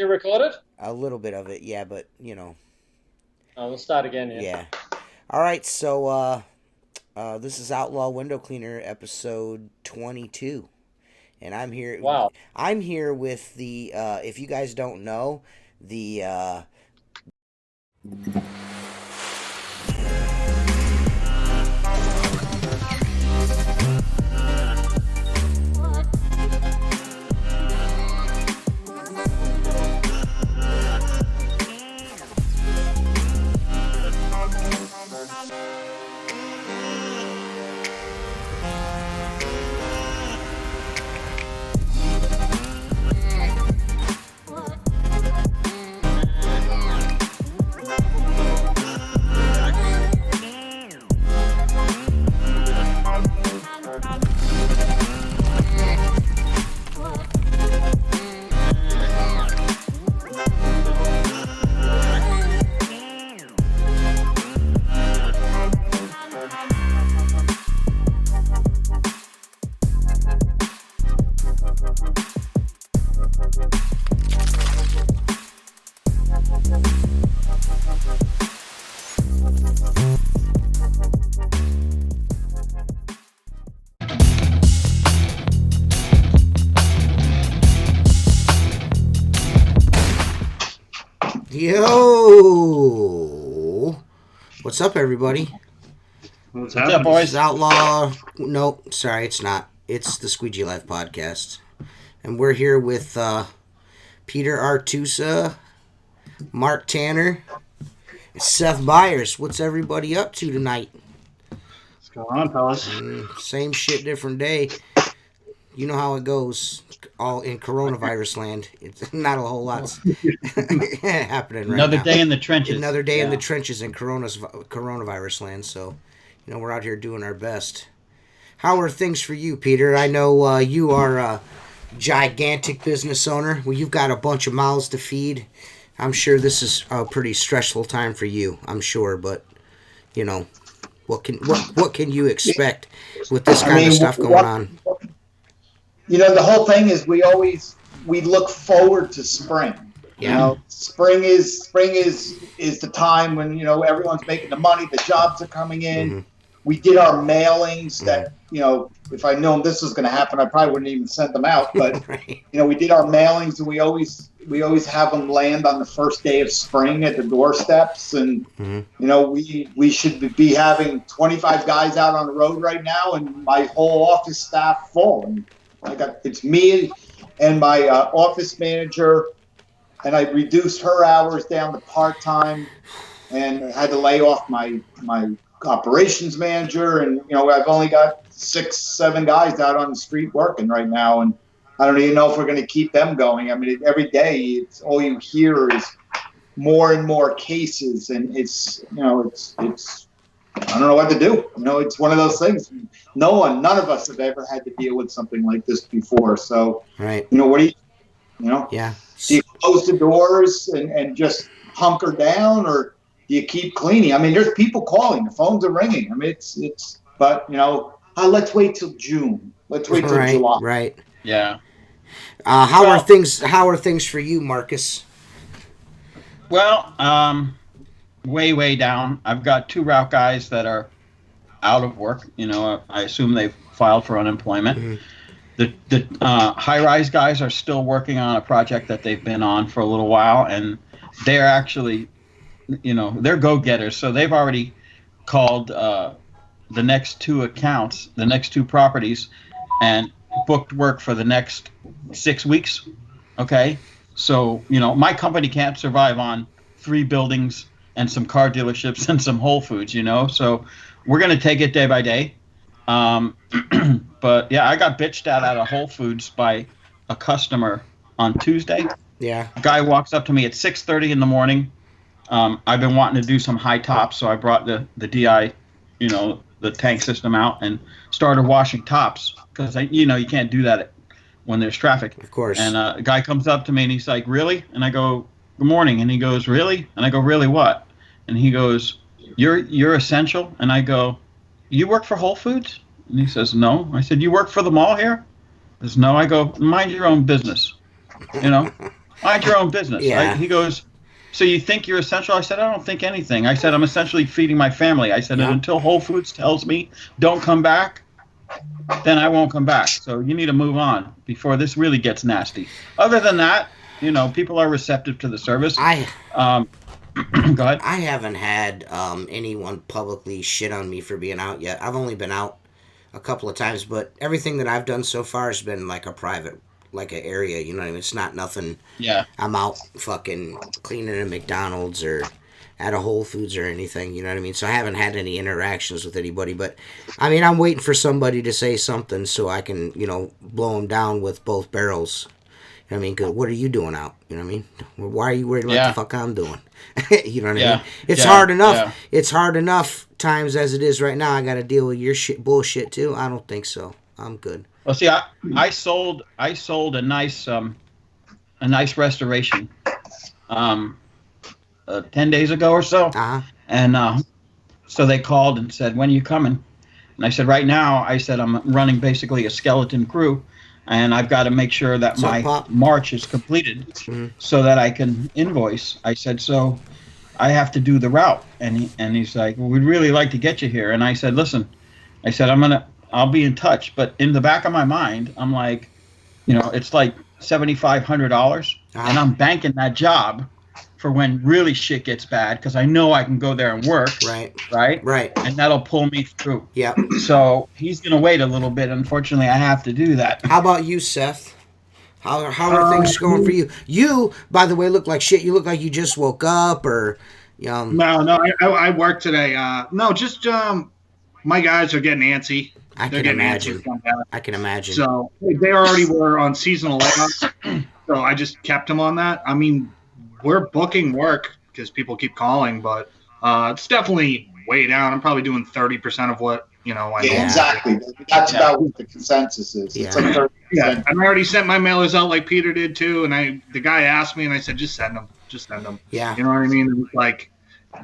you record it? A little bit of it, yeah, but Oh, we'll start again, yeah. yeah. All right, so this is Outlaw Window Cleaner episode 22, and I'm here. Wow. I'm here with the. If you guys don't know, the. Yo! What's up, everybody? What's up, happening? boys? This is Outlaw. No, sorry, it's not. It's the Squeegee Life podcast. And we're here with Peter Artusa, Mark Tanner, Seth Byers. What's everybody up to tonight? What's going on, fellas? Same shit, different day. You know how it goes. All in coronavirus land. It's not a whole lot happening right Another now. day in the trenches. Another day in the trenches in coronavirus land. So, we're out here doing our best. How are things for you, Peter? I know you are a gigantic business owner. Well, you've got a bunch of mouths to feed. I'm sure this is a pretty stressful time for you. I'm sure, but what can you expect with this kind of stuff going on? The whole thing is we look forward to spring. Yeah. Spring is the time when everyone's making the money, the jobs are coming in. Mm-hmm. We did our mailings that if I known this was going to happen, I probably wouldn't even send them out. But right. We did our mailings, and we always have them land on the first day of spring at the doorsteps. And we should be having 25 guys out on the road right now, and my whole office staff full. And it's me and my office manager, and I reduced her hours down to part-time, and I had to lay off my operations manager, and I've only got 6-7 guys out on the street working right now, and I don't even know if we're going to keep them going. I mean, every day it's all you hear is more and more cases, and it's I don't know what to do. It's one of those things. None of us have ever had to deal with something like this before. So, right. What do you yeah. Do you close the doors and just hunker down, or do you keep cleaning? I mean, there's people calling. The phones are ringing. I mean, but let's wait till June. Let's wait till July. Right. Yeah. How are things for you, Marcus? Well, way down. I've got 2 route guys that are out of work. I assume they've filed for unemployment. Mm-hmm. The high-rise guys are still working on a project that they've been on for a little while, and they're actually, they're go-getters. So they've already called the next 2 accounts, the next 2 properties, and booked work for the next 6 weeks. Okay? So, my company can't survive on 3 buildings and some car dealerships and some Whole Foods, So we're going to take it day by day. But, yeah, I got bitched out of Whole Foods by a customer on Tuesday. Yeah. A guy walks up to me at 6:30 in the morning. I've been wanting to do some high tops, so I brought the DI, the tank system out and started washing tops because, you can't do that when there's traffic. Of course. And a guy comes up to me and he's like, "Really?" And I go, "Good morning." And he goes, "Really?" And I go, "Really what?" And he goes, You're essential." And I go, "You work for Whole Foods?" And he says, "No." I said, "You work for the mall here?" He says, "No." I go, "Mind your own business." mind your own business. Yeah. He goes, so you think you're essential? I said, I don't think anything. I said, I'm essentially feeding my family. I said, and until Whole Foods tells me don't come back, then I won't come back. So you need to move on before this really gets nasty. Other than that, people are receptive to the service. Go ahead. I haven't had anyone publicly shit on me for being out yet. I've only been out a couple of times, but everything that I've done so far has been like a private, like an area, you know what I mean? It's not nothing. Yeah. I'm out fucking cleaning a McDonald's or at a Whole Foods or anything, you know what I mean? So I haven't had any interactions with anybody, but I mean, I'm waiting for somebody to say something so I can, blow them down with both barrels. You know what I mean? 'Cause what are you doing out? You know what I mean? Why are you worried about the fuck I'm doing? You know what I mean? It's hard enough. Yeah. It's hard enough times as it is right now. I got to deal with your bullshit too. I don't think so. I'm good. Well, see, I sold a nice restoration 10 days ago or so. Uh-huh. And so they called and said, when are you coming? And I said, right now, I'm running basically a skeleton crew, and I've got to make sure that my March is completed so that I can invoice. I said, so I have to do the route. And he's like, well, we'd really like to get you here. And I said, listen, I'll be in touch. But in the back of my mind, I'm like, it's like $7,500, and I'm banking that job for when really shit gets bad, because I know I can go there and work. Right. And that'll pull me through. Yeah. So he's going to wait a little bit. Unfortunately, I have to do that. How about you, Seth? How are things going for you? You, by the way, look like shit. You look like you just woke up, or No, I work today. Just my guys are getting antsy. I can imagine. So they already were on seasonal layoffs, so I just kept them on that. I mean, we're booking work because people keep calling, but it's definitely way down. I'm probably doing 30% of what I know. Exactly. That's about what the consensus is. Yeah. It's like 30%. Yeah, and I already sent my mailers out like Peter did too. And the guy asked me, and I said, just send them. Yeah. You know what I mean? Like,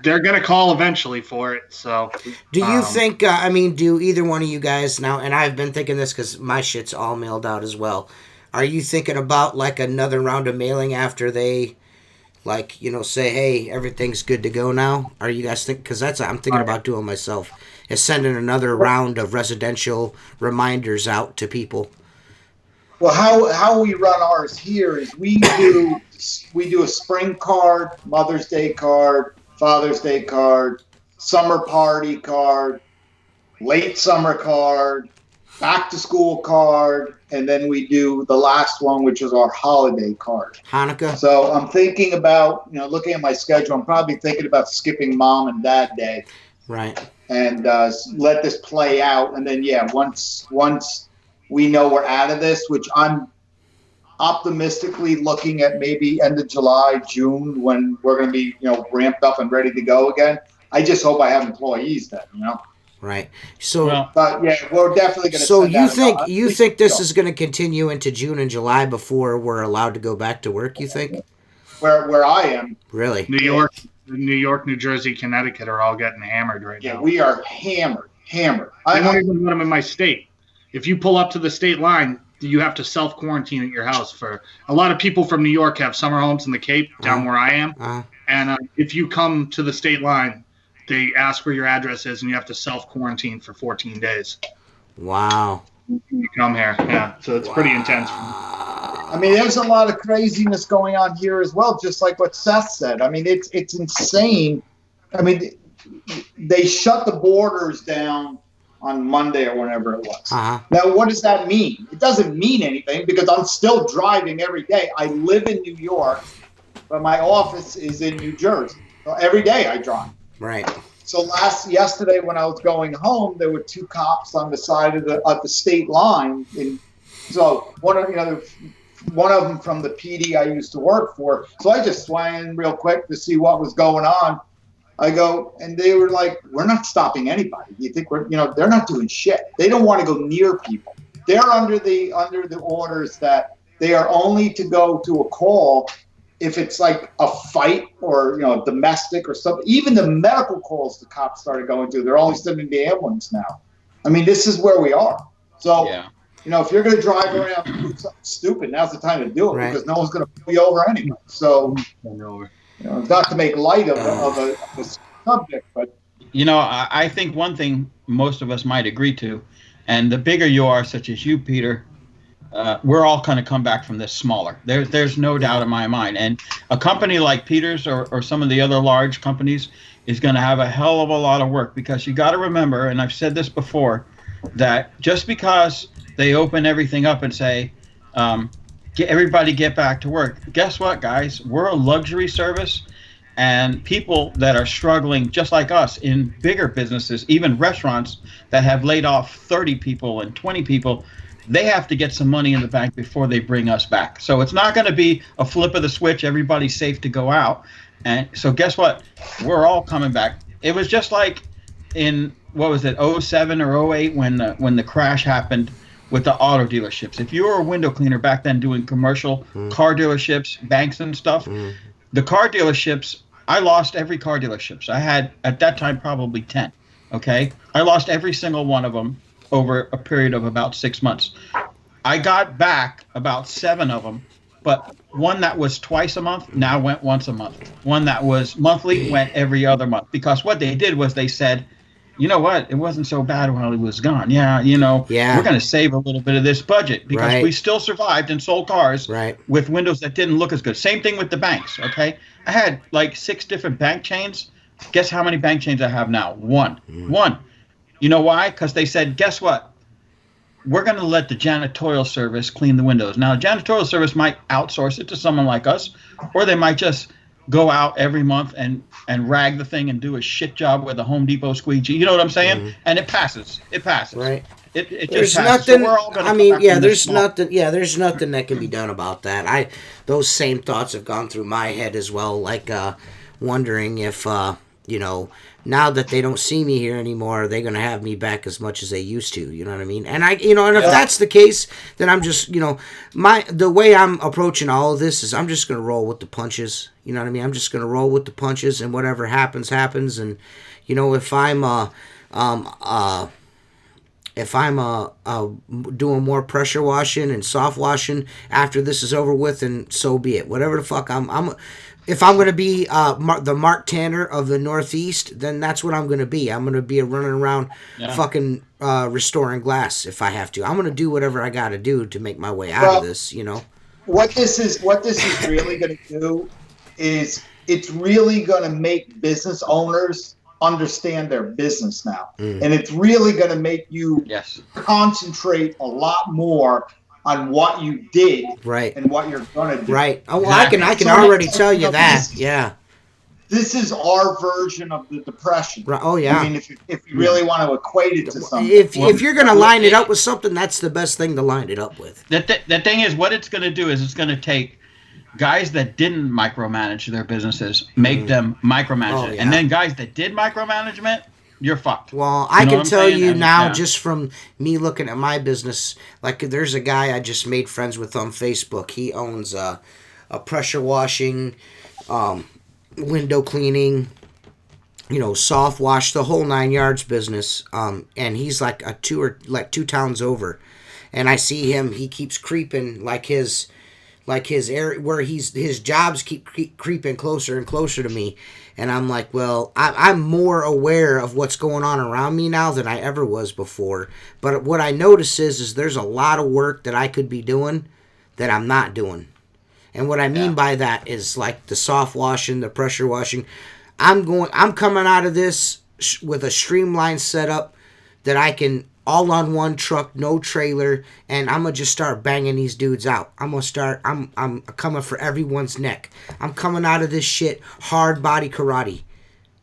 they're gonna call eventually for it. So, do you think? Do either one of you guys now? And I've been thinking this because my shit's all mailed out as well. Are you thinking about like another round of mailing after they, say, hey, everything's good to go now? Are you guys think? Because I'm thinking about doing myself. Is sending another round of residential reminders out to people. Well, how we run ours here is we do a spring card, Mother's Day card, Father's Day card, summer party card, late summer card, back to school card, and then we do the last one, which is our holiday card. Hanukkah. So I'm thinking about, looking at my schedule, I'm probably thinking about skipping Mom and Dad Day. Right. And let this play out. And then, once we know we're out of this, which I'm optimistically looking at maybe end of July, June, when we're going to be, ramped up and ready to go again. I just hope I have employees then, Right. So, but we're definitely going to. So you think this is going to continue into June and July before we're allowed to go back to work? You think? Where I am, really? New York, New Jersey, Connecticut are all getting hammered right now. Yeah, we are hammered. I don't even let them in my state. If you pull up to the state line, you have to self-quarantine at your house. For a lot of people from New York have summer homes in the Cape, down where I am. And if you come to the state line, they ask where your address is, and you have to self-quarantine for 14 days. Wow. You come here. Yeah, so it's pretty intense. I mean, there's a lot of craziness going on here as well, just like what Seth said. I mean, it's insane. I mean, they shut the borders down on Monday or whenever it was. Now, what does that mean? It doesn't mean anything because I'm still driving every day. I live in New York, but my office is in New Jersey. So every day I drive. Right. So yesterday when I was going home, there were two cops on the side of the state line. And so one of them from the PD I used to work for. So I just swung in real quick to see what was going on. I go, and they were like, we're not stopping anybody. You think they're not doing shit. They don't want to go near people. They're under the orders that they are only to go to a call if it's like a fight or, domestic or something. Even the medical calls the cops started going to, they're only sending the ambulance now. I mean, this is where we are. So if you're going to drive around and do something stupid, now's the time to do it because no one's going to pull you over anyway. So, not to make light of a subject, but I think one thing most of us might agree to, and the bigger you are, such as you, Peter, we're all going to come back from this smaller. There's no doubt in my mind. And a company like Peter's or some of the other large companies is going to have a hell of a lot of work, because you got to remember, and I've said this before, that just because they open everything up and say, everybody get back to work. Guess what, guys? We're a luxury service, and people that are struggling just like us in bigger businesses, even restaurants that have laid off 30 people and 20 people, they have to get some money in the bank before they bring us back. So it's not going to be a flip of the switch, everybody's safe to go out. And so guess what? We're all coming back. It was just like in, what was it, 07 or 08 when the crash happened with the auto dealerships. If you were a window cleaner back then doing commercial car dealerships, banks and stuff, the car dealerships, I lost every car dealerships. I had, at that time, probably 10, okay? I lost every single one of them over a period of about 6 months. I got back about 7 of them, but one that was twice a month now went once a month. One that was monthly went every other month, because what they did was they said, you know what, it wasn't so bad while he was gone. Yeah, we're going to save a little bit of this budget, because we still survived and sold cars with windows that didn't look as good. Same thing with the banks, okay? I had like 6 different bank chains. Guess how many bank chains I have now? One. You know why? Because they said, guess what? We're going to let the janitorial service clean the windows. Now, janitorial service might outsource it to someone like us, or they might just go out every month and rag the thing and do a shit job with a Home Depot squeegee. You know what I'm saying? And it passes. It passes. Right. It there's just passes. nothing. So we're all gonna there's nothing. Yeah, there's nothing that can be done about that. Those same thoughts have gone through my head as well. Like wondering if now that they don't see me here anymore, are they going to have me back as much as they used to? You know what I mean? And if that's the case, then I'm just, the way I'm approaching all of this is I'm just going to roll with the punches. You know what I mean? I'm just going to roll with the punches, and whatever happens, happens. And, if I'm doing more pressure washing and soft washing after this is over with, and so be it. Whatever the fuck if I'm going to be the Mark Tanner of the Northeast, then that's what I'm going to be. I'm going to be running around fucking restoring glass if I have to. I'm going to do whatever I got to do to make my way out of this, What this is really going to do is it's really going to make business owners understand their business now. And it's really going to make you concentrate a lot more on what you did and what you're going to do. Right. Oh, well, I can already tell you that. This is our version of the Depression. Right. Oh, yeah. I mean, if you really want to equate it to something. If you're going to line it up with something, that's the best thing to line it up with. The thing is, what it's going to do is it's going to take guys that didn't micromanage their businesses, make them micromanage it. And then guys that did micromanagement, you're fucked. Well, I can tell you now, just from me looking at my business, like there's a guy I just made friends with on Facebook. He owns a pressure washing, window cleaning, soft wash, the whole 9 yards business. And he's like two towns over. And I see him, he keeps creeping like his area where his jobs keep creeping closer and closer to me. And I'm like, well, I'm more aware of what's going on around me now than I ever was before. But what I notice is there's a lot of work that I could be doing that I'm not doing. And what I mean by that is like the soft washing, the pressure washing. I'm coming out of this with a streamlined setup that I can all on one truck, no trailer, and I'm gonna just start banging these dudes out. I'm coming for everyone's neck. I'm coming out of this shit hard body karate.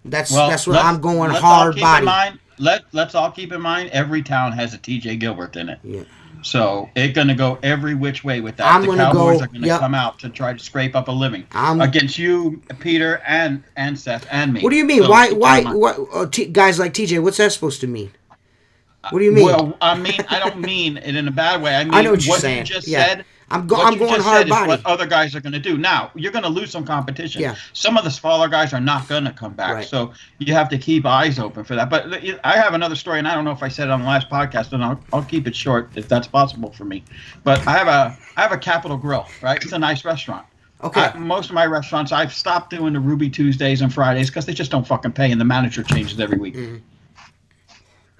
That's what I'm going, hard body. Let's all keep in mind every town has a TJ Gilbert in it. Yeah. So it's gonna go every which way with that. The Cowboys are gonna come out to try to scrape up a living against you, Peter, and Seth, and me. What do you mean? So, why guys like TJ? What's that supposed to mean? What do you mean? Well, I don't mean it in a bad way. I mean I know what you just said. I'm going hard body. What other guys are going to do. Now, you're going to lose some competition. Yeah. Some of the smaller guys are not going to come back. Right. So you have to keep eyes open for that. But I have another story, and I don't know if I said it on the last podcast, and I'll keep it short if that's possible for me. But I have a Capital Grill, right? It's a nice restaurant. Okay. Most of my restaurants, I've stopped doing the Ruby Tuesdays and Fridays because they just don't fucking pay, and the manager changes every week. Mm-hmm.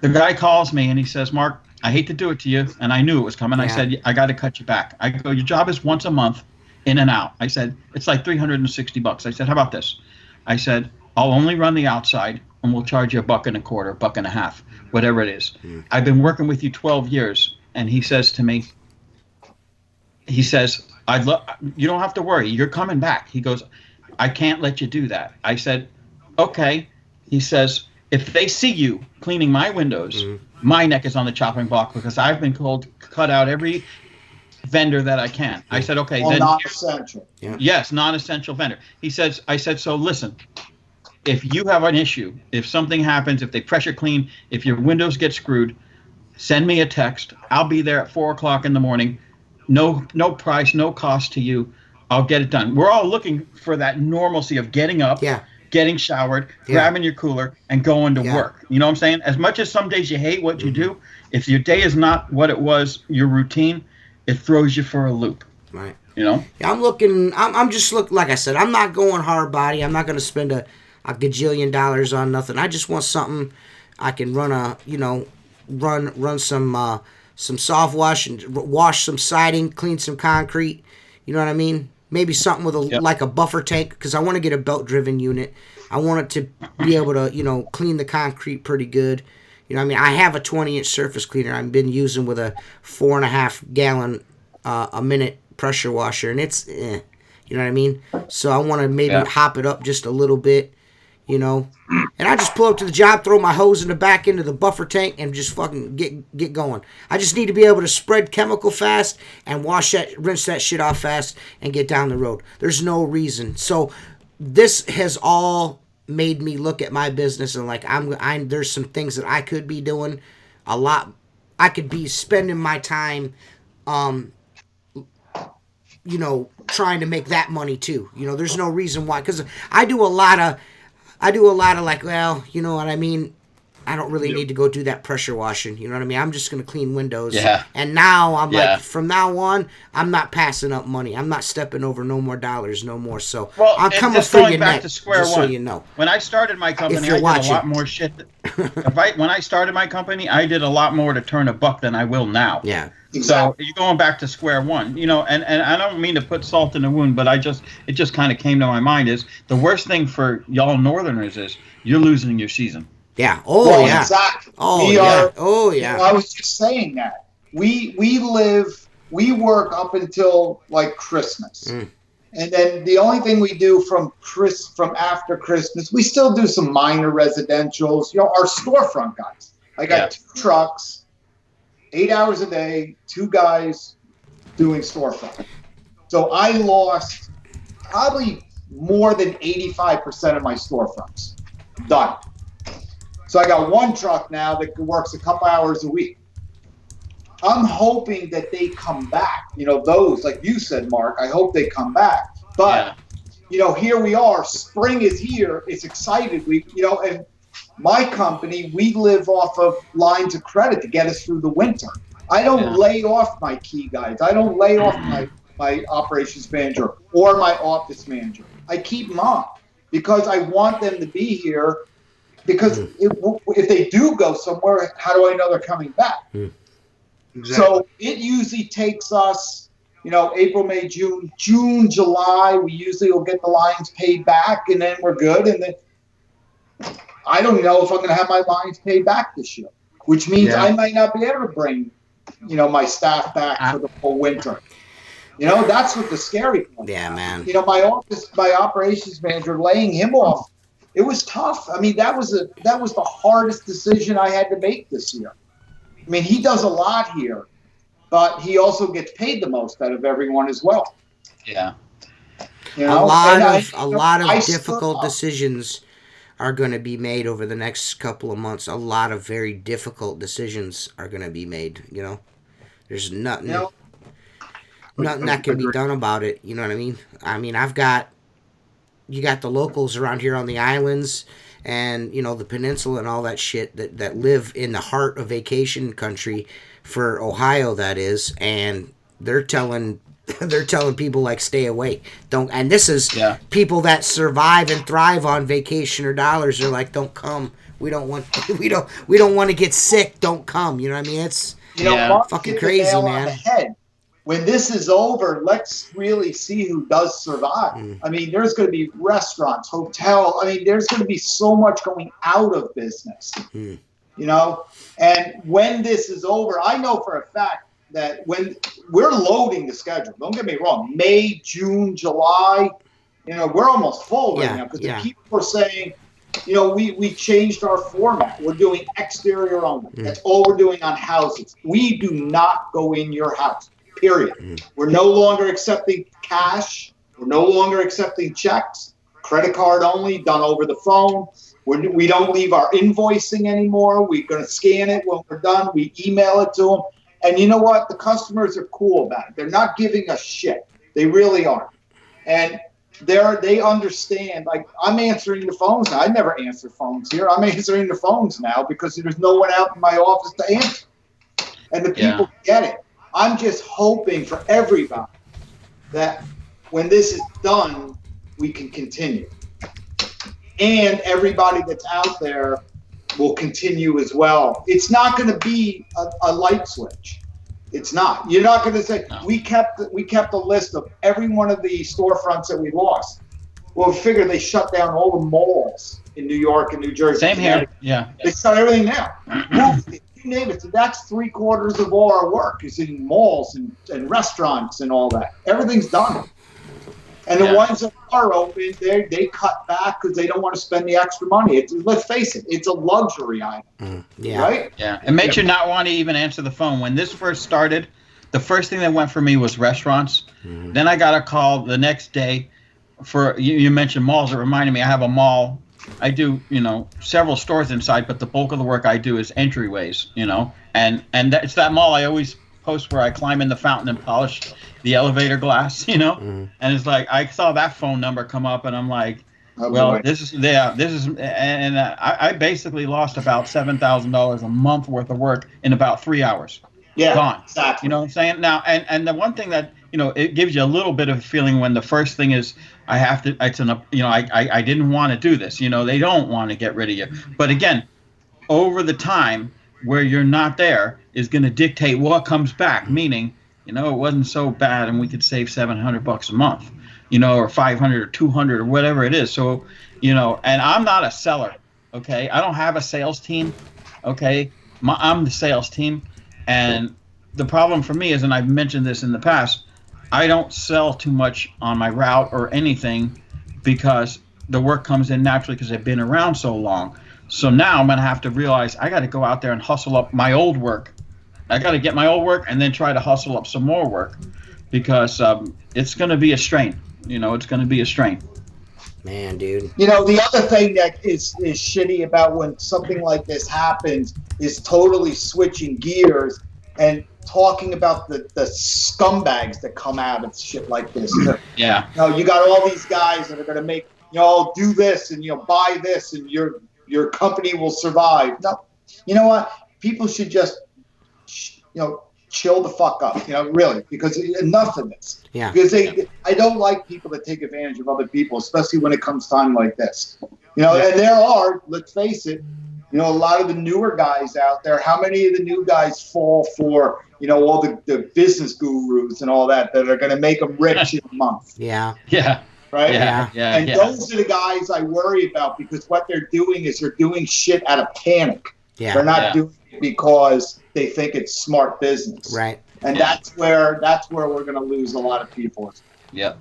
The guy calls me, and he says, Mark, I hate to do it to you, and I knew it was coming. Yeah. I said, I got to cut you back. I go, your job is once a month, in and out. I said, it's like $360. I said, how about this? I said, I'll only run the outside, and we'll charge you $1.25, $1.50, whatever it is. Mm. I've been working with you 12 years, and he says to me, you don't have to worry. You're coming back. He goes, I can't let you do that. I said, okay. He says, if they see you cleaning my windows, my neck is on the chopping block because I've been told to cut out every vendor that I can. I said, okay. Well, then non-essential. Yeah. Yes, non-essential vendor. I said, so listen, if you have an issue, if something happens, if they pressure clean, if your windows get screwed, send me a text. I'll be there at 4 o'clock in the morning. No price, no cost to you. I'll get it done. We're all looking for that normalcy of getting up, getting showered, grabbing your cooler, and going to work. You know what I'm saying? As much as some days you hate what you do, if your day is not what it was, your routine, it throws you for a loop. Right. You know? Yeah, I'm just looking, like I said, I'm not going hard body. I'm not going to spend a gajillion dollars on nothing. I just want something I can run some soft wash and wash some siding, clean some concrete. You know what I mean? Maybe something with like a buffer tank, because I want to get a belt-driven unit. I want it to be able to, clean the concrete pretty good. You know what I mean? I have a 20-inch surface cleaner I've been using with a 4.5 gallon a minute pressure washer, and it's, you know what I mean? So I want to maybe hop it up just a little bit. And I just pull up to the job, throw my hose in the back into the buffer tank, and just fucking get going. I just need to be able to spread chemical fast and rinse that shit off fast and get down the road. There's no reason. So this has all made me look at my business and like there's some things that I could be doing a lot. I could be spending my time, trying to make that money too. There's no reason why, because I do a lot of like, well, you know what I mean? I don't really need to go do that pressure washing. You know what I mean? I'm just going to clean windows. Yeah. And now I'm like, from now on, I'm not passing up money. I'm not stepping over no more dollars, no more. So I'm coming for your neck, to square just one. so you know. When I started my company, I did a lot more shit. When I started my company, I did a lot more to turn a buck than I will now. Yeah. So you're going back to square one, and I don't mean to put salt in the wound, but it just kind of came to my mind is the worst thing for y'all Northerners is you're losing your season. Yeah. Oh, yeah. Exactly. Oh, yeah. Oh, yeah. I was just saying that. We work up until like Christmas. Mm. And then the only thing we do from after Christmas, we still do some minor residentials, our storefront guys. I got 2 trucks, 8 hours a day, 2 guys doing storefront. So I lost probably more than 85% of my storefronts. Done. So I got 1 truck now that works a couple hours a week. I'm hoping that they come back. Those, like you said, Mark, I hope they come back. But, here we are. Spring is here. It's excited. And my company, we live off of lines of credit to get us through the winter. I don't lay off my key guys. I don't lay off my operations manager or my office manager. I keep them on because I want them to be here. Because if they do go somewhere, how do I know they're coming back? Exactly. So it usually takes us, April, May, June, July. We usually will get the lines paid back, and then we're good. And then I don't know if I'm going to have my lines paid back this year, which means I might not be able to bring, my staff back for the full winter. That's what the scary part. Yeah, man. My operations manager, laying him off. It was tough. I mean, that was the hardest decision I had to make this year. I mean, he does a lot here, but he also gets paid the most out of everyone as well. Yeah. A lot of difficult decisions are going to be made over the next couple of months. A lot of very difficult decisions are going to be made. There's nothing. nothing that can be done about it. You know what I mean? I mean, you got the locals around here on the islands and, you know, the peninsula and all that shit that live in the heart of vacation country for Ohio, that is, and they're telling people like stay away, don't. And this is people that survive and thrive on vacation or dollars. They're like, don't come. We don't want to get sick. Don't come. You know what I mean? It's fucking crazy, man. When this is over, let's really see who does survive. I mean, there's going to be restaurants, hotel. I mean, there's going to be so much going out of business, you know? And when this is over, I know for a fact that when we're loading the schedule, don't get me wrong, May, June, July, you know, we're almost full right now because the people are saying, you know, we changed our format. We're doing exterior only. That's all we're doing on houses. We do not go in your house. Period. We're no longer accepting cash. We're no longer accepting checks. Credit card only, done over the phone. We don't leave our invoicing anymore. We're going to scan it when we're done. We email it to them. And you know what? The customers are cool about it. They're not giving us shit. They really aren't. And they understand. Like, I'm answering the phones now. I never answer phones here. I'm answering the phones now because there's no one out in my office to answer. And the people get it. I'm just hoping for everybody that when this is done, we can continue. And everybody that's out there will continue as well. It's not going to be a light switch. It's not. You're not going to say, we kept a list of every one of the storefronts that we lost. Well, we figured they shut down all the malls in New York and New Jersey. Same here. Yeah. They shut everything down. You name it. So that's 3/4 of all our work is in malls and restaurants and all that. Everything's done. And the ones that are open, they cut back because they don't want to spend the extra money. Let's face it, it's a luxury item. Right? Yeah. It makes you not want to even answer the phone. When this first started, the first thing that went for me was restaurants. Then I got a call the next day for, you mentioned malls. It reminded me, I have a mall. I do, you know, several stores inside, but the bulk of the work I do is entryways, you know, and it's that mall I always post where I climb in the fountain and polish the elevator glass, you know, and it's like I saw that phone number come up and I'm like, this is, and I basically lost about $7,000 a month worth of work in about 3 hours. Gone. Exactly. You know what I'm saying? Now, and the one thing that, you know, it gives you a little bit of a feeling when the first thing is I have to, I didn't want to do this. You know, they don't want to get rid of you. But again, over the time where you're not there is going to dictate what comes back. Meaning, you know, it wasn't so bad and we could save $700 a month, you know, or 500 or 200 or whatever it is. So, you know, and I'm not a seller. Okay. I don't have a sales team. Okay. I'm the sales team. And the problem for me is, and I've mentioned this in the past, I don't sell too much on my route or anything because the work comes in naturally because I've been around so long. So now I'm going to have to realize I got to go out there and hustle up my old work. I got to get my old work and then try to hustle up some more work because it's going to be a strain. You know, it's going to be a strain. Man, dude. You know, the other thing that is shitty about when something like this happens is totally switching gears and talking about the scumbags that come out of shit like this. Yeah. You know, you got all these guys that are going to make, you know, do this and, you know, buy this and your company will survive. No, you know what? People should just, you know, chill the fuck up, you know, really, because enough of this. Yeah. Because I don't like people that take advantage of other people, especially when it comes time like this. You know, and there are, let's face it, you know, a lot of the newer guys out there. How many of the new guys fall for, you know, all the business gurus and all that are going to make them rich in a month? Yeah. Yeah. Right? Yeah. And those are the guys I worry about because what they're doing is they're doing shit out of panic. Yeah. They're not doing it because they think it's smart business. Right. And that's where we're going to lose a lot of people. Yeah.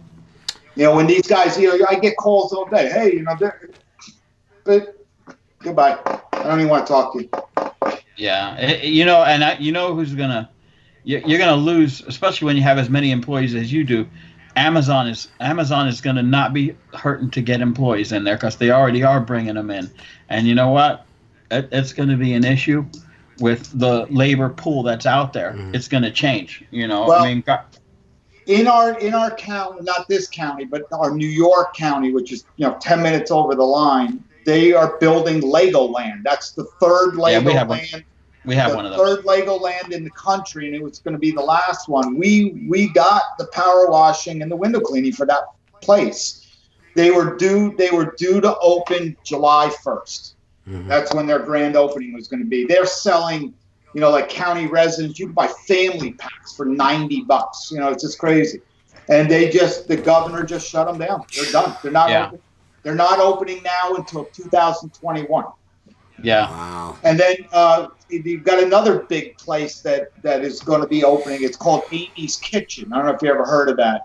You know, when these guys, you know, I get calls all day. Hey, you know, but goodbye. I don't even want to talk to you. Yeah. You know, and you know who's going to, you're going to lose, especially when you have as many employees as you do. Amazon is going to not be hurting to get employees in there because they already are bringing them in. And you know what? It's going to be an issue with the labor pool that's out there. It's going to change. You know, well, I mean, in our county, not this county, but our New York county, which is 10 minutes over the line, they are building Legoland. That's the third Legoland. We have one of those. Third Legoland in the country, and it was going to be the last one. We got the power washing and the window cleaning for that place. They were due to open July 1st. Mm-hmm. That's when their grand opening was going to be. They're selling, like county residents, you can buy family packs for $90. It's just crazy. And the governor just shut them down. They're done. They're not open. They're not opening now until 2021. Yeah. Wow. And then you've got another big place that is going to be opening. It's called Amy's Kitchen. I don't know if you ever heard of that.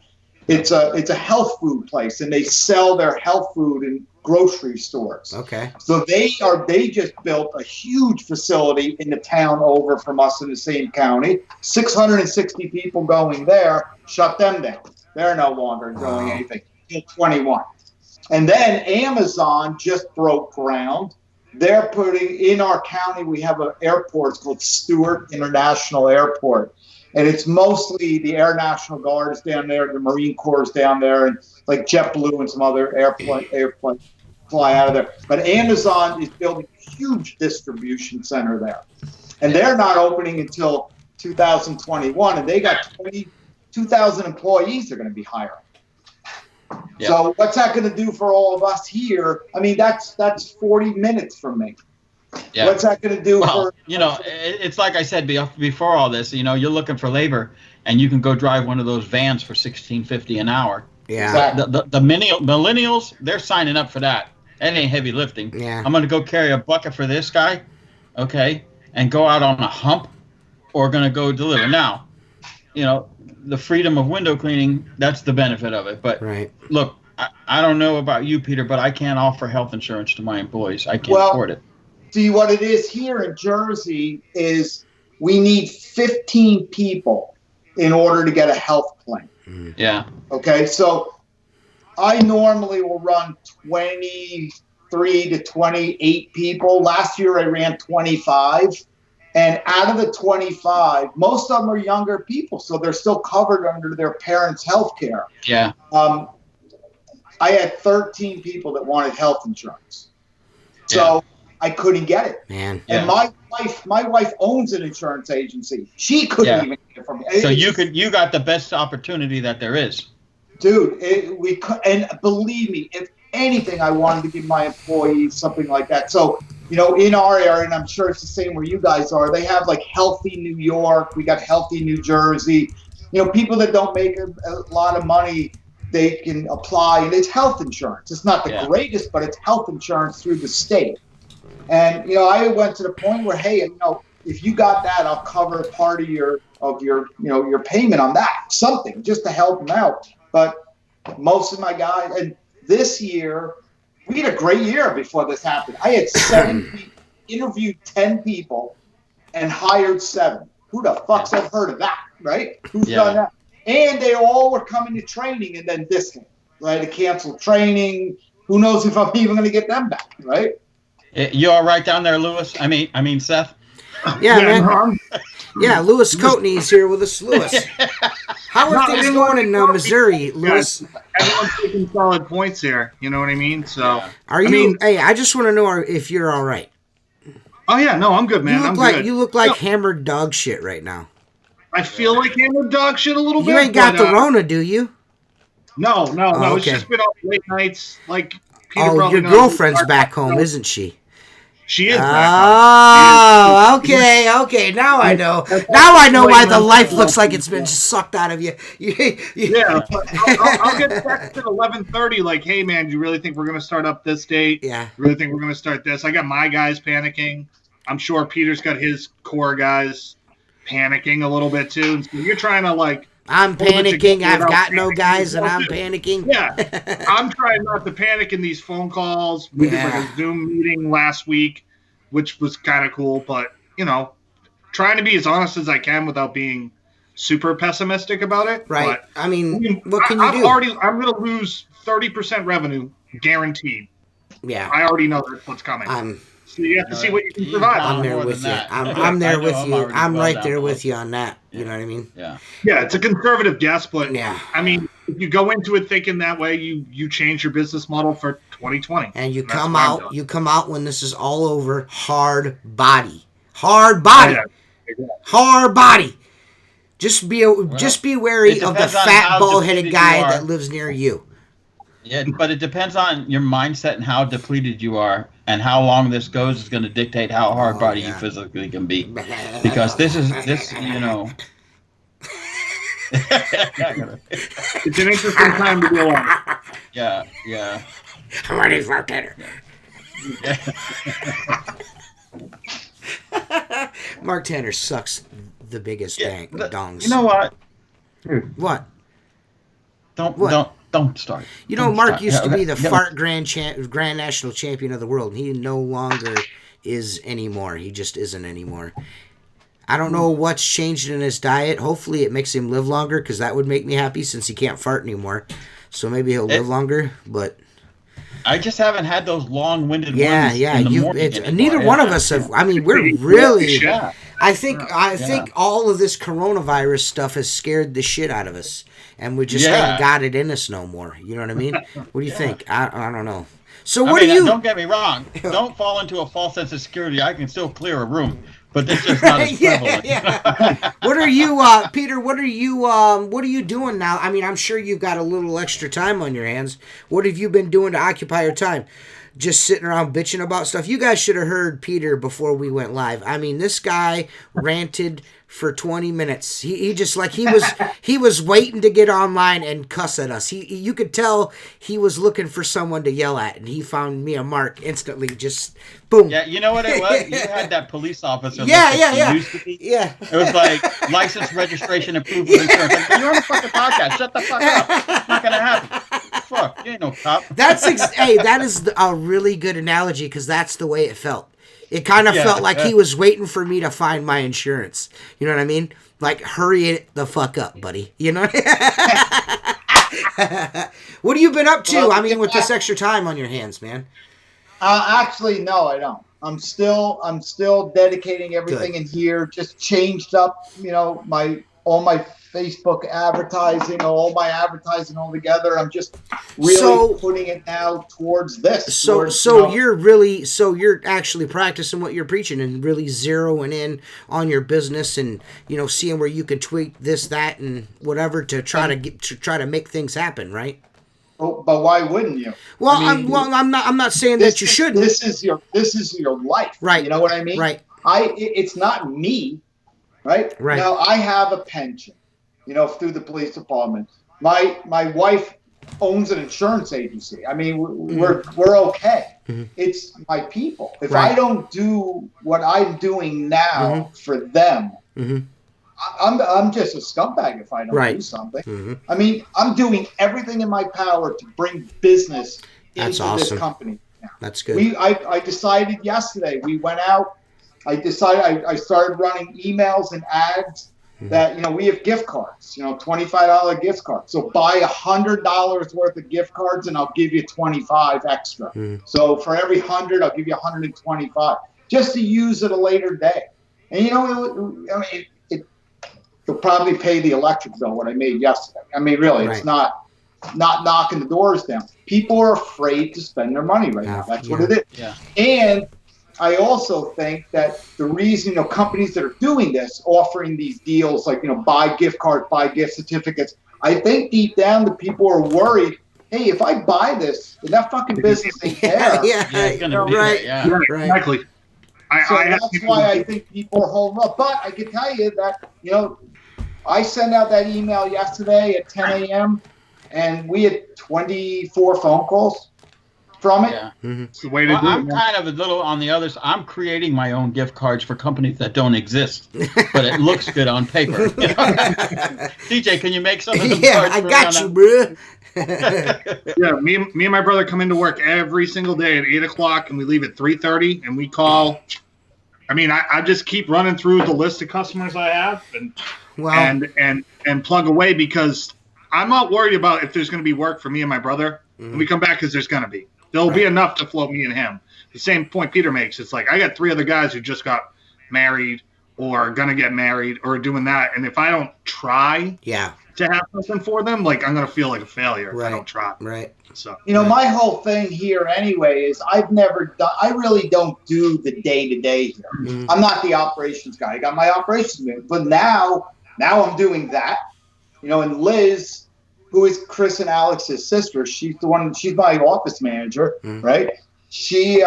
It's a health food place, and they sell their health food in grocery stores. Okay. So they just built a huge facility in the town over from us in the same county. 660 people going there. Shut them down. They're no longer doing anything until 21. And then Amazon just broke ground. They're putting in our county. We have an airport. It's called Stewart International Airport. And it's mostly the Air National Guard is down there, the Marine Corps is down there, and like JetBlue and some other airplanes fly out of there. But Amazon is building a huge distribution center there. And they're not opening until 2021, and they got 22,000 employees they're going to be hiring. Yep. So what's that going to do for all of us here? I mean, that's 40 minutes from me. Yeah. What's that going to do for? It's like I said before all this. You're looking for labor, and you can go drive one of those vans for $16.50 an hour. Yeah. Exactly. The millennials, they're signing up for that. That ain't heavy lifting. Yeah. I'm going to go carry a bucket for this guy, okay, and go out on a hump, or going to go deliver. Now, the freedom of window cleaning, that's the benefit of it. But look, I don't know about you, Peter, but I can't offer health insurance to my employees. I can't afford it. See, what it is here in Jersey is we need 15 people in order to get a health claim. Yeah. Okay, so I normally will run 23 to 28 people. Last year I ran 25. And out of the 25, most of them are younger people, so they're still covered under their parents' health care. Yeah. I had 13 people that wanted health insurance. So I couldn't get it. Man. And my wife owns an insurance agency. She couldn't even get it from me. So you got the best opportunity that there is. Dude, and believe me, if anything, I wanted to give my employees something like that. So, in our area, and I'm sure it's the same where you guys are, they have like Healthy New York. We got Healthy New Jersey. People that don't make a lot of money, they can apply, and it's health insurance. It's not the greatest, but it's health insurance through the state. And, I went to the point where, hey, if you got that, I'll cover part of your payment on that, something just to help them out. But most of my guys, and this year, we had a great year before this happened. I had 7 people, interviewed 10 people, and hired 7. Who the fuck's have heard of that, right? Who's done that? And they all were coming to training, and then this came, right? To cancel training. Who knows if I'm even going to get them back, right? You all right down there, Lewis? I mean, Seth? Yeah, man. Yeah, Lewis Coatney's here with us. Lewis, how are things going in Missouri, Lewis? Everyone's taking solid points here. You know what I mean? So, hey, I just want to know if you're all right. Oh yeah, no, I'm good, man. You look like hammered dog shit right now. I feel like hammered dog shit a little bit. You ain't got the Rona, do you? No. Okay. It's just been all late nights. Like Peter probably your girlfriend's back home, isn't she? She is back home. Okay. Now I know. Now I know why the life looks like it's been sucked out of you. Yeah. I'll get text at 11:30 like, hey, man, do you really think we're going to start up this date? Yeah. You really think we're going to start this? I got my guys panicking. I'm sure Peter's got his core guys panicking a little bit too. So you're trying to I'm panicking. I've got no guys, and I'm panicking. Yeah, I'm trying not to panic in these phone calls. We did a Zoom meeting last week, which was kind of cool. But trying to be as honest as I can without being super pessimistic about it. Right. But, I mean, what can you do? I'm going to lose 30% revenue guaranteed. Yeah. I already know that's what's coming. So you have to see what you can provide. I'm there with you. I'm there with you. I'm right there with you on that. Yeah. You know what I mean? Yeah. Yeah, it's a conservative guess, but yeah. I mean, if you go into it thinking that way, you change your business model for 2020. And you come out when this is all over hard body. Hard body. Oh, yeah. Hard body. Just be wary of the fat, bald-headed guy that lives near you. Yeah, but it depends on your mindset and how depleted you are, and how long this goes is going to dictate how hard body you physically can be. Because this, you know. It's an interesting time to be alive. Yeah. I'm ready for dinner. Mark Tanner sucks the biggest dongs. You know what? What? Don't start. You know, Mark used to be the fart grand national champion of the world. He no longer is anymore. He just isn't anymore. I don't know what's changed in his diet. Hopefully it makes him live longer, because that would make me happy since he can't fart anymore. So maybe he'll live longer, but... I just haven't had those long-winded ones. Yeah. Neither one of us have. I mean, we're really... Yeah. I think all of this coronavirus stuff has scared the shit out of us, and we just ain't got it in us no more. You know what I mean? What do you think? I don't know. So what do you... Don't get me wrong. Don't fall into a false sense of security. I can still clear a room, but this is not as prevalent. What are you, Peter? What are you doing now? I mean, I'm sure you've got a little extra time on your hands. What have you been doing to occupy your time? Just sitting around bitching about stuff. You guys should have heard Peter before we went live. I mean, this guy ranted for 20 minutes. He just he was waiting to get online and cuss at us. You could tell he was looking for someone to yell at, and he found me and Mark instantly. Just boom. Yeah, you know what it was? You had that police officer. Yeah. Used to be. Yeah. It was like license, registration, and proof of insurance. Like, you're on the fucking podcast. Shut the fuck up. It's not gonna happen. Fuck, you ain't no cop. That is a really good analogy, because that's the way it felt. It kind of felt like he was waiting for me to find my insurance. You know what I mean? Like, hurry it the fuck up, buddy. You know? What have you been up to? I mean, with this extra time on your hands, man. Actually, no, I don't. I'm still dedicating everything in here. Just changed up, all my Facebook advertising, all my advertising all together. I'm just really putting it now towards this. So you're actually practicing what you're preaching and really zeroing in on your business, and seeing where you can tweak this, that, and whatever to try to make things happen, right? But why wouldn't you? Well, I'm not saying that you shouldn't. This is your life, right? You know what I mean? Right. It's not me, right? Right. Now I have a pension, through the police department. My wife owns an insurance agency. I mean, we're okay. Mm-hmm. It's my people. If I don't do what I'm doing now for them, I'm just a scumbag if I don't do something. Mm-hmm. I mean, I'm doing everything in my power to bring business into this company. Now. That's good. I decided yesterday. We went out. I started running emails and ads that, we have gift cards, $25 gift cards. So buy $100 worth of gift cards and I'll give you 25 extra. So for every 100, I'll give you 125 just to use at a later day. And, it'll probably pay the electric bill what I made yesterday. I mean, really, it's not knocking the doors down. People are afraid to spend their money right now. That's what it is. Yeah. And I also think that the reason, companies that are doing this, offering these deals like, buy gift cards, buy gift certificates, I think deep down the people are worried, hey, if I buy this, then that fucking business ain't there. It's gonna be right. Exactly. That's why I think people are holding up. But I can tell you that, I sent out that email yesterday at 10 a.m. and we had 24 phone calls from it. Yeah. It's the way to do it. I'm kind of a little on the other side. I'm creating my own gift cards for companies that don't exist, but it looks good on paper. DJ, can you make some of them? Yeah, I got you, bro. Yeah, me and my brother come into work every single day at 8 o'clock, and we leave at 3:30, and we call. I mean, I just keep running through the list of customers I have, and plug away, because I'm not worried about if there's going to be work for me and my brother. And we come back because there's going to be. There'll be enough to float me and him. The same point Peter makes. It's like I got 3 other guys who just got married or are gonna get married or doing that, and if I don't try to have something for them, like I'm gonna feel like a failure if I don't try. Right. So my whole thing here anyway is I really don't do the day-to-day here. Mm-hmm. I'm not the operations guy. I got my operations guy. But now I'm doing that. And Liz, who is Chris and Alex's sister, she's my office manager, right? She's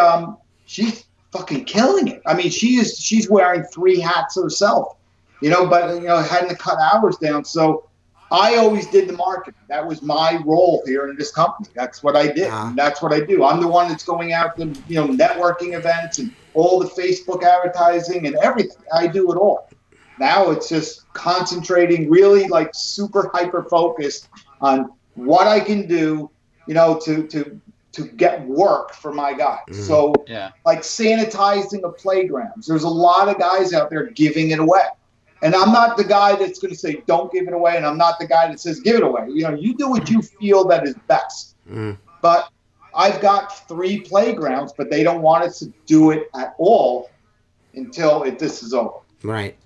fucking killing it. I mean, she's wearing 3 hats herself, but having to cut hours down. So I always did the marketing. That was my role here in this company. That's what I did. And that's what I do. I'm the one that's going out to, networking events and all the Facebook advertising and everything. I do it all. Now it's just concentrating, really like super hyper focused on what I can do, to get work for my guys. So like sanitizing of playgrounds. There's a lot of guys out there giving it away. And I'm not the guy that's going to say, don't give it away. And I'm not the guy that says, give it away. You do what you feel that is best. But I've got 3 playgrounds, but they don't want us to do it at all until this is over. Right.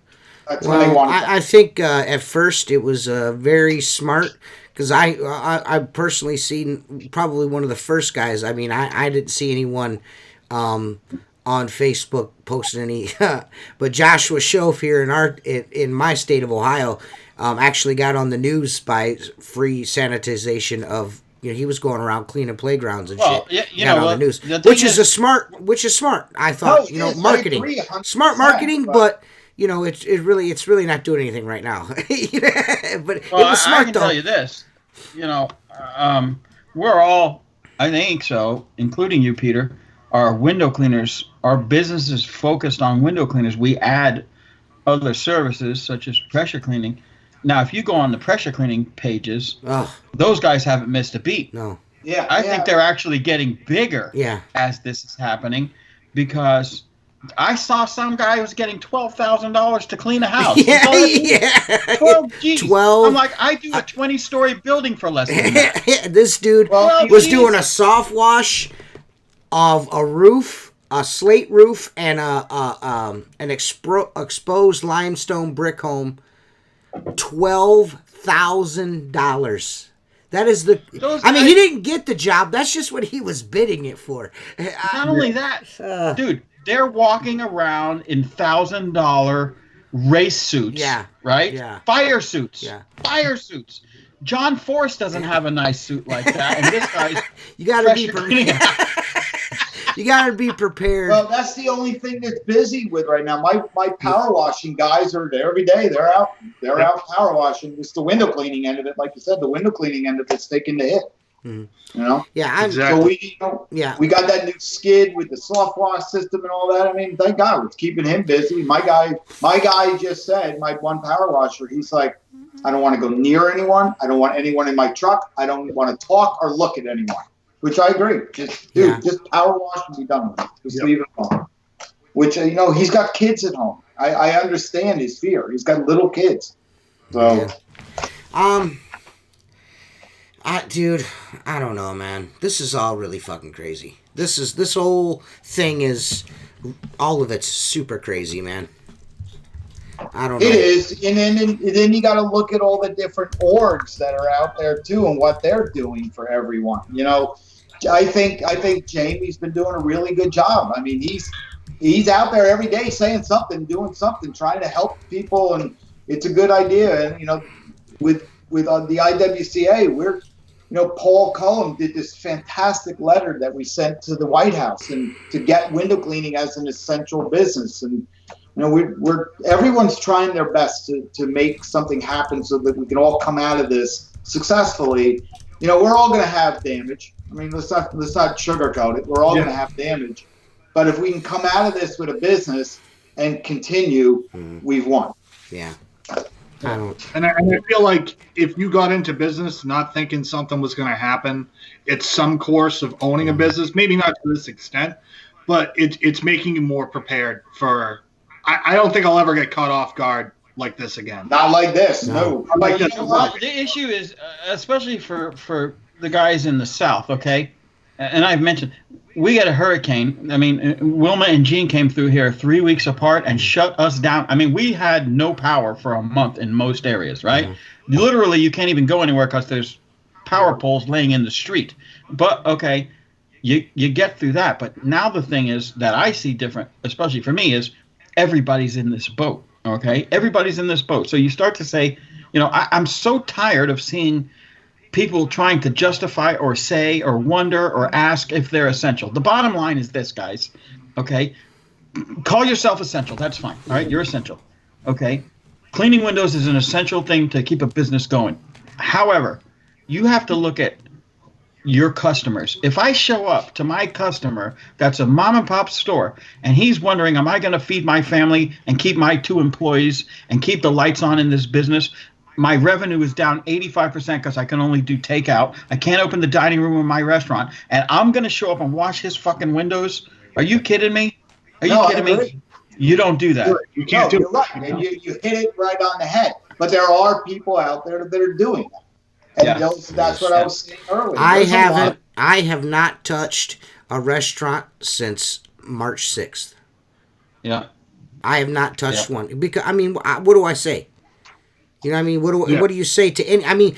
That's what they want. I think at first it was very smart because I personally seen probably one of the first guys. I mean, I didn't see anyone on Facebook posting any, but Joshua Schoaf here in my state of Ohio actually got on the news by free sanitization of. He was going around cleaning playgrounds and shit. On the news, which is smart. I thought, marketing, smart marketing, but it's really not doing anything right now. But it was smart. I can tell you this, we're all, I think so, including you, Peter, are window cleaners. Our business is focused on window cleaners. We add other services such as pressure cleaning. Now, if you go on the pressure cleaning pages, those guys haven't missed a beat. No. Yeah. I think they're actually getting bigger as this is happening because I saw some guy who was getting $12,000 to clean a house. 12 G's. 12. I'm like, I do a 20-story building for less than that. This dude was doing a soft wash of a roof, a slate roof, and an exposed limestone brick home. $12,000. That is the. He didn't get the job. That's just what he was bidding it for. Not only that, dude, they're walking around in $1,000 race suits. Yeah. Right. Yeah. Fire suits. Yeah. Fire suits. John Force doesn't have a nice suit like that, and this guy's. You gotta be. You got to be prepared. Well, that's the only thing that's busy with right now. My power washing guys are there every day. They're out power washing. It's the window cleaning end of it. Like you said, the window cleaning end of it's taking the hit. Yeah, exactly. So we got that new skid with the soft wash system and all that. I mean, thank God it's keeping him busy. My guy just said, my one power washer, he's like, I don't want to go near anyone. I don't want anyone in my truck. I don't want to talk or look at anyone. Which I agree. Just power wash and be done with it. Just leave it alone. Which, he's got kids at home. I understand his fear. He's got little kids. So, dude, I don't know, man. This is all really fucking crazy. This whole thing is, all of it's super crazy, man. I don't know. It is, and then you got to look at all the different orgs that are out there too, and what they're doing for everyone. I think Jamie's been doing a really good job. I mean, he's out there every day saying something, doing something, trying to help people, and it's a good idea. And with the IWCA, Paul Cullum did this fantastic letter that we sent to the White House and to get window cleaning as an essential business. And everyone's trying their best to make something happen so that we can all come out of this successfully. We're all going to have damage. I mean, let's not sugarcoat it. We're all going to have damage. But if we can come out of this with a business and continue, we've won. Yeah. And I feel like if you got into business not thinking something was going to happen, it's some course of owning a business, maybe not to this extent, but it's making you more prepared for. I don't think I'll ever get caught off guard like this again. Not like this, no. The issue is, especially for the guys in the South, okay? and I've mentioned, we had a hurricane. I mean, Wilma and Gene came through here 3 weeks apart and shut us down. I mean, we had no power for a month in most areas, right? Literally, you can't even go anywhere because there's power poles laying in the street. But, okay, you get through that. But now the thing is that I see different, especially for me, is everybody's in this boat, okay? Everybody's in this boat. So you start to say, I'm so tired of seeing people trying to justify or say or wonder or ask if they're essential. The bottom line is this, guys, okay? Call yourself essential. That's fine, all right? You're essential, okay? Cleaning windows is an essential thing to keep a business going. However, you have to look at your customers. If I show up to my customer that's a mom and pop store and he's wondering, am I going to feed my family and keep my 2 employees and keep the lights on in this business? My revenue is down 85% because I can only do takeout. I can't open the dining room of my restaurant. And I'm going to show up and wash his fucking windows? Are you kidding me? Are you kidding me? You don't do that. You can't do it. You're right. And you hit it right on the head. But there are people out there that are doing that. And that's what I was saying earlier. I have not touched a restaurant since March 6th. Yeah. I have not touched one. Because, I mean, what do I say? You know what I mean? What do you say to any? I mean,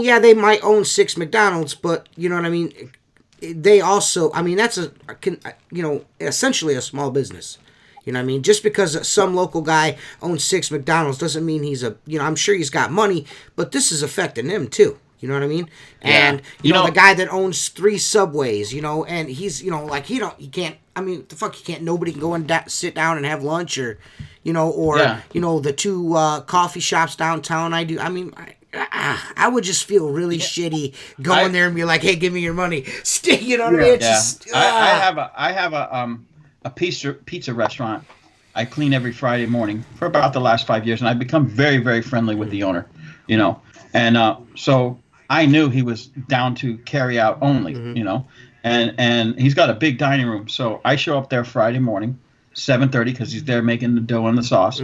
yeah, they might own 6 McDonald's, but you know what I mean. They also, I mean, that's essentially a small business. You know what I mean? Just because some local guy owns 6 McDonald's doesn't mean he's I'm sure he's got money, but this is affecting him too. You know what I mean? Yeah. And you know the guy that owns 3 Subways, and he's like he can't. I mean, the fuck, he can't. Nobody can go and sit down and have lunch or. The 2 coffee shops downtown. I would just feel really shitty going there and be like, "Hey, give me your money." You know what I mean? I have a pizza restaurant. I clean every Friday morning for about the last 5 years, and I've become very, very friendly with the owner. And so I knew he was down to carry out only. And he's got a big dining room, so I show up there Friday morning. 7:30 because he's there making the dough and the sauce.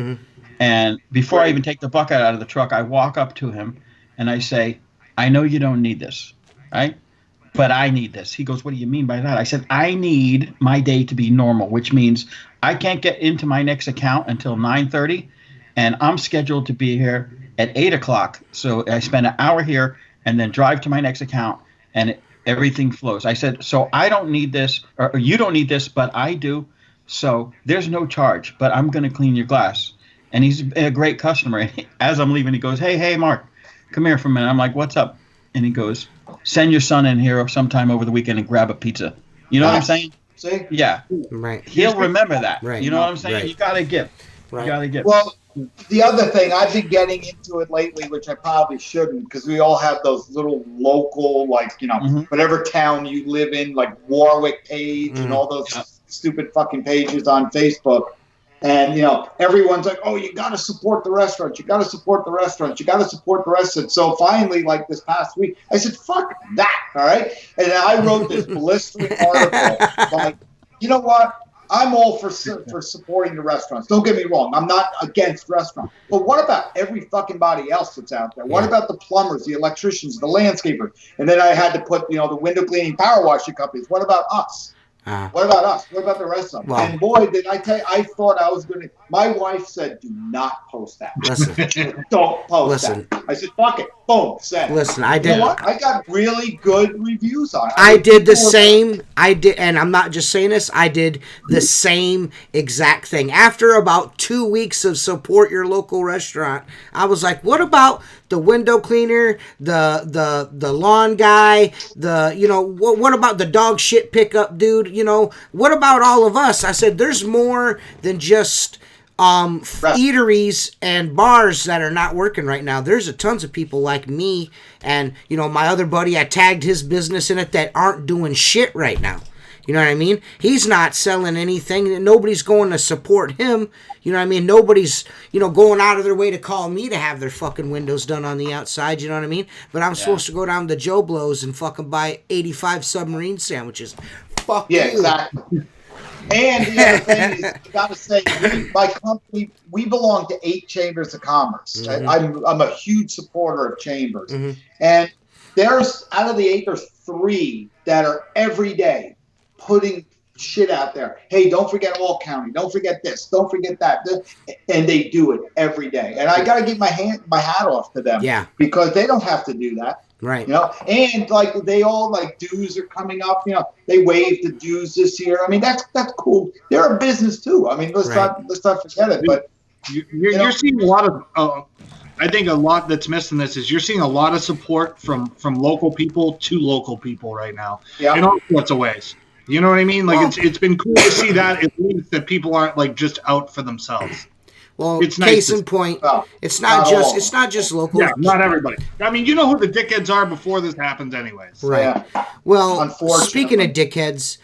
And before I even take the bucket out of the truck, I walk up to him and I say, I know you don't need this, right? But I need this. He goes, what do you mean by that? I said, I need my day to be normal, which means I can't get into my next account until 9:30, and I'm scheduled to be here at 8 o'clock. So I spend an hour here and then drive to my next account, and everything flows. I said, so I don't need this, or you don't need this, but I do. So there's no charge, but I'm going to clean your glass. And he's a great customer. As I'm leaving, he goes, hey, Mark, come here for a minute. I'm like, what's up? And he goes, send your son in here sometime over the weekend and grab a pizza. You know what I'm saying? See? Yeah. Right. He'll remember that. Right. You know what I'm saying? Right. You got to give. Right. You got to give. Well, the other thing, I've been getting into it lately, which I probably shouldn't, because we all have those little local, whatever town you live in, like Warwick page and all those stupid fucking pages on Facebook. And, everyone's like, oh, you got to support the restaurant. You got to support the restaurant. You got to support the restaurant. So finally, like this past week, I said, fuck that, all right? And then I wrote this blistering article. Like, you know what? I'm all for supporting the restaurants. Don't get me wrong. I'm not against restaurants. But what about every fucking body else that's out there? What about the plumbers, the electricians, the landscapers? And then I had to put, the window cleaning, power washing companies. What about us? What about us? What about the rest of them? Well, and boy, did I tell you, I thought I was going to. My wife said, do not post that. Listen. Don't post that. I said, fuck it. Boom. Send. Listen, I did. You know what? I got really good reviews on it. I did the same. I did, and I'm not just saying this. I did the same exact thing. After about 2 weeks of support your local restaurant, I was like, what about the window cleaner, the lawn guy, what about the dog shit pickup dude? What about all of us? I said, there's more than just eateries and bars that are not working right now. There's a tons of people like me and my other buddy, I tagged his business in it, that aren't doing shit right now. You know what I mean? He's not selling anything. Nobody's going to support him. You know what I mean? Nobody's, going out of their way to call me to have their fucking windows done on the outside. You know what I mean? But I'm supposed to go down to Joe Blow's and fucking buy 85 submarine sandwiches. Fuck you. Exactly. And the other thing is, you got to say, my company, we belong to 8 chambers of commerce. I'm a huge supporter of chambers. And there's out of the 8, there's 3 that are every day putting shit out there. Hey, don't forget All County. Don't forget this. Don't forget that. And they do it every day. And I got to give my hat off to them. Yeah. Because they don't have to do that. Right. You know, and like they all like dues are coming up. You know, they waived the dues this year. I mean, that's cool. They're a business too. I mean, let's not forget it. But you're seeing a lot of. I think a lot that's missing this is you're seeing a lot of support from local people to local people right now. Yeah. In all sorts of ways. You know what I mean? Like it's been cool to see that at least that people aren't like just out for themselves. Well, it's case nice in point, it's not just local. Yeah, not everybody. I mean, you know who the dickheads are before this happens, anyways. Right. Yeah. Well, speaking of dickheads,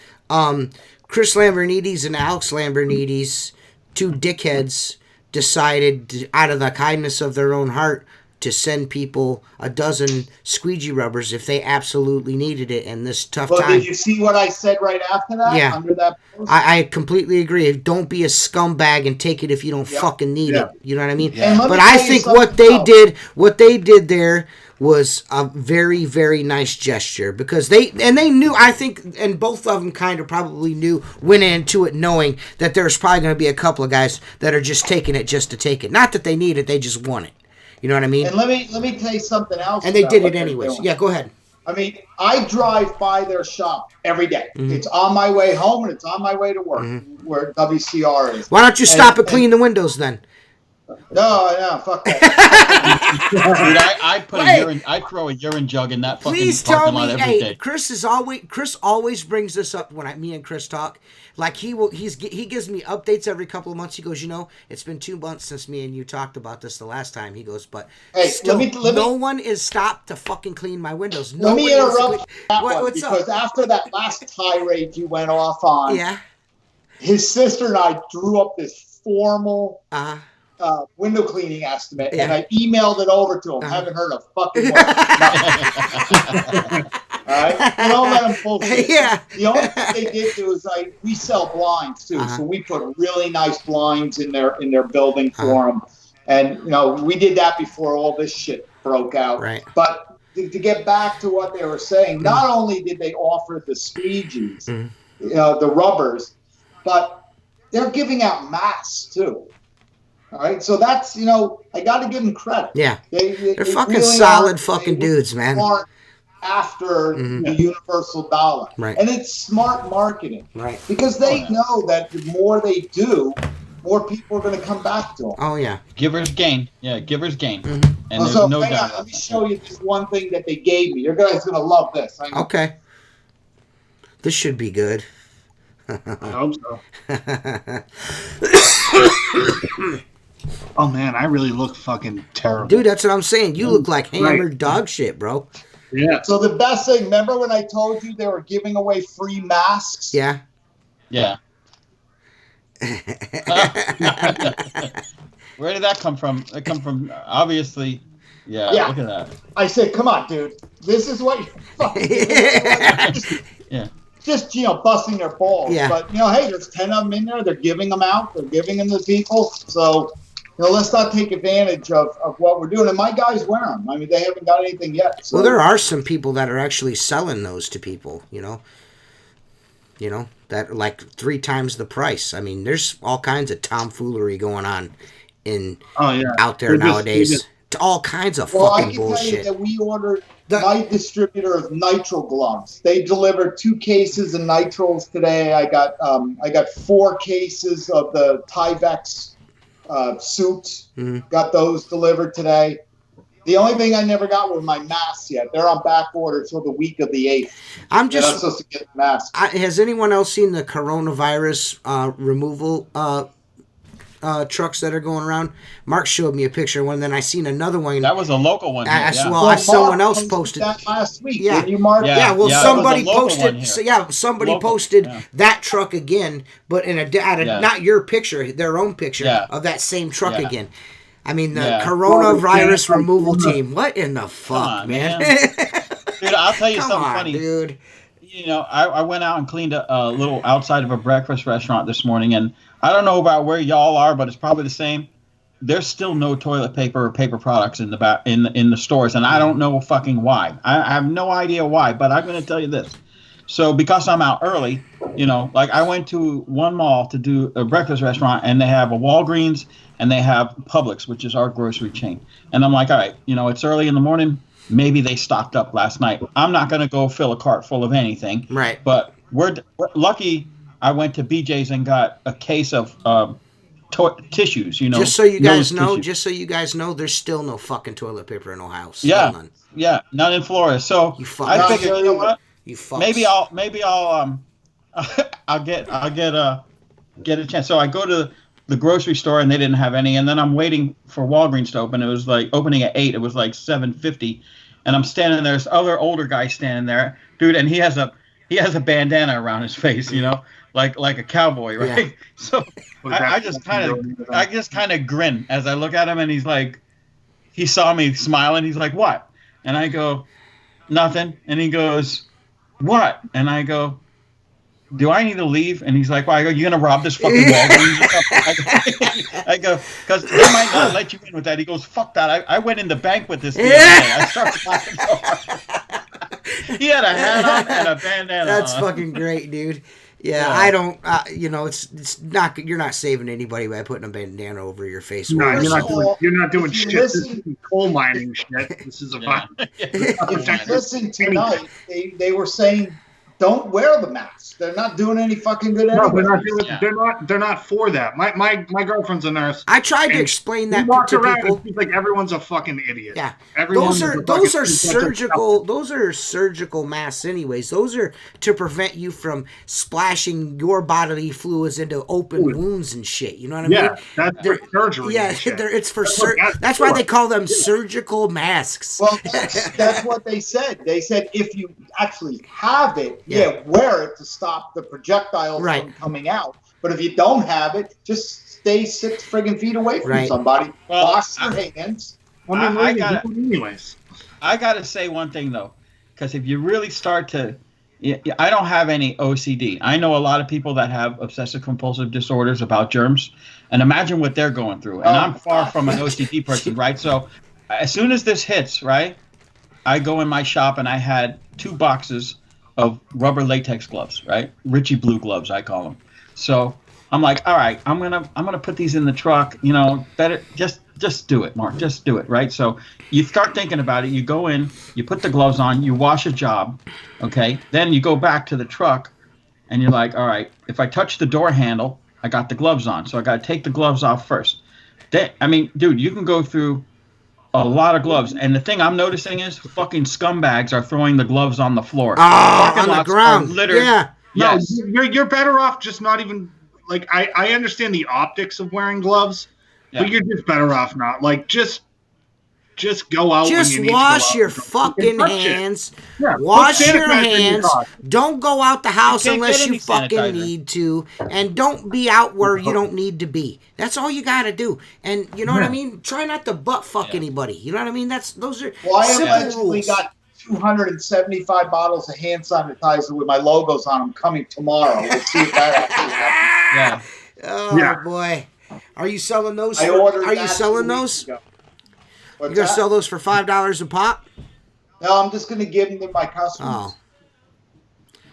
Chris Lambrinides and Alex Lambrinides, 2 dickheads, decided out of the kindness of their own heart to send people a dozen squeegee rubbers if they absolutely needed it in this tough time. Did you see what I said right after that? Yeah. Under that post? I completely agree. Don't be a scumbag and take it if you don't fucking need it. You know what I mean? Yeah. But I think what they did there was a very, very nice gesture because they knew, I think, and both of them kind of probably went into it knowing that there's probably going to be a couple of guys that are just taking it just to take it. Not that they need it, they just want it. You know what I mean? And let me tell you something else. And they did it anyways. Yeah, go ahead. I mean, I drive by their shop every day. Mm-hmm. It's on my way home and it's on my way to work, where WCR is. Why don't you stop and clean the windows then? No, fuck that. Dude, I throw a urine jug in that fucking parking lot every day. Chris always brings this up when me and Chris talk. Like he gives me updates every couple of months. He goes, it's been 2 months since me and you talked about this the last time. He goes, but still, no one is stopped to fucking clean my windows. Let me interrupt what's because up? After that last tirade you went off on, his sister and I drew up this formal window cleaning estimate, and I emailed it over to him. Haven't heard a fucking word. All right, you don't let them bullshit. Yeah. The only thing they did do is we sell blinds too, so we put really nice blinds in their building for them, and we did that before all this shit broke out. Right. But to get back to what they were saying, not only did they offer the squeegees, the rubbers, but they're giving out masks too. All right, so that's I got to give them credit. Yeah, they're fucking really solid fucking dudes, man. After the universal dollar, right? And it's smart marketing, right? Because they know that the more they do, more people are going to come back to them. Oh yeah, givers gain. Yeah, givers gain. And there's no doubt. Let me show you this one thing that they gave me. Your guys going to love this. Okay, this should be good. I hope so. Oh man, I really look fucking terrible. Dude, that's what I'm saying. You look like hammered dog shit, bro. Yeah. So the best thing, remember when I told you they were giving away free masks? Yeah. Yeah. Where did that come from? It come from obviously. Yeah. Look at that. I said, come on, dude. This is what you're fucking doing. Just busting their balls. Yeah. But hey, there's 10 of them in there. They're giving them out. They're giving them to people. So let's not take advantage of what we're doing. And my guys wear them. I mean, they haven't got anything yet. So. Well, there are some people that are actually selling those to people. That are like 3 times the price. I mean, there's all kinds of tomfoolery going on out there nowadays. All kinds of fucking bullshit. I can tell you that we ordered Night Distributor of nitrile gloves. They delivered 2 cases of nitriles today. I got 4 cases of the Tyvek suits. Got those delivered today. The only thing I never got were my masks yet. They're on back order till the week of the 8th. I'm supposed to get the masks. Has anyone else seen the coronavirus removal trucks that are going around? Mark showed me a picture of one, then I seen another one. That was a local one. Someone else posted that last week. Yeah, didn't you, Mark? Somebody posted. Somebody posted that truck again, but in not your picture, their own picture of that same truck again. I mean, the coronavirus removal team. What in the fuck, man? Dude, I'll tell you something funny, dude. I went out and cleaned a little outside of a breakfast restaurant this morning, and I don't know about where y'all are, but it's probably the same. there's still no toilet paper or paper products in the stores, and I don't know fucking why. I have no idea why, but I'm going to tell you this. So because I'm out early, like I went to one mall to do a breakfast restaurant, and they have a Walgreens and they have Publix, which is our grocery chain. And I'm like, all right, it's early in the morning. Maybe they stocked up last night. I'm not going to go fill a cart full of anything. Right. But we're lucky. I went to BJ's and got a case of tissues. Just so you guys know, there's still no fucking toilet paper in Ohio. Still none. Yeah, none in Florida. So I figured, you know what? You fucks. Maybe I'll I'll get a chance. So I go to the grocery store and they didn't have any, and then I'm waiting for Walgreens to open. It was like opening at 8. It was like 7:50, and I'm standing there. This other older guy standing there, dude, and he has a bandana around his face, like a cowboy, right? Yeah. So I just kind of grin as I look at him, and he's like, he saw me smiling. He's like, "What?" And I go, "Nothing." And he goes, "What?" And I go, "Do I need to leave?" And he's like, "Well," I go, "You gonna rob this fucking Walgreens?" I go, "Because they might not let you in with that." He goes, "Fuck that! I went in the bank with this the other day. I started laughing so hard." He had a hat on and a bandana. That's on. fucking great, dude. Yeah, I don't. It's not. You're not saving anybody by putting a bandana over your face. No, you're not doing shit. This is coal mining shit. This is a fun. If you listen tonight, they were saying, don't wear the mask. They're not doing any fucking good anyway. No, they're not for that. My girlfriend's a nurse. I tried to explain that to people. It seems like everyone's a fucking idiot. Yeah. Those are surgical masks anyways. Those are to prevent you from splashing your bodily fluids into open wounds and shit. You know what I mean? Yeah, that's for surgery. Yeah, it's for that's why they call them surgical masks. Well, that's what they said. They said if you actually have it, wear it to stop the projectiles from coming out. But if you don't have it, just stay 6 friggin' feet away from somebody. Well, wash your hands. I gotta say one thing though, because if you really start to, I don't have any OCD. I know a lot of people that have obsessive compulsive disorders about germs, and imagine what they're going through. And I'm far from an OCD person, right? So as soon as this hits, right, I go in my shop and I had 2 boxes of rubber latex gloves, right? Richie Blue gloves, I call them. So I'm like, all right, I'm gonna put these in the truck. Better just do it, Mark. Just do it, right? So you start thinking about it. You go in, you put the gloves on, you wash a job, okay? Then you go back to the truck, and you're like, all right, if I touch the door handle, I got the gloves on, so I got to take the gloves off first. Dude, you can go through a lot of gloves, and the thing I'm noticing is fucking scumbags are throwing the gloves on the floor. On the ground. Yeah. Yes. No, you're better off just not even like. I understand the optics of wearing gloves, but you're just better off not. Like just go out. Just when you wash need to your fucking hands. Yeah, wash your hands. Don't go out the house unless you fucking sanitizer. need to, and don't be out where you don't need to be. That's all you got to do. And you know what I mean? Try not to butt fuck anybody. You know what I mean? Those are I simple allegedly rules. got 275 bottles of hand sanitizer with my logos on them coming tomorrow. We'll see if that actually happens. Oh boy, are you selling those? I ordered Are you that selling 2 those? weeks ago. You're gonna sell those for $5 a pop? No, I'm just gonna give them to my customers. Oh.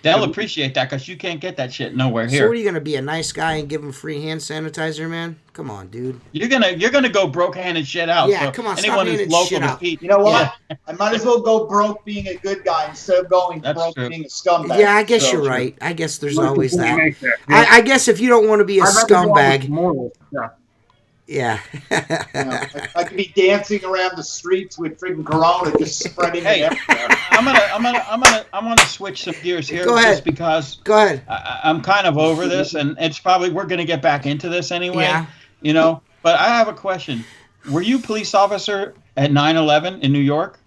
They'll appreciate that because you can't get that shit nowhere So here. what, are you gonna be a nice guy and give them free hand sanitizer, man? Come on, dude. You're gonna go broke handed shit out. Yeah, so come on, stop anyone who's handing local shit to out. Pete. You know what? I might as well go broke being a good guy instead of going That's broke true. being a scumbag. Yeah, I guess So- you're right. I guess there's always that. Yeah. I guess if you don't want to be a scumbag, Yeah. yeah. You know, I could be dancing around the streets with freaking Corona just spreading it everywhere. I'm gonna switch some gears here. Go ahead. Just because Go ahead. I'm kind of over this, and it's probably we're gonna get back into this anyway. Yeah. But I have a question. Were you a police officer at 9/11 in New York?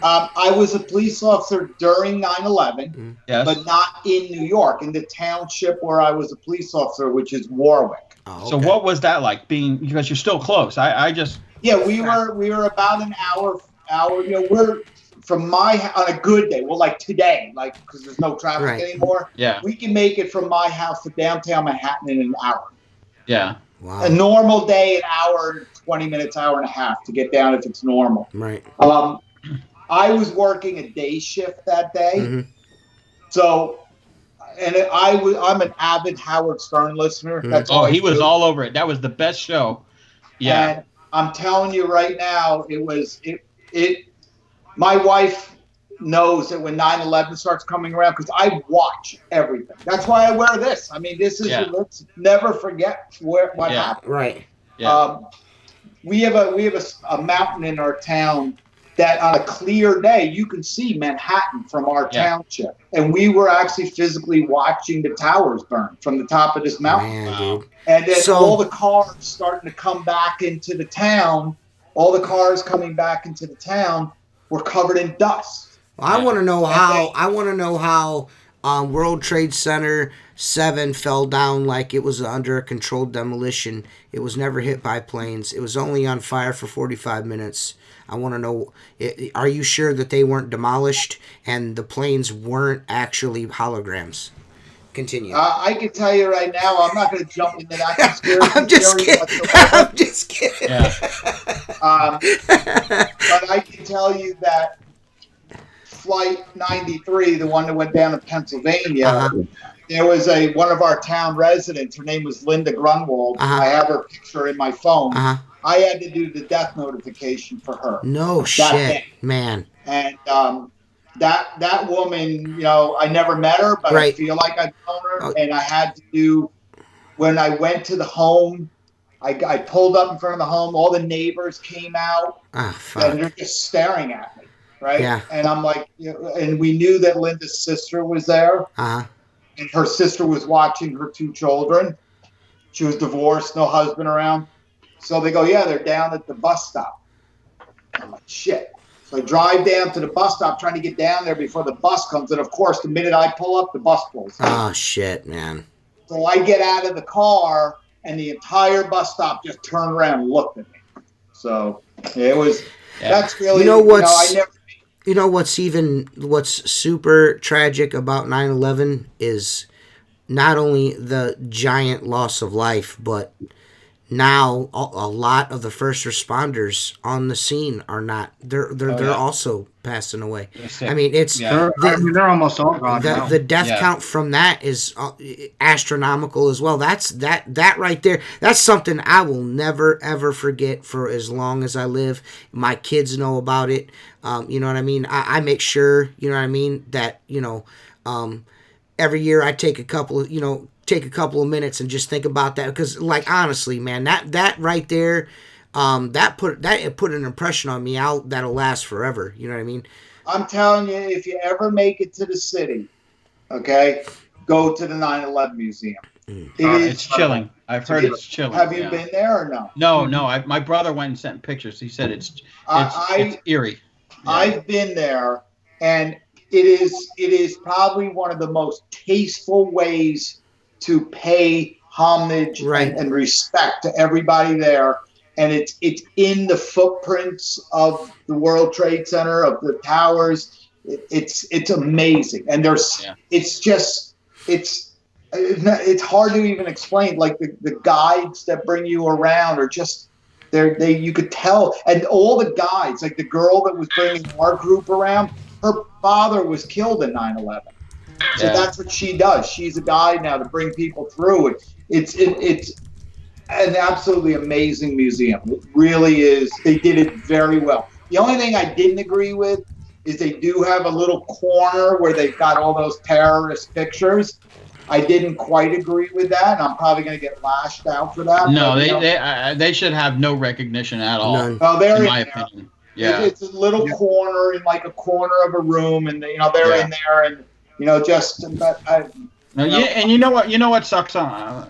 I was a police officer during 9/11, Yes. but not in New York, in the township where I was a police officer, which is Warwick. Oh, okay. So what was that like being? Because you're still close. I just. Yeah, we were about an hour. You know, we're from on a good day. Well, like today, like because there's no traffic anymore. Yeah. We can make it from my house to downtown Manhattan in an hour. Yeah. Wow. A normal day, an hour and 20 minutes, hour and a half to get down if it's normal. Right. I was working a day shift that day. Mm-hmm. So, I'm an avid Howard Stern listener. Mm-hmm. That's all he was all over it. That was the best show. Yeah. And I'm telling you right now, my wife knows that when 9/11 starts coming around, because I watch everything. That's why I wear this. I mean, this is, let's never forget what happened. Right. Yeah. We have a mountain in our town that on a clear day, you can see Manhattan from our township. And we were actually physically watching the towers burn from the top of this mountain. Man, dude. And then all the cars starting to come back into the town, all the cars coming back into the town were covered in dust. I want to know how World Trade Center 7 fell down like it was under a controlled demolition. It was never hit by planes. It was only on fire for 45 minutes. I want to know, are you sure that they weren't demolished and the planes weren't actually holograms? Continue. I can tell you right now, I'm not going to jump into that conspiracy I'm just theory. kidding. I'm just kidding. Yeah. But I can tell you that Flight 93, the one that went down to Pennsylvania, there was one of our town residents. Her name was Linda Grunwald. I have her picture in my phone. I had to do the death notification for her. No shit, man. And that woman, I never met her, but I feel like I've known her. And I had to do, when I went to the home, I pulled up in front of the home. All the neighbors came out, and they're just staring at me, right? Yeah. And I'm like, and we knew that Linda's sister was there, and her sister was watching her 2 children. She was divorced, no husband around. So they go, yeah, they're down at the bus stop. I'm like, shit. So I drive down to the bus stop trying to get down there before the bus comes. And, of course, the minute I pull up, the bus pulls. Oh, shit, man. So I get out of the car, and the entire bus stop just turned around and looked at me. So it was that's really, what's super tragic about 9/11 is not only the giant loss of life, but now a lot of the first responders on the scene are not. They're also passing away. I mean, they're almost all gone now. The death count from that is astronomical as well. That right there. That's something I will never ever forget for as long as I live. My kids know about it. You know what I mean? I make sure, you know what I mean, that every year I take a couple of minutes and just think about that, because, like, honestly, man, that right there, it put an impression on me that'll last forever. You know what I mean? I'm telling you, if you ever make it to the city, okay, go to the 9/11 museum. It's chilling. I've heard it's chilling. Have you been there or no? No. My brother went and sent pictures. He said it's eerie. Yeah. I've been there, and it is probably one of the most tasteful ways to pay homage and respect to everybody there. And it's in the footprints of the World Trade Center, of the towers. It's amazing. And it's hard to even explain. Like the guides that bring you around are just, you could tell. And all the guides, like the girl that was bringing our group around, her father was killed in 9/11. So that's what she does. She's a guide now to bring people through it. It's an absolutely amazing museum. It really is. They did it very well. The only thing I didn't agree with is they do have a little corner where they've got all those terrorist pictures. I didn't quite agree with that, and I'm probably going to get lashed out for that. No, they should have no recognition at all. None. They're in in my there. opinion. Yeah, it's a little corner in like a corner of a room, and they're in there, and and you know what sucks on.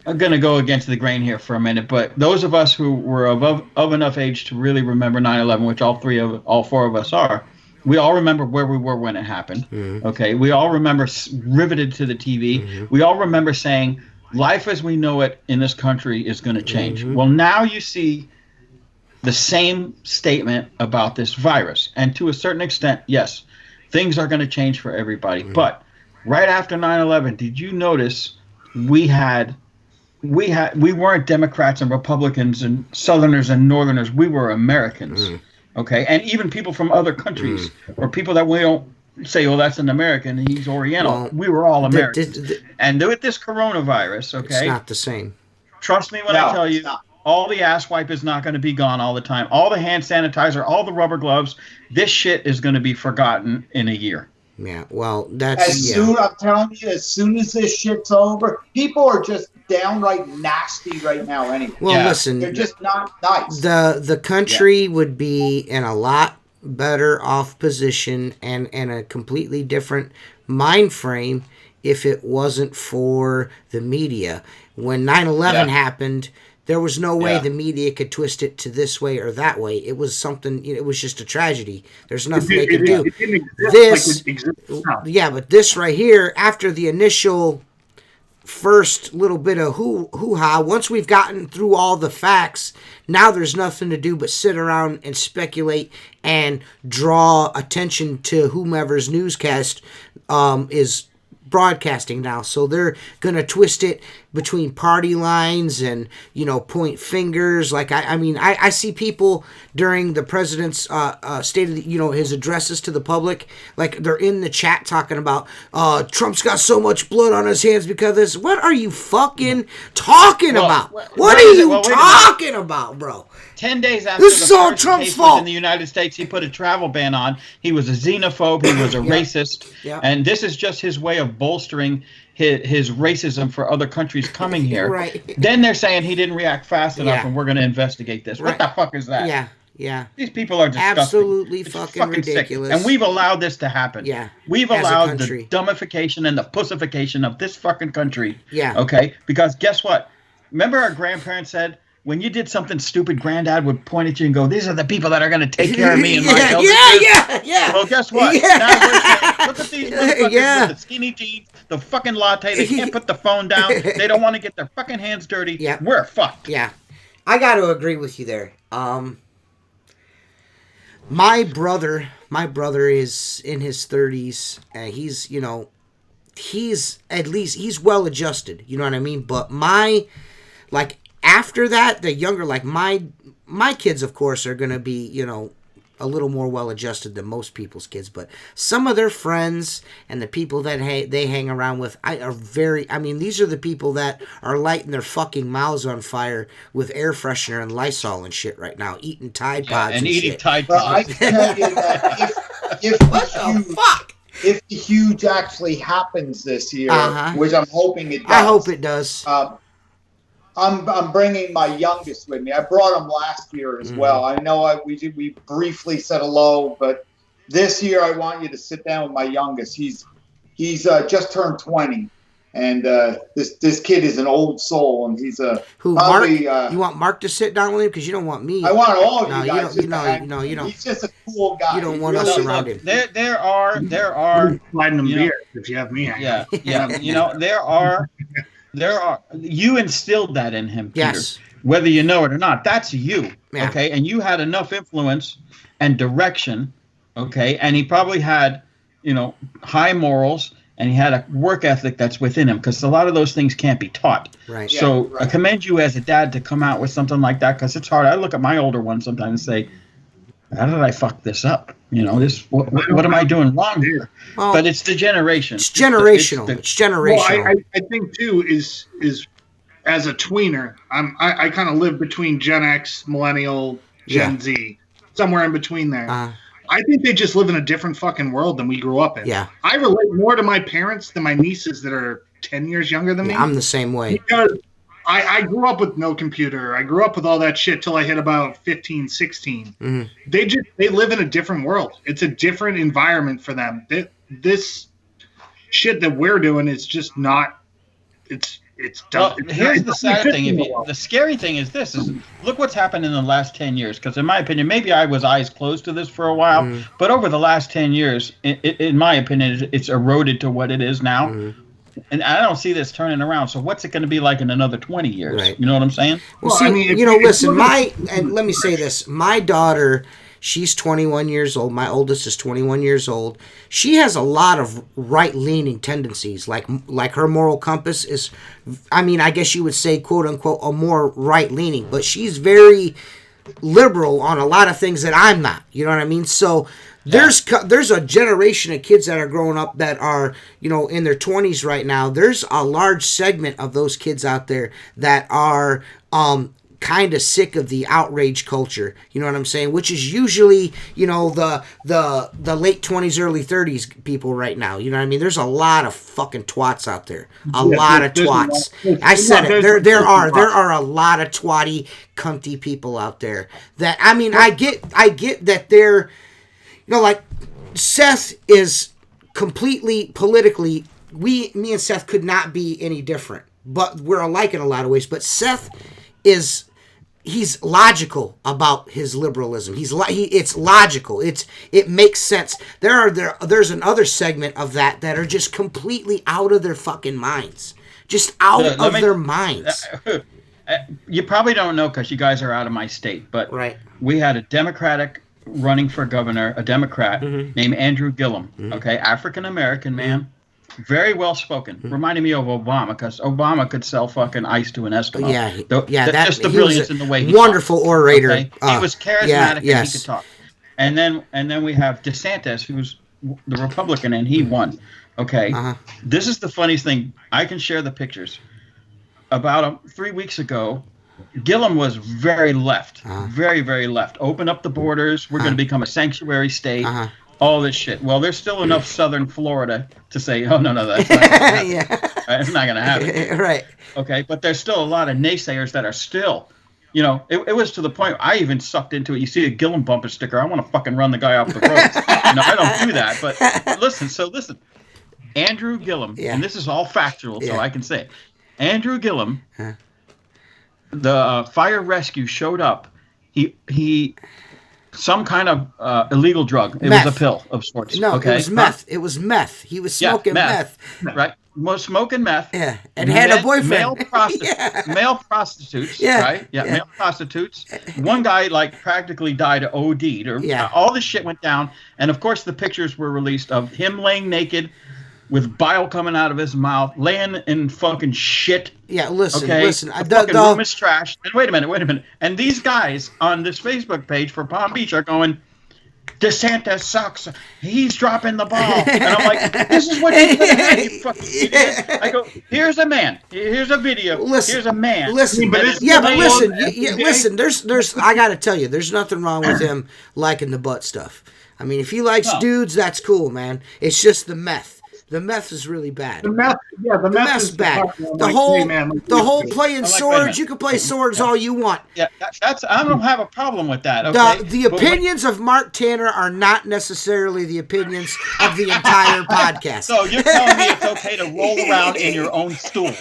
I'm going to go against the grain here for a minute, but those of us who were of enough age to really remember 9/11, which all four of us are, we all remember where we were when it happened. Mm-hmm. Okay, we all remember riveted to the TV. Mm-hmm. We all remember saying, life as we know it in this country is going to change. Mm-hmm. Well, now you see the same statement about this virus. And to a certain extent, yes, things are going to change for everybody. Mm-hmm. But right after 9/11, did you notice we had we weren't Democrats and Republicans and Southerners and Northerners. We were Americans. Okay, and even people from other countries or people that we don't say, oh, that's an American, he's Oriental. Well, we were all Americans. And with this coronavirus, okay, it's not the same. Trust me when I tell you, all the ass wipe is not going to be gone all the time. All the hand sanitizer, all the rubber gloves, this shit is going to be forgotten in a year. Yeah, well, that's I'm telling you, as soon as this shit's over, people are just downright nasty right now anyway. Well, listen, they're just not nice. The country would be in a lot better off position and a completely different mind frame if it wasn't for the media. When 9/11 happened, there was no way the media could twist it to this way or that way. It was something. It was just a tragedy. There's nothing they could do. But this right here, after the initial first little bit of hoo-ha, once we've gotten through all the facts, now there's nothing to do but sit around and speculate and draw attention to whomever's newscast is broadcasting now. So they're gonna twist it between party lines and point fingers. Like I see people during the president's state of the, his addresses to the public, like they're in the chat talking about Trump's got so much blood on his hands because of this. What are you fucking talking about? What are you talking about, bro? 10 days after this is all Trump's fault in the United States, he put a travel ban on. He was a xenophobe. He was a racist. And this is just his way of bolstering his racism for other countries coming here. Right. Then they're saying he didn't react fast enough and we're going to investigate this. What the fuck is that? Yeah. These people are disgusting. Absolutely fucking ridiculous. Sick. And we've allowed this to happen. Yeah. We've allowed the dumbification and the pussification of this fucking country. Yeah. Okay? Because guess what? Remember our grandparents said, when you did something stupid, Granddad would point at you and go, these are the people that are going to take care of me and my elders. Yeah. Well, guess what? Yeah. Now we're saying, look at these motherfuckers with the skinny jeans, the fucking latte. They can't put the phone down. They don't want to get their fucking hands dirty. Yeah. We're fucked. Yeah. I got to agree with you there. My brother is in his 30s. He's well adjusted. You know what I mean? But after that, the younger, my kids, of course, are going to be, a little more well-adjusted than most people's kids. But some of their friends and the people that they hang around with these are the people that are lighting their fucking mouths on fire with air freshener and Lysol and shit right now, eating Tide Pods and eating shit. Tide Pods. Well, I can tell you that if the huge actually happens this year, which I'm hoping it does. I hope it does. I'm bringing my youngest with me. I brought him last year as well. I know we briefly said hello, but this year I want you to sit down with my youngest. He's just turned 20, and this kid is an old soul, and he's probably, Mark? You want Mark to sit down with him because you don't want me. I want all of you guys. You don't. He's just a cool guy. You don't want us around him. There are sliding them beer if you have me. Yeah. There are you instilled that in him, Peter. Yes. Whether you know it or not, that's you. Yeah. Okay, and you had enough influence and direction. Okay, and he probably had, high morals, and he had a work ethic that's within him, because a lot of those things can't be taught. Right. So I commend you as a dad to come out with something like that, because it's hard. I look at my older one sometimes and say, how did I fuck this up? What am I doing wrong here? Well, but it's the generation. It's generational. It's generational. Well, I think too is as a tweener, I kind of live between Gen X, Millennial, Gen Z, somewhere in between there. I think they just live in a different fucking world than we grew up in. Yeah. I relate more to my parents than my nieces that are 10 years younger than me. I'm the same way. Because I grew up with no computer. I grew up with all that shit till I hit about 15, 16. Mm-hmm. They live in a different world. It's a different environment for them. This shit that we're doing is just not. It's dumb. Well, here's the sad thing. The scary thing is this: look what's happened in the last 10 years. Because in my opinion, maybe I was eyes closed to this for a while, but over the last 10 years, in my opinion, it's eroded to what it is now. Mm-hmm. And I don't see this turning around. So what's it going to be like in another 20 years? Right. You know what I'm saying? Well, see, let me say this. My daughter, She's 21 years old. My oldest is 21 years old. She has a lot of right-leaning tendencies. Like her moral compass is, I mean, I guess you would say, quote unquote, a more right-leaning, but she's very liberal on a lot of things that I'm not. You know what I mean? So there's a generation of kids that are growing up that are, in their 20s right now. There's a large segment of those kids out there that are kind of sick of the outrage culture. You know what I'm saying? Which is usually, the late 20s, early 30s people right now. You know what I mean? There's a lot of fucking twats out there. A lot of twats. I said it. There are a lot of twatty, cunty people out there that, I mean, I get that they're, like Seth is completely politically, me and Seth could not be any different, but we're alike in a lot of ways. But Seth he's logical about his liberalism. It's logical. It makes sense. There's another segment of that are just completely out of their fucking minds, just out of their minds. You probably don't know because you guys are out of my state, but we had a Democratic running for governor, a Democrat named Andrew Gillum. Okay, African American man, very well spoken. Reminded me of Obama because Obama could sell fucking ice to an Eskimo. That's just the brilliance in the way he wonderful talked. orator. Okay? He was charismatic and he could talk. And then we have DeSantis, who's the Republican, and he won. Okay, this is the funniest thing. I can share the pictures. About 3 weeks ago, Gillum was very left, very, very left. Open up the borders. We're going to become a sanctuary state. All this shit. Well, there's still enough southern Florida to say, oh, no, that's not going to happen. It's not going to happen. Right. Okay, but there's still a lot of naysayers that are still, it was to the point I even sucked into it. You see a Gillum bumper sticker, I want to fucking run the guy off the road. I don't do that. But listen. Andrew Gillum, and this is all factual, so I can say it. Andrew Gillum, the fire rescue showed up. He some kind of illegal drug. It was a pill of sorts. No, it was meth. It was meth. He was smoking meth. Right. Was smoking meth. Yeah. And had a boyfriend. Male prostitutes. Right. Yeah. Male prostitutes. One guy practically died of OD'd. All this shit went down. And of course the pictures were released of him laying naked with bile coming out of his mouth, laying in fucking shit. Yeah, listen. The fucking room is trashed. And wait a minute. And these guys on this Facebook page for Palm Beach are going, DeSantis sucks. He's dropping the ball. And I'm like, this is what you're going to have, you fucking idiot. I go, here's a man. Here's a video. Here's a man. Listen. There's. I got to tell you, there's nothing wrong with him liking the butt stuff. I mean, if he likes dudes, that's cool, man. It's just the meth. The meth is really bad. The meth's is bad. The whole playing swords. You can play swords all you want. Yeah, I don't have a problem with that. Okay? The opinions of Mark Tanner are not necessarily the opinions of the entire podcast. So you're telling me it's okay to roll around in your own stool?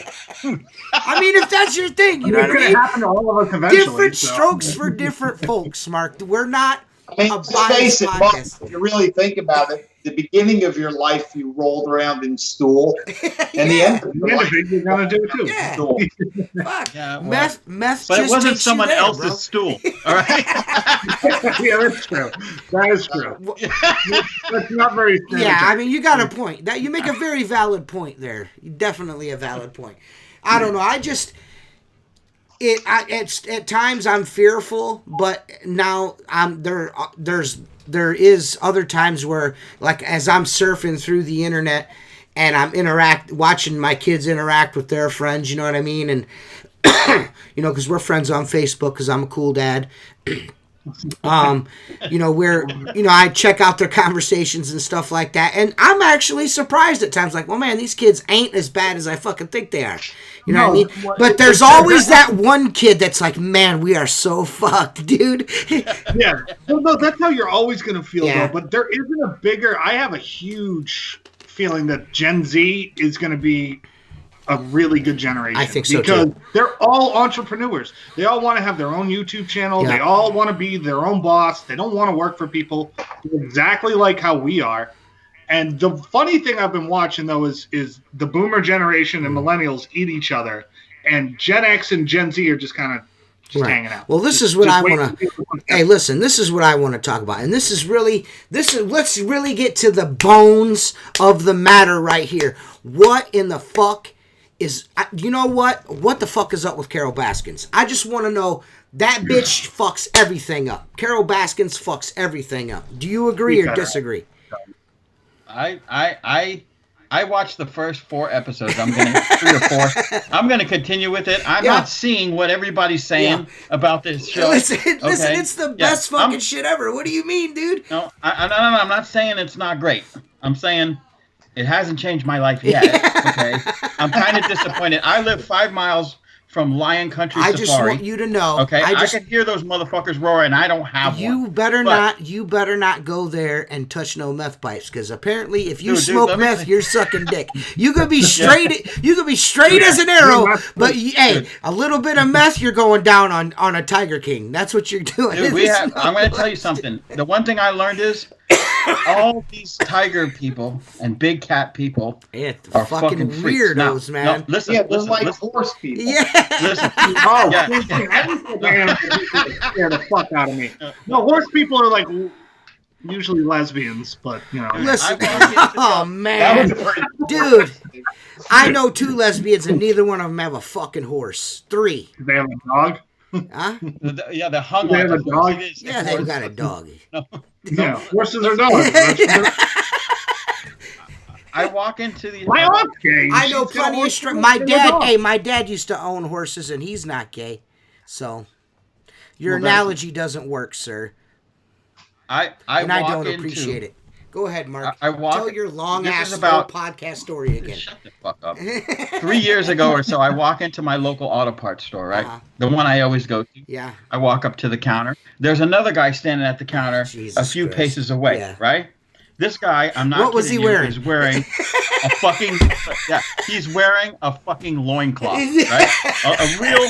I mean, if that's your thing, you know what I mean. Happen to all of us eventually. Different strokes for different folks, Mark. We're not. Let's face it, Mark, if you really think about it, the beginning of your life you rolled around in stool, and the end of your life you're gonna do too. Yeah. Stool. Fuck. Yeah, meth. But just it wasn't someone else's stool. All right. Yeah, that's true. That is true. That's not very. Yeah, I mean, you got a point. That you make a very valid point there. Definitely a valid point. I don't know. At times I'm fearful, but now there is other times where, like, as I'm surfing through the internet and I'm watching my kids interact with their friends, you know what I mean? And, because we're friends on Facebook because I'm a cool dad. I check out their conversations and stuff like that. And I'm actually surprised at times, like, well, man, these kids ain't as bad as I fucking think they are. You know what I mean? But there's always that one kid that's like, man, we are so fucked, dude. Yeah. Well, no, that's how you're always going to feel, though. But there isn't I have a huge feeling that Gen Z is going to be a really good generation. I think so, because they're all entrepreneurs. They all want to have their own YouTube channel. Yeah. They all want to be their own boss. They don't want to work for people exactly like how we are. And the funny thing I've been watching, though, is the boomer generation and millennials eat each other. And Gen X and Gen Z are just kind of just hanging out. Well, this is what I want to. Hey, listen, this is what I want to talk about, and let's really get to the bones of the matter right here. What in the fuck is? You know what? What the fuck is up with Carol Baskins? I just want to know. That bitch fucks everything up. Carol Baskins fucks everything up. Do you agree or disagree? I watched the first 4 episodes. I'm gonna 3 or 4. I'm gonna continue with it. I'm not seeing what everybody's saying about this show. Listen, it's the best fucking shit ever. What do you mean, dude? No, I'm not saying it's not great. I'm saying it hasn't changed my life yet. Okay, I'm kind of disappointed. I live 5 miles from Lion Country Safari. I just want you to know. Okay, I can hear those motherfuckers roar, and I don't have one. You better not go there and touch no meth pipes, because apparently, if you smoke meth, you're sucking dick. You could be straight. You could be straight as an arrow, but hey, a little bit of meth, you're going down on a Tiger King. That's what you're doing. Dude, I'm going to tell you something. The one thing I learned is all these tiger people and big cat people are fucking weirdos, man. No, listen, they're like horse people. Yeah. Listen. Scare the fuck out of me. No, horse people are like usually lesbians, but you know. Listen. Oh man, dude. I know 2 lesbians and neither one of them have a fucking horse. 3. Do they have a dog? Huh? Yeah, they're hung they have a dog. Yeah, they've got a dog. No. Yeah, horses are dogs. I walk into the. My aunt's gay. I know plenty of my dad. Hey, my dad used to own horses, and he's not gay. So, your analogy doesn't work, sir. I don't appreciate it. Go ahead, Mark. Tell your long-ass podcast story again. Shut the fuck up. 3 years ago or so, I walk into my local auto parts store, right? The one I always go to. Yeah. I walk up to the counter. There's another guy standing at the counter a few paces away, right? This guy, I'm not. What was he wearing? He's wearing a fucking. He's wearing a fucking loincloth, right? A real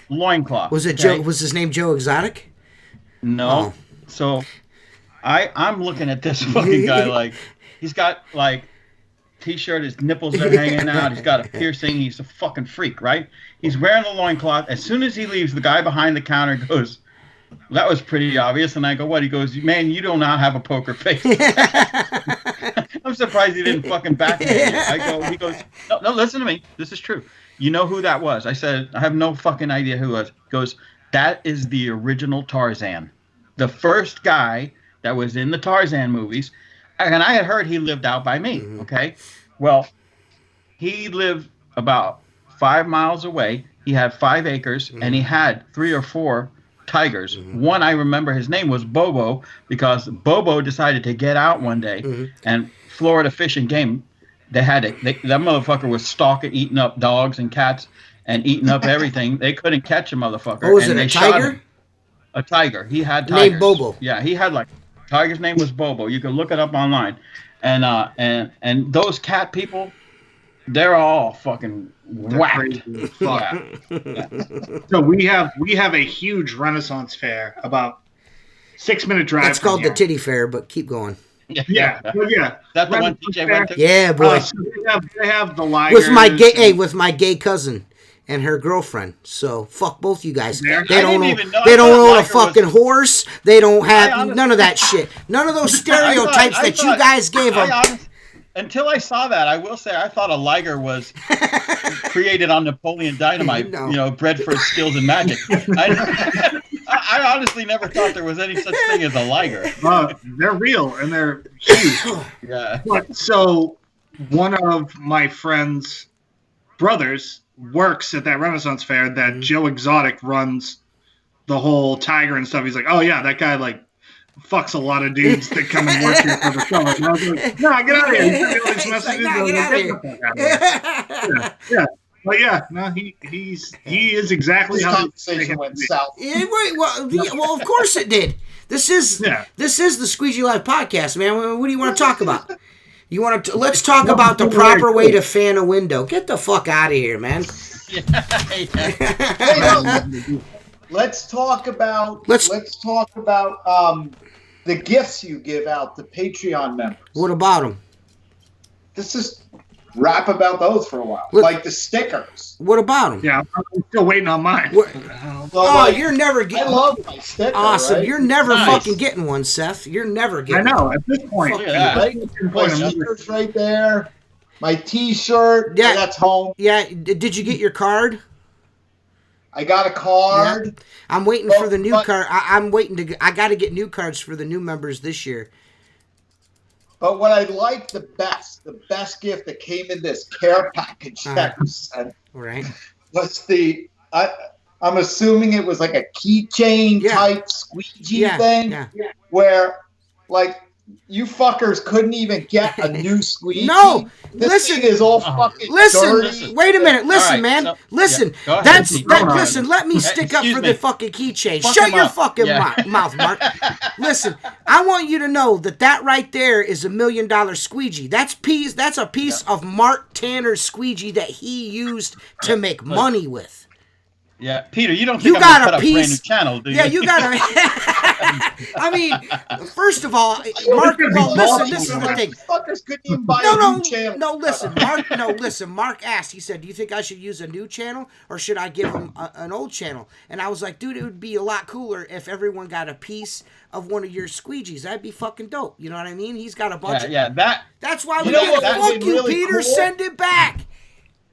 loincloth. Was it Joe? Was his name Joe Exotic? No. So, I'm looking at this fucking guy like he's got like t-shirt, his nipples are hanging out, he's got a piercing, he's a fucking freak, right? He's wearing the loincloth. As soon as he leaves, the guy behind the counter goes, that was pretty obvious. And I go, what? He goes, man, you do not have a poker face. I'm surprised he didn't fucking back me. He goes, no, listen to me. This is true. You know who that was? I said, I have no fucking idea who it was. He goes, that is the original Tarzan. The first guy that was in the Tarzan movies. And I had heard he lived out by me, okay? Well, he lived about 5 miles away. He had 5 acres, and he had 3 or 4 tigers. One, I remember his name was Bobo, because Bobo decided to get out one day, and Florida Fish and Game, that motherfucker was stalking, eating up dogs and cats, and eating up everything. They couldn't catch a motherfucker. Oh, was it a tiger? A tiger. He had tigers. Named Bobo. Yeah, he had tiger's name was Bobo. You can look it up online. And those cat people, they're all fucking whacked. Yeah. So we have a huge Renaissance fair about 6-minute drive. It's called the Titty Fair, but keep going. Yeah. That's the one TJ went to? Yeah, boy. So they have the ligers. With my gay cousin and her girlfriend. So fuck both you guys. They don't own a fucking horse. They don't have none of that shit. None of those stereotypes that you guys gave them. Until I saw that, I will say I thought a liger was created on Napoleon Dynamite. No. Bred for his skills in magic. I honestly never thought there was any such thing as a liger. They're real and they're huge. Yeah. But, so one of my friend's brothers works at that Renaissance fair that Joe Exotic runs the whole tiger and stuff. He's like, oh yeah, that guy fucks a lot of dudes that come and work here for the summer. And I was like, nah, get out of here. You all these messages. Yeah. But yeah, no, he is exactly this how conversation went south. Yeah, well, of course it did. This is the Squeegee Life podcast, man. What do you want to talk about? Let's talk about the proper way to fan a window. Get the fuck out of here, man. Let's talk about the gifts you give out to Patreon members. What about them? This is rap about those for a while, like the stickers. What about them? Yeah, I'm still waiting on mine. You're never getting. I love my sticker. Awesome. Right? You're never fucking getting one, Seth. You're never getting. I know. At this point, My stickers right there. My T-shirt. Yeah, that's home. Yeah. Did you get your card? I got a card. Yeah. I'm waiting for the new card. I'm waiting to. I got to get new cards for the new members this year. But what I liked the best gift that came in this care package that you sent, was the. I'm assuming it was like a keychain type squeegee thing, where like. You fuckers couldn't even get a new squeegee. No, this thing is all fucking dirty. Wait a minute, listen, man, listen. Listen. Let me stick up for the fucking keychain. Shut your fucking mouth, Mark. Listen, I want you to know that right there is $1 million squeegee. That's a piece of Mark Tanner's squeegee that he used to make money with. Yeah, Peter, you don't think I'm going to put up a brand new channel, do you? Yeah, you got to. I mean, first of all, Mark, listen, this is the thing. Fuckers couldn't even buy a new channel. No, listen, Mark asked, he said, do you think I should use a new channel or should I give him an old channel? And I was like, dude, it would be a lot cooler if everyone got a piece of one of your squeegees. That'd be fucking dope. You know what I mean? He's got a bunch of... That's why we got fuck you, really Peter, cool? Send it back.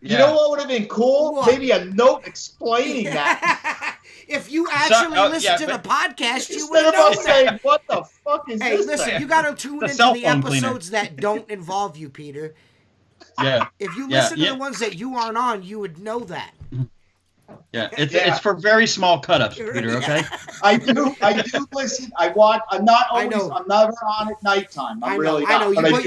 You know what would have been cool? What? Maybe a note explaining that. If you actually listen to the podcast, you would know that. Saying, what the fuck is this? Hey, listen, you got to tune into the episodes that don't involve you, Peter. Yeah. If you listen to the ones that you aren't on, you would know that. Yeah, it's for very small cut-ups, Peter. Okay. I do listen. I watch. I'm not always. I'm never on at nighttime. I know. But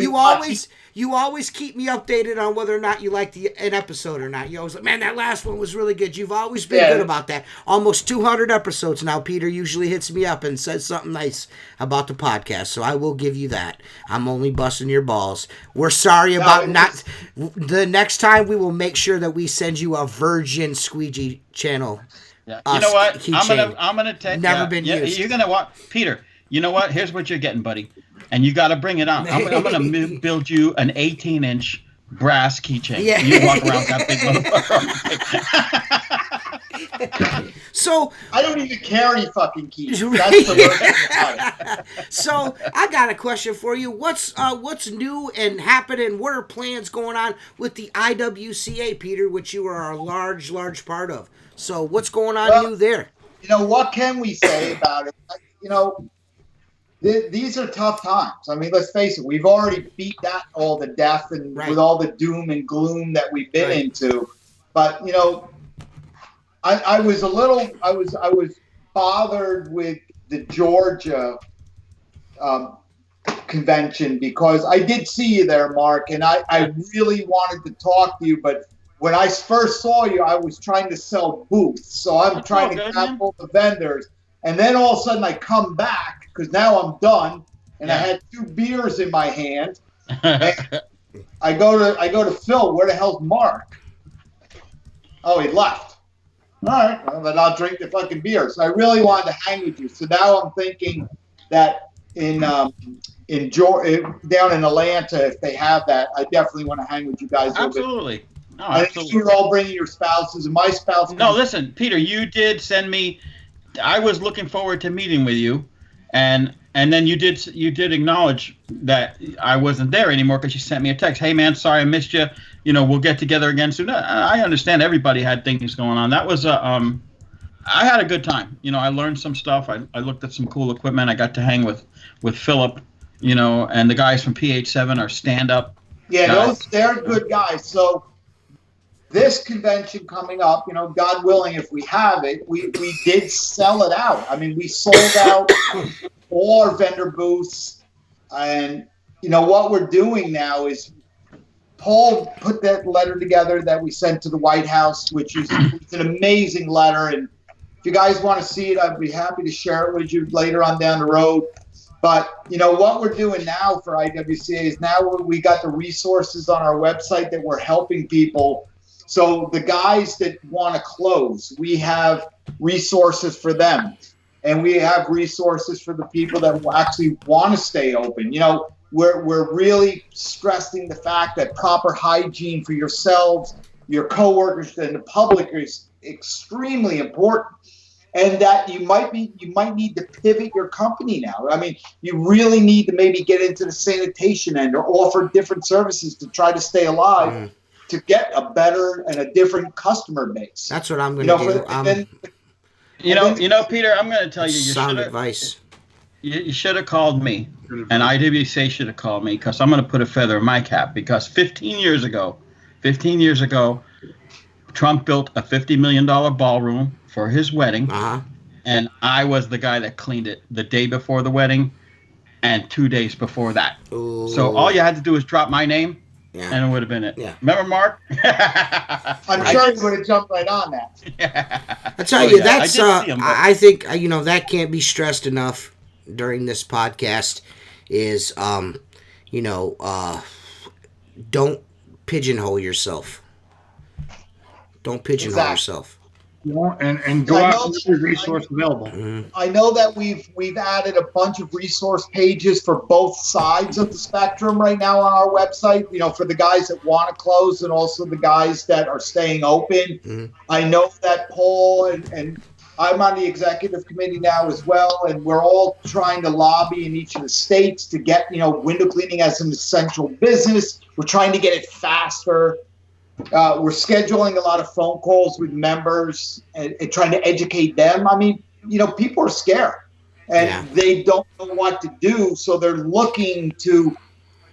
you always keep me updated on whether or not you like an episode or not. You always like, man, that last one was really good. You've always been good about that. Almost 200 episodes now. Peter usually hits me up and says something nice about the podcast, so I will give you that. I'm only busting your balls. We're sorry about not. The next time we will make sure that we send you a virgin squeegee channel. Yeah. You know what? I'm gonna take. Never been used. You're gonna what, Peter? You know what? Here's what you're getting, buddy, and you got to bring it on. I'm gonna build you an 18-inch brass keychain. Yeah. You walk around that big motherfucker. So I don't even carry fucking keys. That's the worst thing about it. So I got a question for you. What's new and happening? What are plans going on with the IWCA, Peter, which you are a large part of? So what's going on new there? You know, what can we say about it? You know, these are tough times. I mean, let's face it. We've already beat that all the death and with all the doom and gloom that we've been into. But you know, I was bothered with the Georgia convention because I did see you there, Mark, and I really wanted to talk to you, but when I first saw you, I was trying to sell booths, so I'm trying to grab all the vendors, and then all of a sudden I come back because now I'm done, and I had 2 beers in my hand. I go to Phil. Where the hell's Mark? Oh, he left. All right, well, then I'll drink the fucking beer. So I really wanted to hang with you. So now I'm thinking that down in Atlanta, if they have that, I definitely want to hang with you guys. Absolutely. No, I think you're all bringing your spouses, and my spouse. No, listen, Peter, you did send me. I was looking forward to meeting with you, and then you did acknowledge that I wasn't there anymore because you sent me a text. Hey, man, sorry I missed you. You know, we'll get together again soon. I understand everybody had things going on. That was I had a good time. You know, I learned some stuff. I looked at some cool equipment. I got to hang with Philip, you know, and the guys from PH7 are stand-up. Yeah, they're good guys. So this convention coming up, you know, God willing, if we have it, we did sell it out. I mean, we sold out all our vendor booths. And, you know, what we're doing now is Paul put that letter together that we sent to the White House, which is it's an amazing letter. And if you guys want to see it, I'd be happy to share it with you later on down the road. But, you know, what we're doing now for IWCA is now we got the resources on our website that we're helping people. So the guys that want to close, we have resources for them. And we have resources for the people that actually want to stay open. You know, we're really stressing the fact that proper hygiene for yourselves, your coworkers, and the public is extremely important. And that you might need to pivot your company now. I mean, you really need to maybe get into the sanitation end or offer different services to try to stay alive, to get a better and a different customer base. That's what I'm going to do. Peter, I'm going to tell you. Sound advice. You should have called me, and IWCA should have called me, because I'm going to put a feather in my cap. Because 15 years ago, Trump built a $50 million ballroom for his wedding, and I was the guy that cleaned it the day before the wedding and 2 days before that. Ooh. So all you had to do was drop my name, and it would have been it. Yeah. Remember, Mark? I'm sure you would have jumped right on that. I tell you, that's I think that can't be stressed enough during this podcast. Is don't pigeonhole yourself. Don't pigeonhole yourself. And go out with every resource available. I know that we've added a bunch of resource pages for both sides of the spectrum right now on our website. For the guys that want to close and also the guys that are staying open. I know that Paul and I'm on the executive committee now as well, and we're all trying to lobby in each of the states to get window cleaning as an essential business. We're trying to get it faster. We're scheduling a lot of phone calls with members and trying to educate them. I mean, people are scared and they don't know what to do. So they're looking to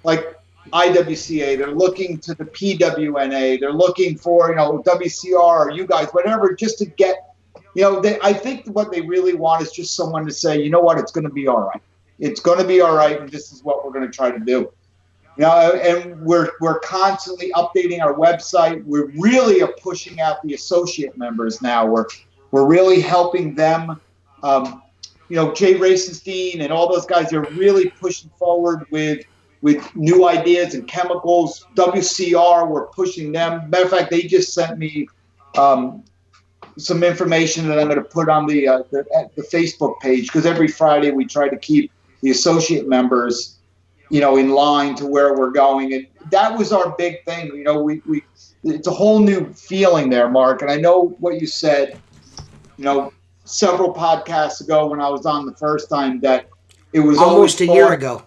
like IWCA, they're looking to the PWNA, they're looking for, WCR or you guys, whatever, just to get, I think what they really want is just someone to say, you know what, it's going to be all right. It's going to be all right. And this is what we're going to try to do. And we're constantly updating our website. We really are pushing out the associate members now. We're really helping them. Jay Racenstein and all those guys are really pushing forward with new ideas and chemicals. WCR, we're pushing them. Matter of fact, they just sent me some information that I'm going to put on the Facebook page, because every Friday we try to keep the associate members in line to where we're going. And that was our big thing. We it's a whole new feeling there, Mark. And I know what you said, several podcasts ago when I was on the first time, that it was almost a year ago.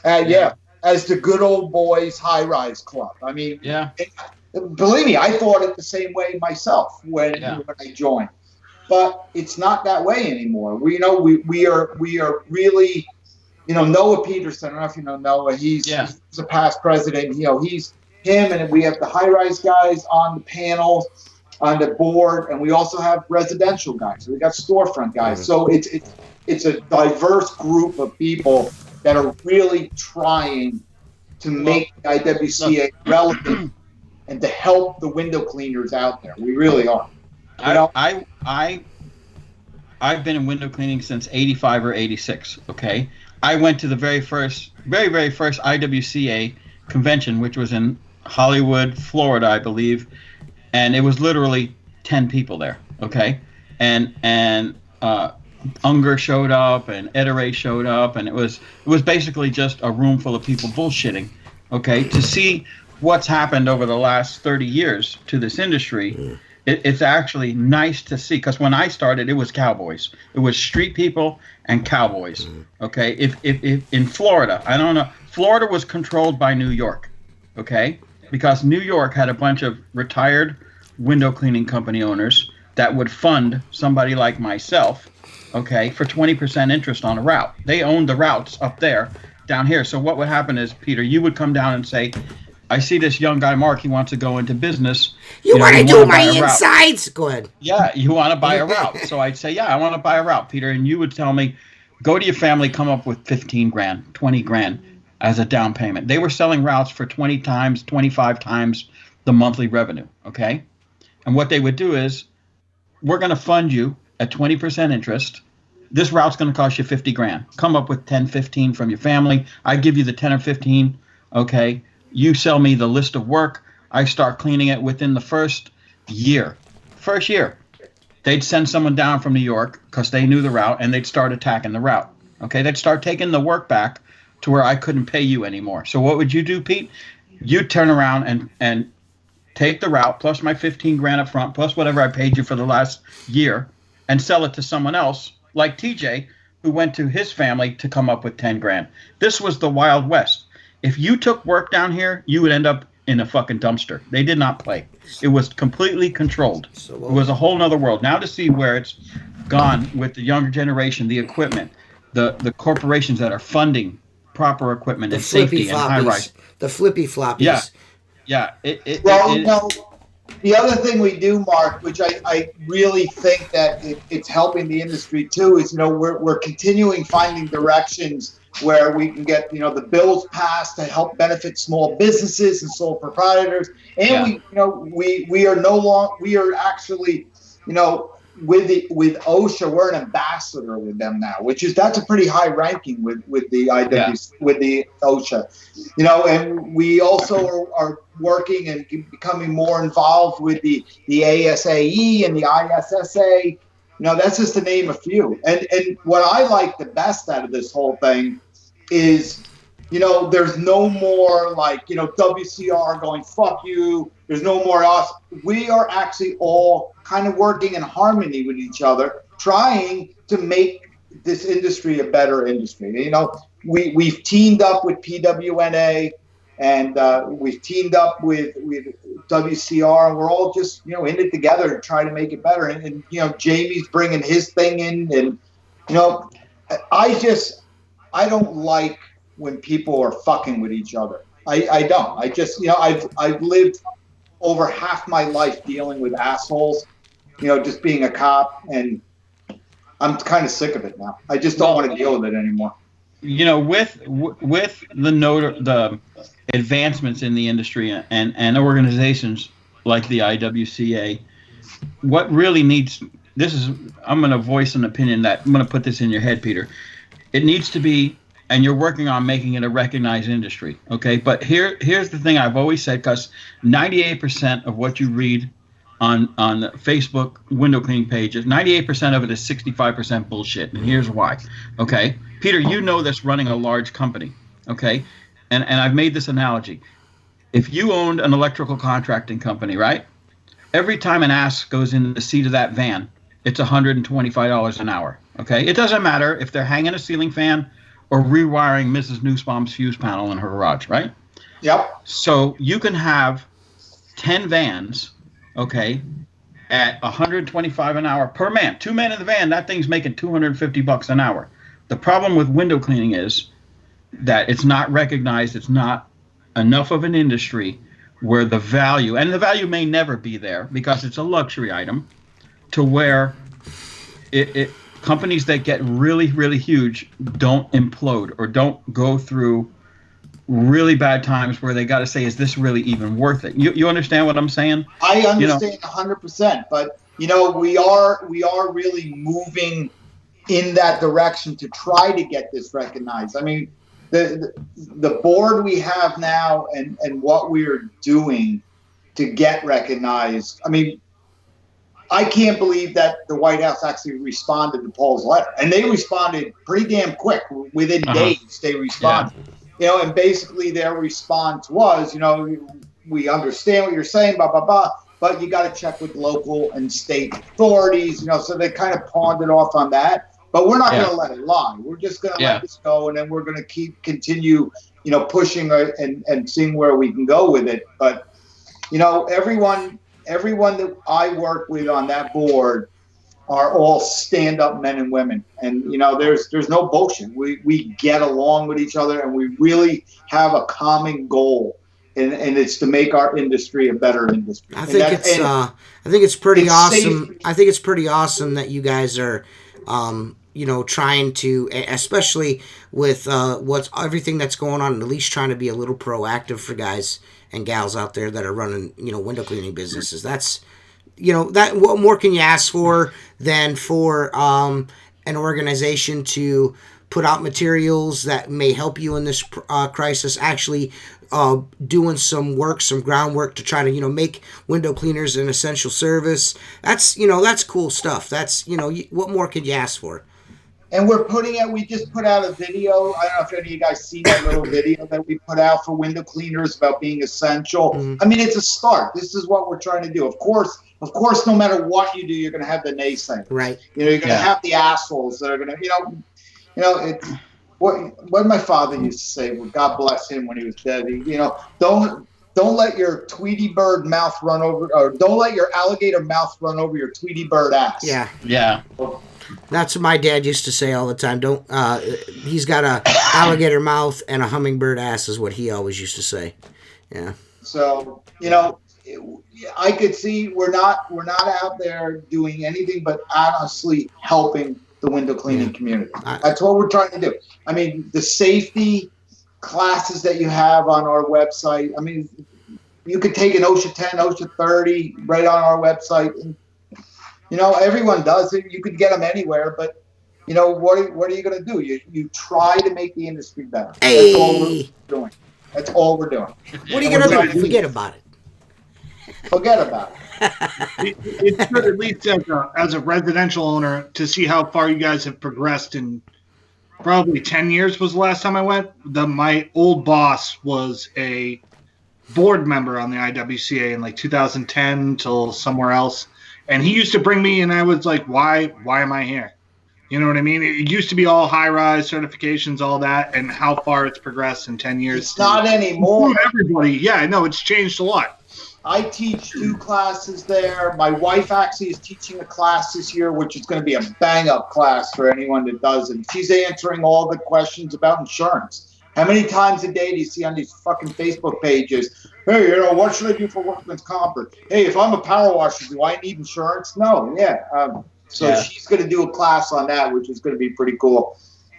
As the good old boys high-rise club. I mean, believe me, I thought it the same way myself when I joined. But it's not that way anymore. We are really, Noah Peterson. I don't know if you know Noah. He's a past president. He's him, and we have the high-rise guys on the panel, on the board, and we also have residential guys. We got storefront guys. So it's a diverse group of people that are really trying to make the IWCA relevant and to help the window cleaners out there. We really are. I've been in window cleaning since 85 or 86, okay? I went to the very first IWCA convention, which was in Hollywood, Florida, I believe, and it was literally 10 people there, okay? And Unger showed up, and Ederay showed up, and it was basically just a room full of people bullshitting, okay? To see what's happened over the last 30 years to this industry, it's actually nice to see, because when I started, it was cowboys. It was street people and cowboys, okay? If in Florida, I don't know, Florida was controlled by New York, okay? Because New York had a bunch of retired window cleaning company owners that would fund somebody like myself, okay, for 20% interest on a route. They owned the routes up there, down here. So what would happen is, Peter, you would come down and say, I see this young guy, Mark, he wants to go into business. You want to do my insides? Go ahead. Yeah, you want to buy a route. So I'd say, yeah, I want to buy a route, Peter. And you would tell me, go to your family, come up with 15 grand, 20 grand as a down payment. They were selling routes for 20 times, 25 times the monthly revenue, okay? And what they would do is, we're going to fund you at 20% interest. This route's going to cost you 50 grand. Come up with 10, 15 from your family. I give you the 10 or 15, okay? You sell me the list of work. I start cleaning it within the first year. They'd send someone down from New York because they knew the route, and they'd start attacking the route. Okay, they'd start taking the work back to where I couldn't pay you anymore. So what would you do, Pete? You'd turn around and take the route plus my 15 grand up front plus whatever I paid you for the last year and sell it to someone else like TJ, who went to his family to come up with 10 grand. This was the Wild West. If you took work down here, you would end up in a fucking dumpster. They did not play. It was completely controlled. It was a whole nother world. Now to see where it's gone with the younger generation, the equipment, the corporations that are funding proper equipment and safety and high rise. The flippy floppies. Yeah. The other thing we do, Mark, which I really think that it's helping the industry too, is we're continuing finding directions where we can get the bills passed to help benefit small businesses and sole proprietors, and we are actually with OSHA, we're an ambassador with them now, that's a pretty high ranking with the IWC, with the OSHA, and we also are working and becoming more involved with the ASAE and the ISSA. That's just to name a few. And what I like the best out of this whole thing is, there's no more WCR going, fuck you. There's no more us. We are actually all kind of working in harmony with each other, trying to make this industry a better industry. We've teamed up with PWNA and we've teamed up with WCR, and we're all just, in it together to try to make it better. And Jamie's bringing his thing in, and, I don't like when people are fucking with each other. I don't. I just, I've lived over half my life dealing with assholes, just being a cop, and I'm kind of sick of it now. I just don't want to deal with it anymore. With the advancements in the industry and organizations like the IWCA, what really needs, I'm going to voice an opinion that I'm going to put this in your head, Peter. It needs to be, and you're working on making it a recognized industry, okay? But here's the thing I've always said, because 98% of what you read on Facebook window cleaning pages, 98% of it is 65% bullshit, and here's why, okay? Peter, you know this running a large company, okay? And I've made this analogy. If you owned an electrical contracting company, right? Every time an ass goes in the seat of that van, it's $125 an hour, okay? It doesn't matter if they're hanging a ceiling fan or rewiring Mrs. Nussbaum's fuse panel in her garage, right? Yep. So you can have 10 vans, okay, at $125 an hour per man. 2 men in the van, that thing's making $250 an hour. The problem with window cleaning is that it's not recognized. It's not enough of an industry where the value, and the value may never be there because it's a luxury item, to where companies that get really, really huge don't implode or don't go through really bad times where they got to say, is this really even worth it? You understand what I'm saying? I understand 100%, but we are really moving in that direction to try to get this recognized. I mean, the board we have now and what we are doing to get recognized. I mean, I can't believe that the White House actually responded to Paul's letter, and they responded pretty damn quick. Within days, they responded. Yeah. And basically their response was, we understand what you're saying, blah blah blah, but you got to check with local and state authorities. So they kind of pawned it off on that. But we're not going to let it lie. We're just going to let this go, and then we're going to continue, pushing and seeing where we can go with it. But everyone that I work with on that board are all stand-up men and women, and there's no bullshit. We get along with each other, and we really have a common goal, and it's to make our industry a better industry. I think it's pretty awesome. Safe. I think it's pretty awesome that you guys are, trying to, especially with what's everything that's going on, at least trying to be a little proactive for guys and gals out there that are running, window cleaning businesses. That's, that what more can you ask for than for an organization to put out materials that may help you in this crisis, actually doing some groundwork to try to, make window cleaners an essential service. That's, that's cool stuff. That's, what more could you ask for? And we're putting it. We just put out a video. I don't know if any of you guys seen that little video that we put out for window cleaners about being essential. I mean, it's a start. This is what we're trying to do. Of course, no matter what you do, you're going to have the naysayers. Right. You know, you're going to have the assholes that are going to, it's what my father used to say. Well, God bless him when he was dead. Don't let your Tweety bird mouth run over, or don't let your alligator mouth run over your Tweety bird ass. Yeah. Yeah. That's what my dad used to say all the time. He's got a alligator mouth and a hummingbird ass is what he always used to say. Yeah. So, I could see we're not out there doing anything but honestly helping the window cleaning community. That's what we're trying to do. I mean, the safety classes that you have on our website, I mean, you could take an OSHA 10, OSHA 30 right on our website. And, everyone does it. You could get them anywhere, but, what are you going to do? You try to make the industry better. Hey. That's all we're doing. That's all we're doing. What are you going to do? Forget about it. Forget about it. It's good, at least as a residential owner, to see how far you guys have progressed in probably 10 years was the last time I went. My old boss was a board member on the IWCA in like 2010 till somewhere else. And he used to bring me, and I was like, why am I here? You know what I mean? It used to be all high-rise certifications, all that, and how far it's progressed in 10 years. It's not anymore. Everybody, yeah, no, it's changed a lot. I teach 2 classes there. My wife actually is teaching a class this year, which is going to be a bang-up class for anyone that does it. She's answering all the questions about insurance. How many times a day do you see on these fucking Facebook pages, hey, what should I do for workman's comp? Or, hey, if I'm a power washer, do I need insurance? No, she's going to do a class on that, which is going to be pretty cool.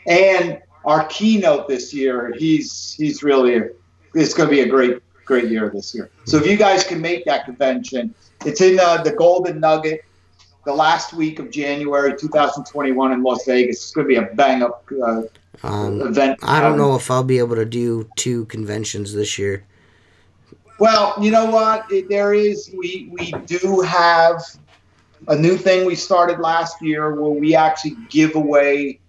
And our keynote this year, it's going to be a great year this year. So if you guys can make that convention, it's in the Golden Nugget, the last week of January 2021 in Las Vegas. It's going to be a bang-up event. I don't know if I'll be able to do 2 conventions this year. Well, you know what? We do have a new thing we started last year where we actually give away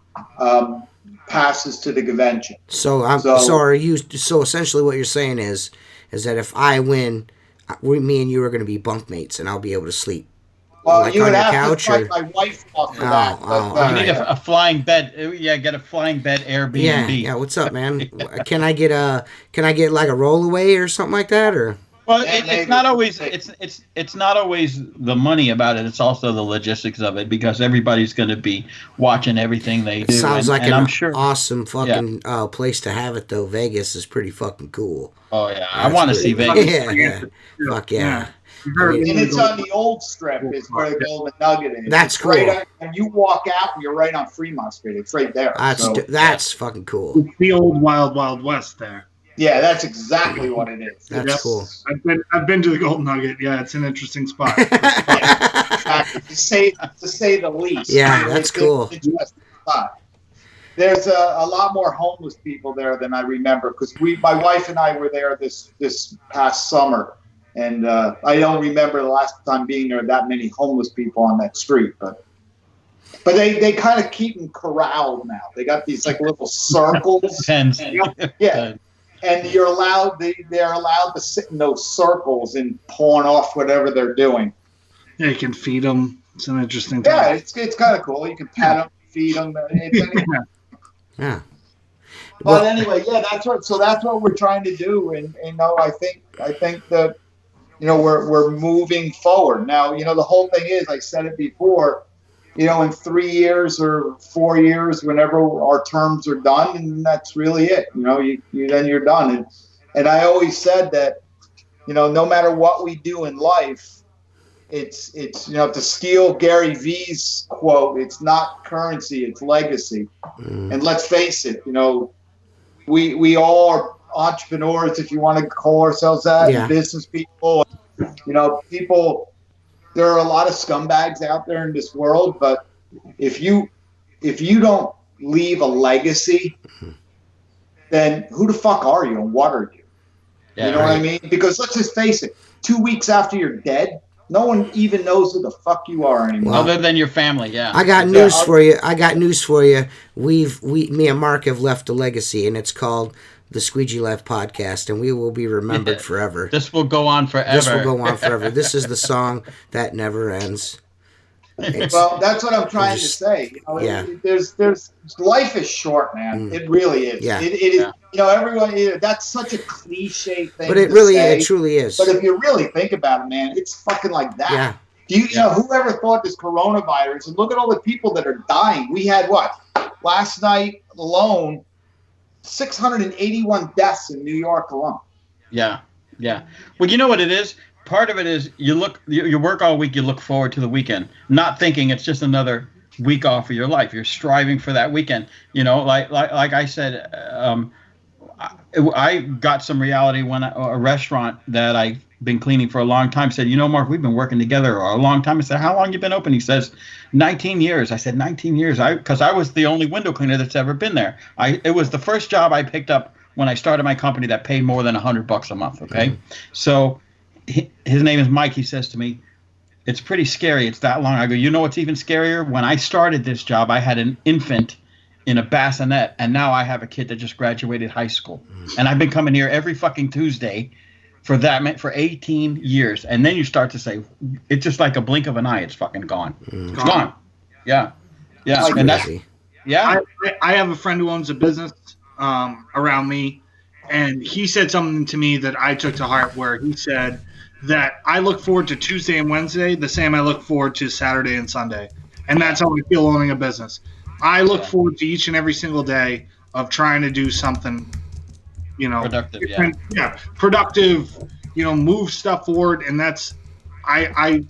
passes to the convention. So essentially what you're saying is that if I win, me and you are going to be bunkmates, and I'll be able to sleep. Well, you would have to fight my wife off for that. You need a flying bed. Yeah, get a flying bed Airbnb. Yeah. What's up, man? Can I get like a rollaway or something like that, or? Well, it's not always it's not always the money about it. It's also the logistics of it, because everybody's going to be watching everything they do. Sounds like an awesome fucking place to have it, though. Vegas is pretty fucking cool. Oh yeah, I want to see Vegas. Yeah. Fuck yeah. And it's on the old strip is where the Golden Nugget is. That's cool. And you walk out, you're right on Fremont Street. It's right there. That's fucking cool. It's the old Wild Wild West there. Yeah, that's exactly what it is. That's cool. I've been to the Golden Nugget. Yeah, it's an interesting spot. Exactly. To say the least. Yeah, that's cool. There's a lot more homeless people there than I remember, because my wife and I were there this past summer. And I don't remember the last time being there that many homeless people on that street, but they kind of keep them corralled now. They got these like little circles. Yeah, and they're allowed to sit in those circles and pawn off whatever they're doing. Yeah, you can feed them. It's an interesting thing. Yeah, it's kind of cool. You can pet them, feed them. Yeah. But anyway, yeah, that's what we're trying to do, and I think that. We're moving forward now. The whole thing is, I said it before, in 3 years or 4 years, whenever our terms are done, and that's really it. Then you're done. And I always said that, no matter what we do in life, it's to steal Gary V's quote, it's not currency, it's legacy. And let's face it, we all are entrepreneurs, if you want to call ourselves that, business people. There are a lot of scumbags out there in this world, but if you don't leave a legacy, then who the fuck are you and what are you? You know what I mean? Because let's just face it, 2 weeks after you're dead, No one even knows who the fuck you are anymore. Other than your family, yeah. I got news for you. Me and Mark have left a legacy, and it's called the Squeegee Life podcast, and we will be remembered forever. This will go on forever. This is the song that never ends. Well, that's what I'm trying to say. There's life is short, man. It really is. Yeah. It is. Everyone. That's such a cliche thing. But it truly is. But if you really think about it, man, it's fucking like that. Yeah. You know, whoever thought this coronavirus? And look at all the people that are dying. We had last night alone, 681 deaths in New York alone. Yeah. Well, you know what it is? Part of it is you work all week, you look forward to the weekend, not thinking it's just another week off of your life. You're striving for that weekend. Like I said, I got some reality when a restaurant that I've been cleaning for a long time said, Mark, we've been working together a long time. I said, how long you been open? He says, 19 years. I said, 19 years. Because I was the only window cleaner that's ever been there. It was the first job I picked up when I started my company that paid more than $100 a month. Okay. Mm-hmm. So his name is Mike. He says to me, it's pretty scary. It's that long. I go, what's even scarier? When I started this job, I had an infant in a bassinet, and now I have a kid that just graduated high school. And I've been coming here every fucking Tuesday for 18 years. And then you start to say, it's just like a blink of an eye. It's fucking gone. It's gone. Yeah. And that's, I have a friend who owns a business around me, and he said something to me that I took to heart, where he said that I look forward to Tuesday and Wednesday the same I look forward to Saturday and Sunday. And that's how I feel owning a business. I look forward to each and every single day of trying to do something, productive, productive, move stuff forward. And that's, I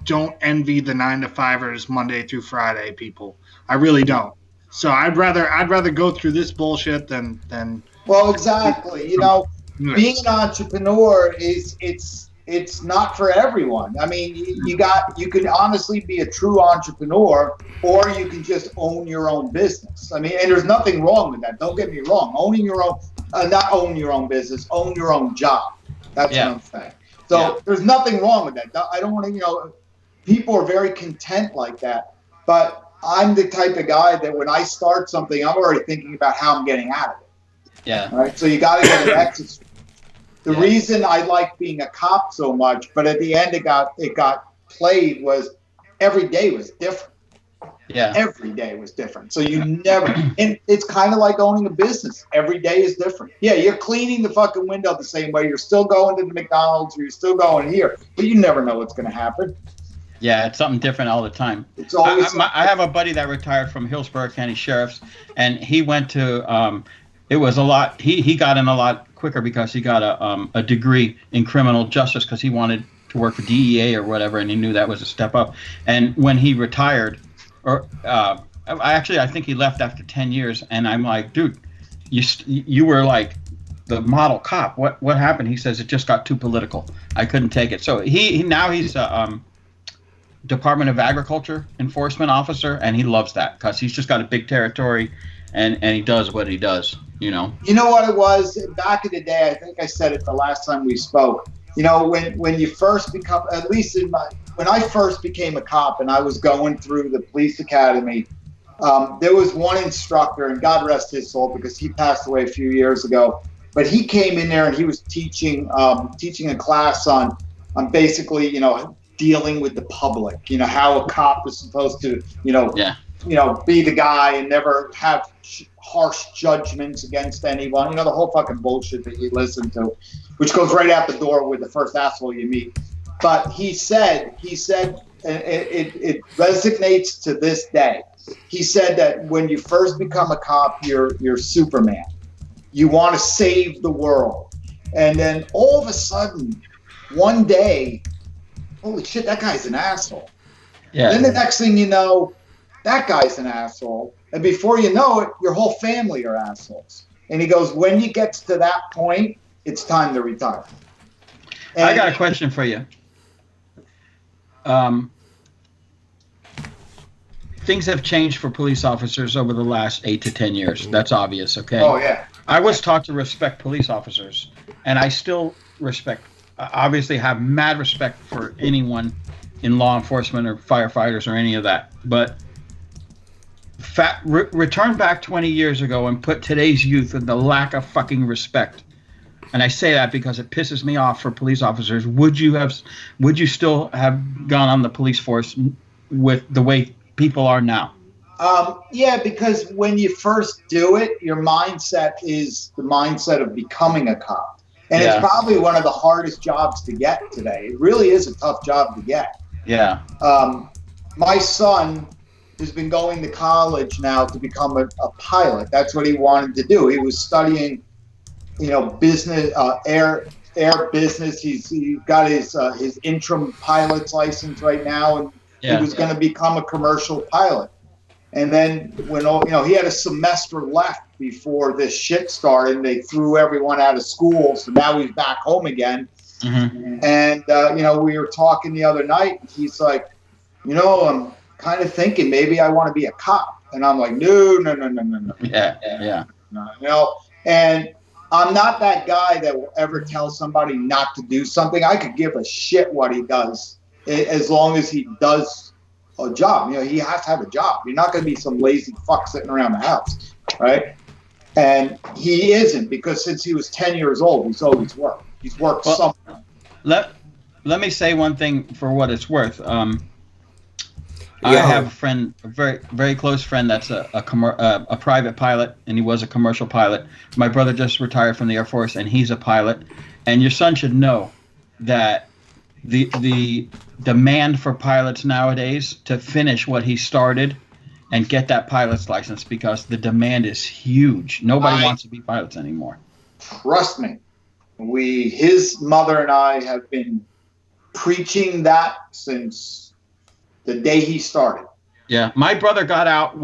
don't envy the 9-to-5ers Monday through Friday people. I really don't. So I'd rather go through this bullshit than. Well, exactly. Being an entrepreneur it's not for everyone. I mean, you can honestly be a true entrepreneur, or you can just own your own business. I mean, and there's nothing wrong with that. Don't get me wrong. Owning your own, not own your own business, own your own job. That's what I'm saying. So there's nothing wrong with that. I don't want to, people are very content like that. But I'm the type of guy that when I start something, I'm already thinking about how I'm getting out of it. Yeah. All right. So you got to get an exit. The reason I like being a cop so much, but at the end it got played, was every day was different. Yeah. Every day was different. So you never, and it's kind of like owning a business. Every day is different. Yeah, you're cleaning the fucking window the same way. You're still going to the McDonald's, or you're still going here, but you never know what's going to happen. Yeah, it's something different all the time. It's always. I have a buddy that retired from Hillsborough County Sheriff's, and he went to. It was a lot. He got in a lot quicker because he got a degree in criminal justice because he wanted to work for DEA or whatever, and he knew that was a step up. And when he retired, I think he left after 10 years, and I'm like, dude, you were like the model cop. What happened? He says it just got too political. I couldnn't take it. So he's a Department of Agriculture enforcement officer, and he loves that because he's just got a big territory, and he does what he does. You know what it was back in the day. I think I said it the last time we spoke. When you first become, at least when I first became a cop and I was going through the police academy, there was one instructor, and God rest his soul because he passed away a few years ago. But he came in there and he was teaching a class on basically dealing with the public. How a cop is supposed to be the guy and never have harsh judgments against anyone. The whole fucking bullshit that you listen to, which goes right out the door with the first asshole you meet. But he said, and it resonates to this day. He said that when you first become a cop, you're Superman. You want to save the world. And then all of a sudden, one day, holy shit, that guy's an asshole. Yeah. Then the next thing you know, that guy's an asshole. And before you know it, your whole family are assholes. And he goes, when you get to that point, it's time to retire. And I got a question for you. Things have changed for police officers over the last 8 to 10 years. That's obvious, okay? Oh, yeah. I was taught to respect police officers, and I still respect obviously have mad respect for anyone in law enforcement or firefighters or any of that. But return back 20 years ago and put today's youth in the lack of fucking respect. And I say that because it pisses me off for police officers. Would you still have gone on the police force with the way people are now? Yeah, because when you first do it, your mindset is the mindset of becoming a cop. And it's probably one of the hardest jobs to get today. It really is a tough job to get. Yeah. My son has been going to college now to become a pilot. That's what he wanted to do. He was studying, business, air business. He got his interim pilot's license right now, and he was going to become a commercial pilot. And then when he had a semester left before this shit started, and they threw everyone out of school, so now he's back home again. Mm-hmm. And we were talking the other night, and he's like, I'm kind of thinking maybe I want to be a cop. And I'm like, no. Yeah. No. And I'm not that guy that will ever tell somebody not to do something. I could give a shit what he does as long as he does a job. He has to have a job. You're not going to be some lazy fuck sitting around the house, right? And he isn't, because since he was 10 years old, he's always worked. He's worked somewhere. Let me say one thing for what it's worth. I have a friend, a very, very close friend that's a private pilot, and he was a commercial pilot. My brother just retired from the Air Force, and he's a pilot. And your son should know that the demand for pilots nowadays to finish what he started and get that pilot's license, because the demand is huge. Nobody wants to be pilots anymore. Trust me. His mother and I have been preaching that since the day he started. Yeah. My brother got out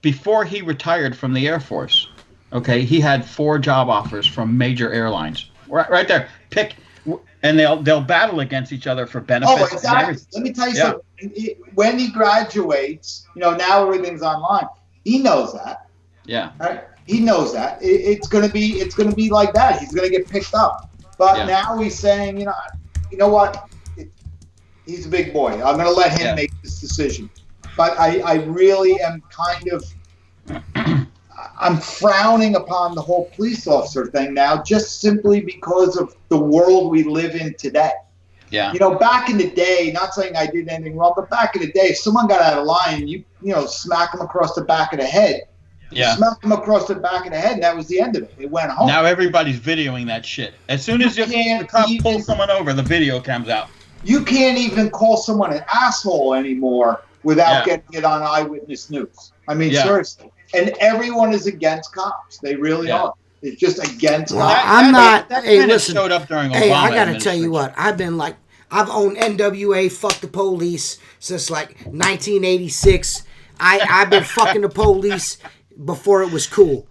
before he retired from the Air Force. Okay. He had 4 job offers from major airlines. Right there. And they'll battle against each other for benefits. Oh, exactly. Let me tell you something. When he graduates, now everything's online. He knows that. Yeah. Right? He knows that. It's gonna be like that. He's gonna get picked up. But now he's saying, you know what? He's a big boy. I'm gonna let him make this decision. But I really am I'm frowning upon the whole police officer thing now, just simply because of the world we live in today. Yeah. Back in the day, not saying I did anything wrong, but back in the day, if someone got out of line, you smack them across the back of the head. Yeah. Smack them across the back of the head, and that was the end of it. It went home. Now everybody's videoing that shit. As soon as the cop pulls someone over, the video comes out. You can't even call someone an asshole anymore without getting it on Eyewitness News. I mean, seriously. And everyone is against cops. They really are. It's just against cops. I'm not. Hey, listen. Showed up during Obama. Hey, I got to tell you what. I've owned NWA, fuck the police, since like 1986. I've been fucking the police before it was cool.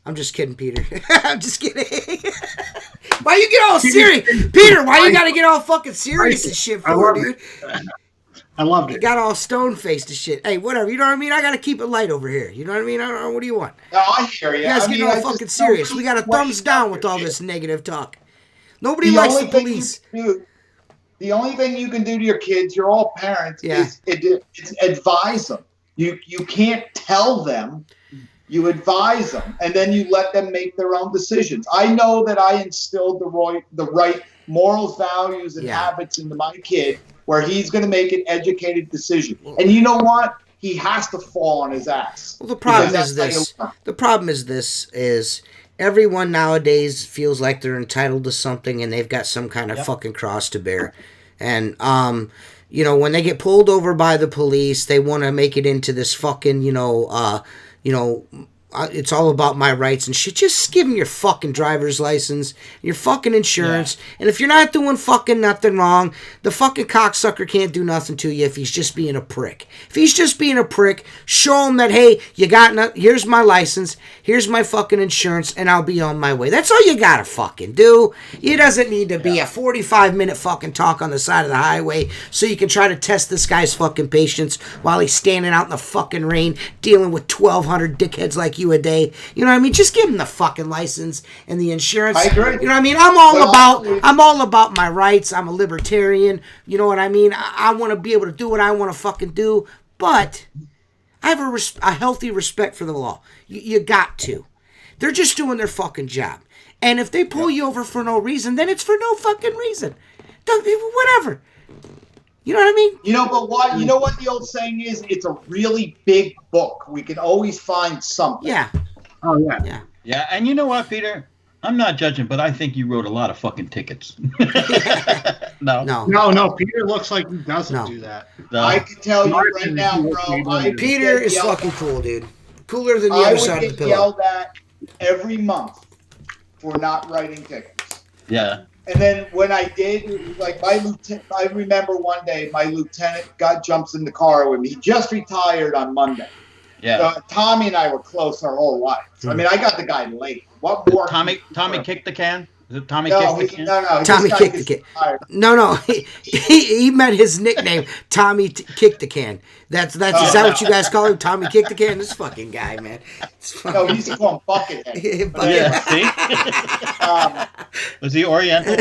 I'm just kidding, Peter. I'm just kidding. Why you get all serious? Peter, why you got to get all fucking serious and shit for, dude? I loved it. You got all stone-faced and shit. Hey, whatever. You know what I mean? I got to keep it light over here. You know what I mean? I don't know. What do you want? No, I hear you. You guys get all fucking serious. We got a thumbs down with all this negative talk. Nobody likes the police. The only thing you can do to your kids, you're all parents, is advise them. You can't tell them. You advise them, and then you let them make their own decisions. I know that I instilled the right morals, values, and habits into my kid, where he's going to make an educated decision. And you know what? He has to fall on his ass. Well, the problem is this. Everyone nowadays feels like they're entitled to something, and they've got some kind of fucking cross to bear. And when they get pulled over by the police, they want to make it into this fucking it's all about my rights and shit. Just give them your fucking driver's license, your fucking insurance, and if you're not doing fucking nothing wrong, the fucking cocksucker can't do nothing to you if he's just being a prick. If he's just being a prick, show him that, hey, here's my license, here's my fucking insurance, and I'll be on my way. That's all you gotta fucking do. It doesn't need to be a 45-minute fucking talk on the side of the highway so you can try to test this guy's fucking patience while he's standing out in the fucking rain dealing with 1,200 dickheads like you you a day. You know what I mean? Just give them the fucking license and the insurance. I agree. You know what I mean? I'm all about my rights. I'm a libertarian. You know what I mean? I want to be able to do what I want to fucking do, but I have a healthy respect for the law. You got to. They're just doing their fucking job. And if they pull you over for no reason, then it's for no fucking reason. Whatever. You know what I mean? You know what the old saying is? It's a really big book. We can always find something. Yeah. Oh, yeah. Yeah. Yeah, and you know what, Peter? I'm not judging, but I think you wrote a lot of fucking tickets. No. Peter looks like he doesn't do that. No. I can tell you right now, bro. Peter is fucking cool, dude. Cooler than the other side of the pillow. I would get yelled at every month for not writing tickets. Yeah. And then when I did, like my lieutenant, I remember one day my lieutenant jumps in the car with me. He just retired on Monday. Yeah. Tommy and I were close our whole life. I mean, I got the guy late. What more? Tommy kicked the can? Is it Tommy No, kicked the can? no. Tommy kicked the can. No. He meant his nickname. Tommy kicked the can. Is that what you guys call him? Tommy kicked the can. This fucking guy, man. No, he used to call him Buckethead. Yeah. See. Was he Oriental?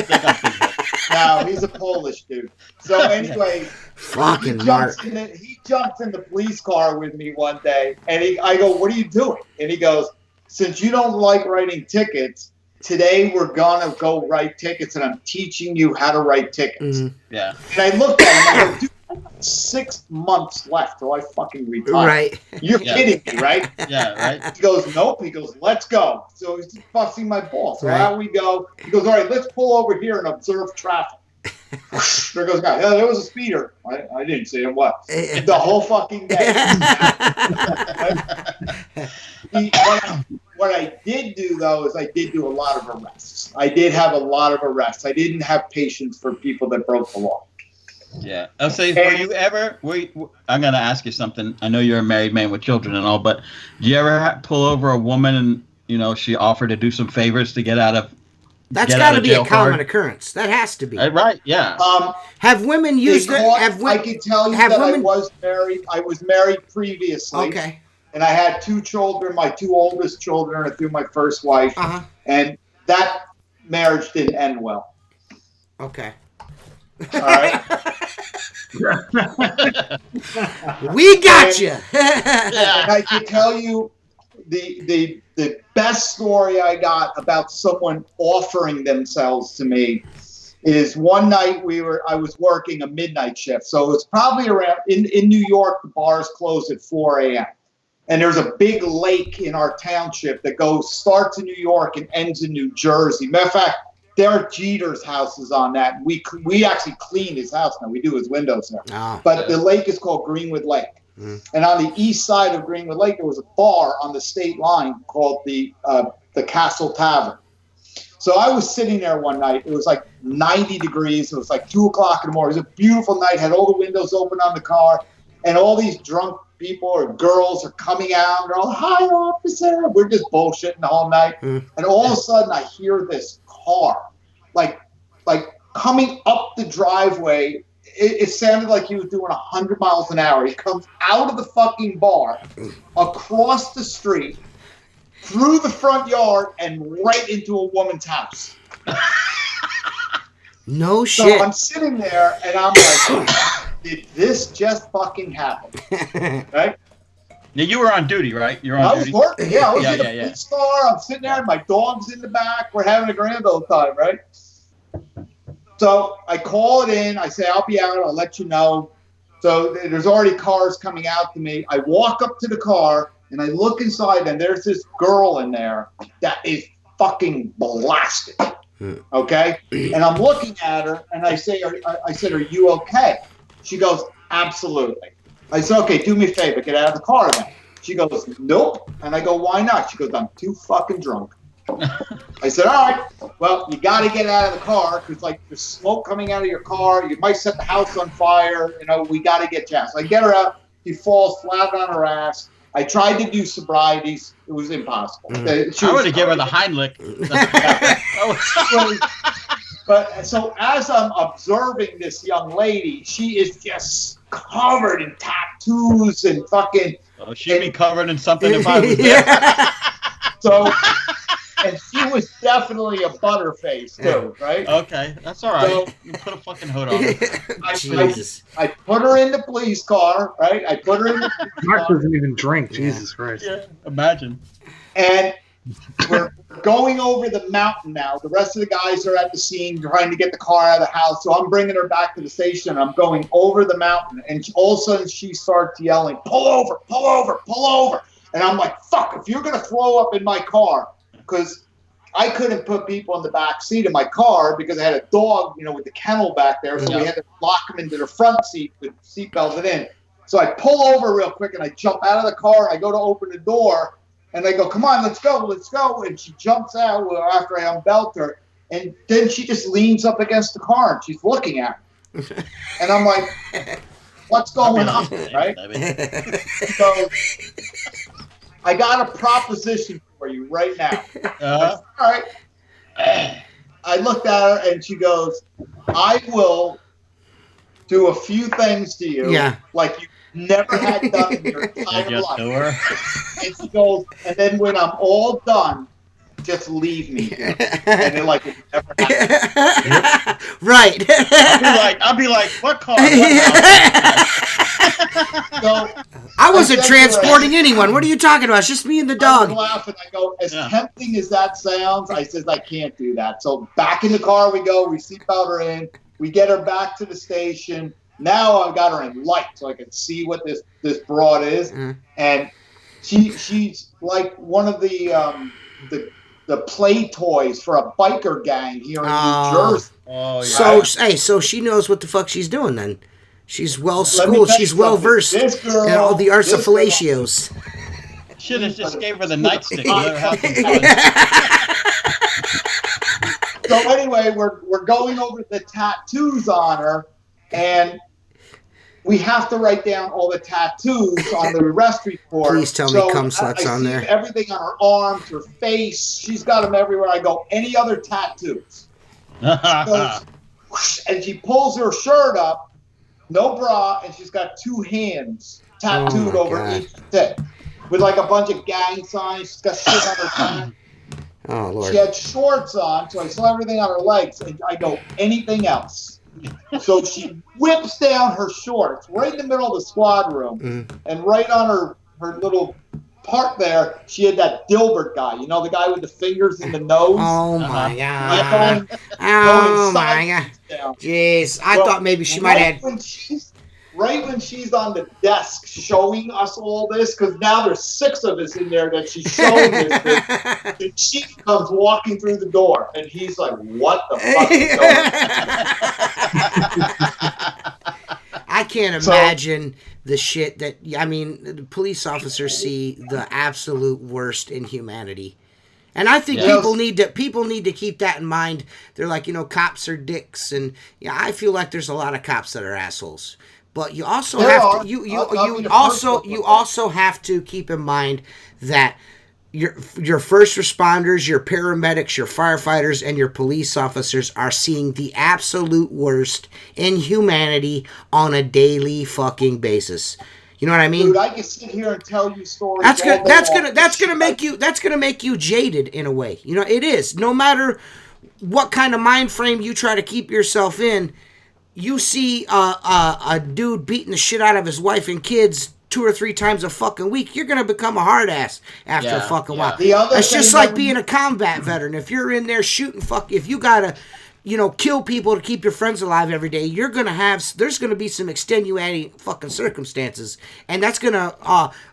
No, he's a Polish dude. So anyway, fucking he jumps in the police car with me one day, and I go, "What are you doing?" And he goes, "Since you don't like writing tickets, today we're gonna go write tickets, and I'm teaching you how to write tickets." Mm-hmm. Yeah. And I looked at him, I go, "Dude, I got 6 months left till I fucking retire." Right. You're kidding me, right? Yeah, right. He goes, "Nope." He goes, "Let's go." So he's busting my balls. So right. out we go. He goes, "All right, let's pull over here and observe traffic." There goes a guy. Yeah, there was a speeder. I didn't see him. What? The whole fucking day. What I did do, though, is I did do a lot of arrests. I did have a lot of arrests. I didn't have patience for people that broke the law. Yeah. I'll say, I'm going to ask you something. I know you're a married man with children and all, but do you ever pull over a woman and, she offered to do some favors to get out of That's got to be a common occurrence. That has to be. Right, yeah. Have women used it? I can tell you that I was married. I was married previously. Okay. And I had 2 children. My 2 oldest children are through my first wife. Uh-huh. And that marriage didn't end well. Okay. All right. We got you. And I can tell you the best story I got about someone offering themselves to me is one night I was working a midnight shift. So it was probably around in New York, the bars close at 4 a.m. And there's a big lake in our township that starts in New York and ends in New Jersey. Matter of fact, Derek Jeter's house is on that. We actually clean his house now. We do his windows now. But the lake is called Greenwood Lake. Mm. And on the east side of Greenwood Lake, there was a bar on the state line called the Castle Tavern. So I was sitting there one night. It was like 90 degrees. It was like 2 o'clock in the morning. It was a beautiful night. Had all the windows open on the car. And all these drunk people or girls are coming out. They're all, "Hi, officer." We're just bullshitting the whole night. Mm. And all of a sudden, I hear this car, like coming up the driveway. It sounded like he was doing 100 miles an hour. He comes out of the fucking bar, across the street, through the front yard, and right into a woman's house. No shit. So I'm sitting there, and I'm like, did this just fucking happen? Right? Yeah, you were on duty, right? You're on duty. I was working. Yeah, I was in a police car. I'm sitting there. My dog's in the back. We're having a grand old time, right? So I call it in. I say, "I'll be out. I'll let you know." So there's already cars coming out to me. I walk up to the car, and I look inside, and there's this girl in there that is fucking blasted. Okay? And I'm looking at her, and I said, "Are you okay?" She goes, "Absolutely." I said, "Okay, do me a favor. Get out of the car then." She goes, "Nope." And I go, "Why not?" She goes, "I'm too fucking drunk." I said, "All right, well, you got to get out of the car because, like, there's smoke coming out of your car. You might set the house on fire. We got to get you out." So I get her out. She falls flat on her ass. I tried to do sobrieties. It was impossible. Mm-hmm. I would have given her the Heimlich. But so as I'm observing this young lady, she is just covered in tattoos and fucking Oh, she'd be covered in something if I was there. So, and she was definitely a butterface too, right? Okay, that's all right. So, you put a fucking hood on her. I put her in the police car, right? I put her in the police car. Mark doesn't even drink. Jesus Christ. Yeah, imagine. And we're going over the mountain now. The rest of the guys are at the scene trying to get the car out of the house. So I'm bringing her back to the station. I'm going over the mountain. And all of a sudden she starts yelling, pull over, pull over, pull over. And I'm like, fuck, if you're going to throw up in my car, because I couldn't put people in the back seat of my car because I had a dog, with the kennel back there. So we had to lock him into the front seat with seatbelted in. So I pull over real quick and I jump out of the car and I go to open the door. And I go, come on, let's go, let's go. And she jumps out after I unbelt her. And then she just leans up against the car and she's looking at me. And I'm like, what's going on, right? So I got a proposition for you right now. All right. I looked at her and she goes, I will do a few things to you like you never had done in your entire life. And she goes, and then when I'm all done, just leave me here. And then it never happened. Right. I'll be like, what car? So I wasn't transporting anyone. What are you talking about? It's just me and the dog. I laugh and I go, as tempting as that sounds, I says, I can't do that. So back in the car we go, we seatbelt her in, we get her back to the station. Now I've got her in light so I can see what this broad is. And she's like one of the play toys for a biker gang here in New Jersey. Oh, yeah. So she knows what the fuck she's doing then. She's well schooled. She's well versed in all the arts of fellatios. Should have just gave her the nightstick. So anyway, we're going over the tattoos on her, and we have to write down all the tattoos on the arrest report. Please tell me cum sluts on there. Everything on her arms, her face. She's got them everywhere I go. Any other tattoos? And she pulls her shirt up, no bra, and she's got two hands tattooed over each tip with a bunch of gang signs. She's got shit on her tongue. Oh, Lord. She had shorts on, so I saw everything on her legs. And I go, anything else? So she whips down her shorts right in the middle of the squad room, and right on her little part there, she had that Dilbert guy. The guy with the fingers in the nose? Oh, my God. Oh, my God. Jeez. I thought maybe she might have... Right when she's on the desk showing us all this, because now there's 6 of us in there that she's showing this to, the chief comes walking through the door, and he's like, what the fuck is going on? I can't imagine the shit that... the police officers see the absolute worst in humanity. And I think people need to keep that in mind. They're like, cops are dicks, and I feel like there's a lot of cops that are assholes. But you also have to keep in mind that your first responders, your paramedics, your firefighters, and your police officers are seeing the absolute worst in humanity on a daily fucking basis. You know what I mean? Dude, I can sit here and tell you stories. That's gonna make you jaded in a way. It is. No matter what kind of mind frame you try to keep yourself in. You see a dude beating the shit out of his wife and kids 2 or 3 times a fucking week, you're going to become a hard ass after a fucking while. It's just like being a combat veteran. If you're in there shooting if you got to, kill people to keep your friends alive every day, there's going to be some extenuating fucking circumstances, and that's going to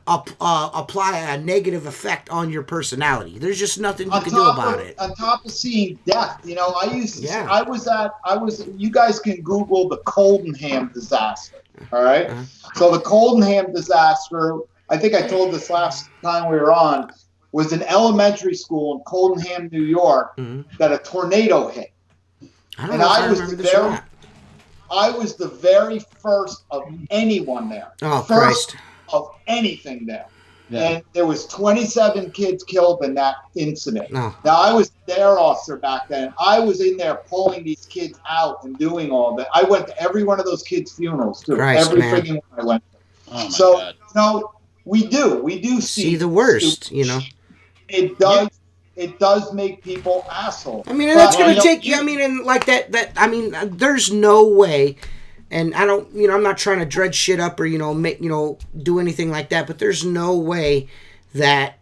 apply a negative effect on your personality. There's just nothing you can do about it. On top of seeing death, you guys can Google the Coldenham disaster. All right. So the Coldenham disaster, I think I told this last time we were on, was an elementary school in Coldenham, New York, that a tornado hit. I was the very first of anyone there. Oh, Christ. Of anything there. Yeah. And there was 27 kids killed in that incident. Oh. Now, I was their officer back then. I was in there pulling these kids out and doing all that. I went to every one of those kids' funerals, too. Christ, every freaking one I went to. Oh, my God. we do see the worst, stupid. It does. It does make people assholes. I mean, and that's going to take. I mean, and like that. I mean, there's no way. And I don't, I'm not trying to dredge shit up or make do anything like that. But there's no way that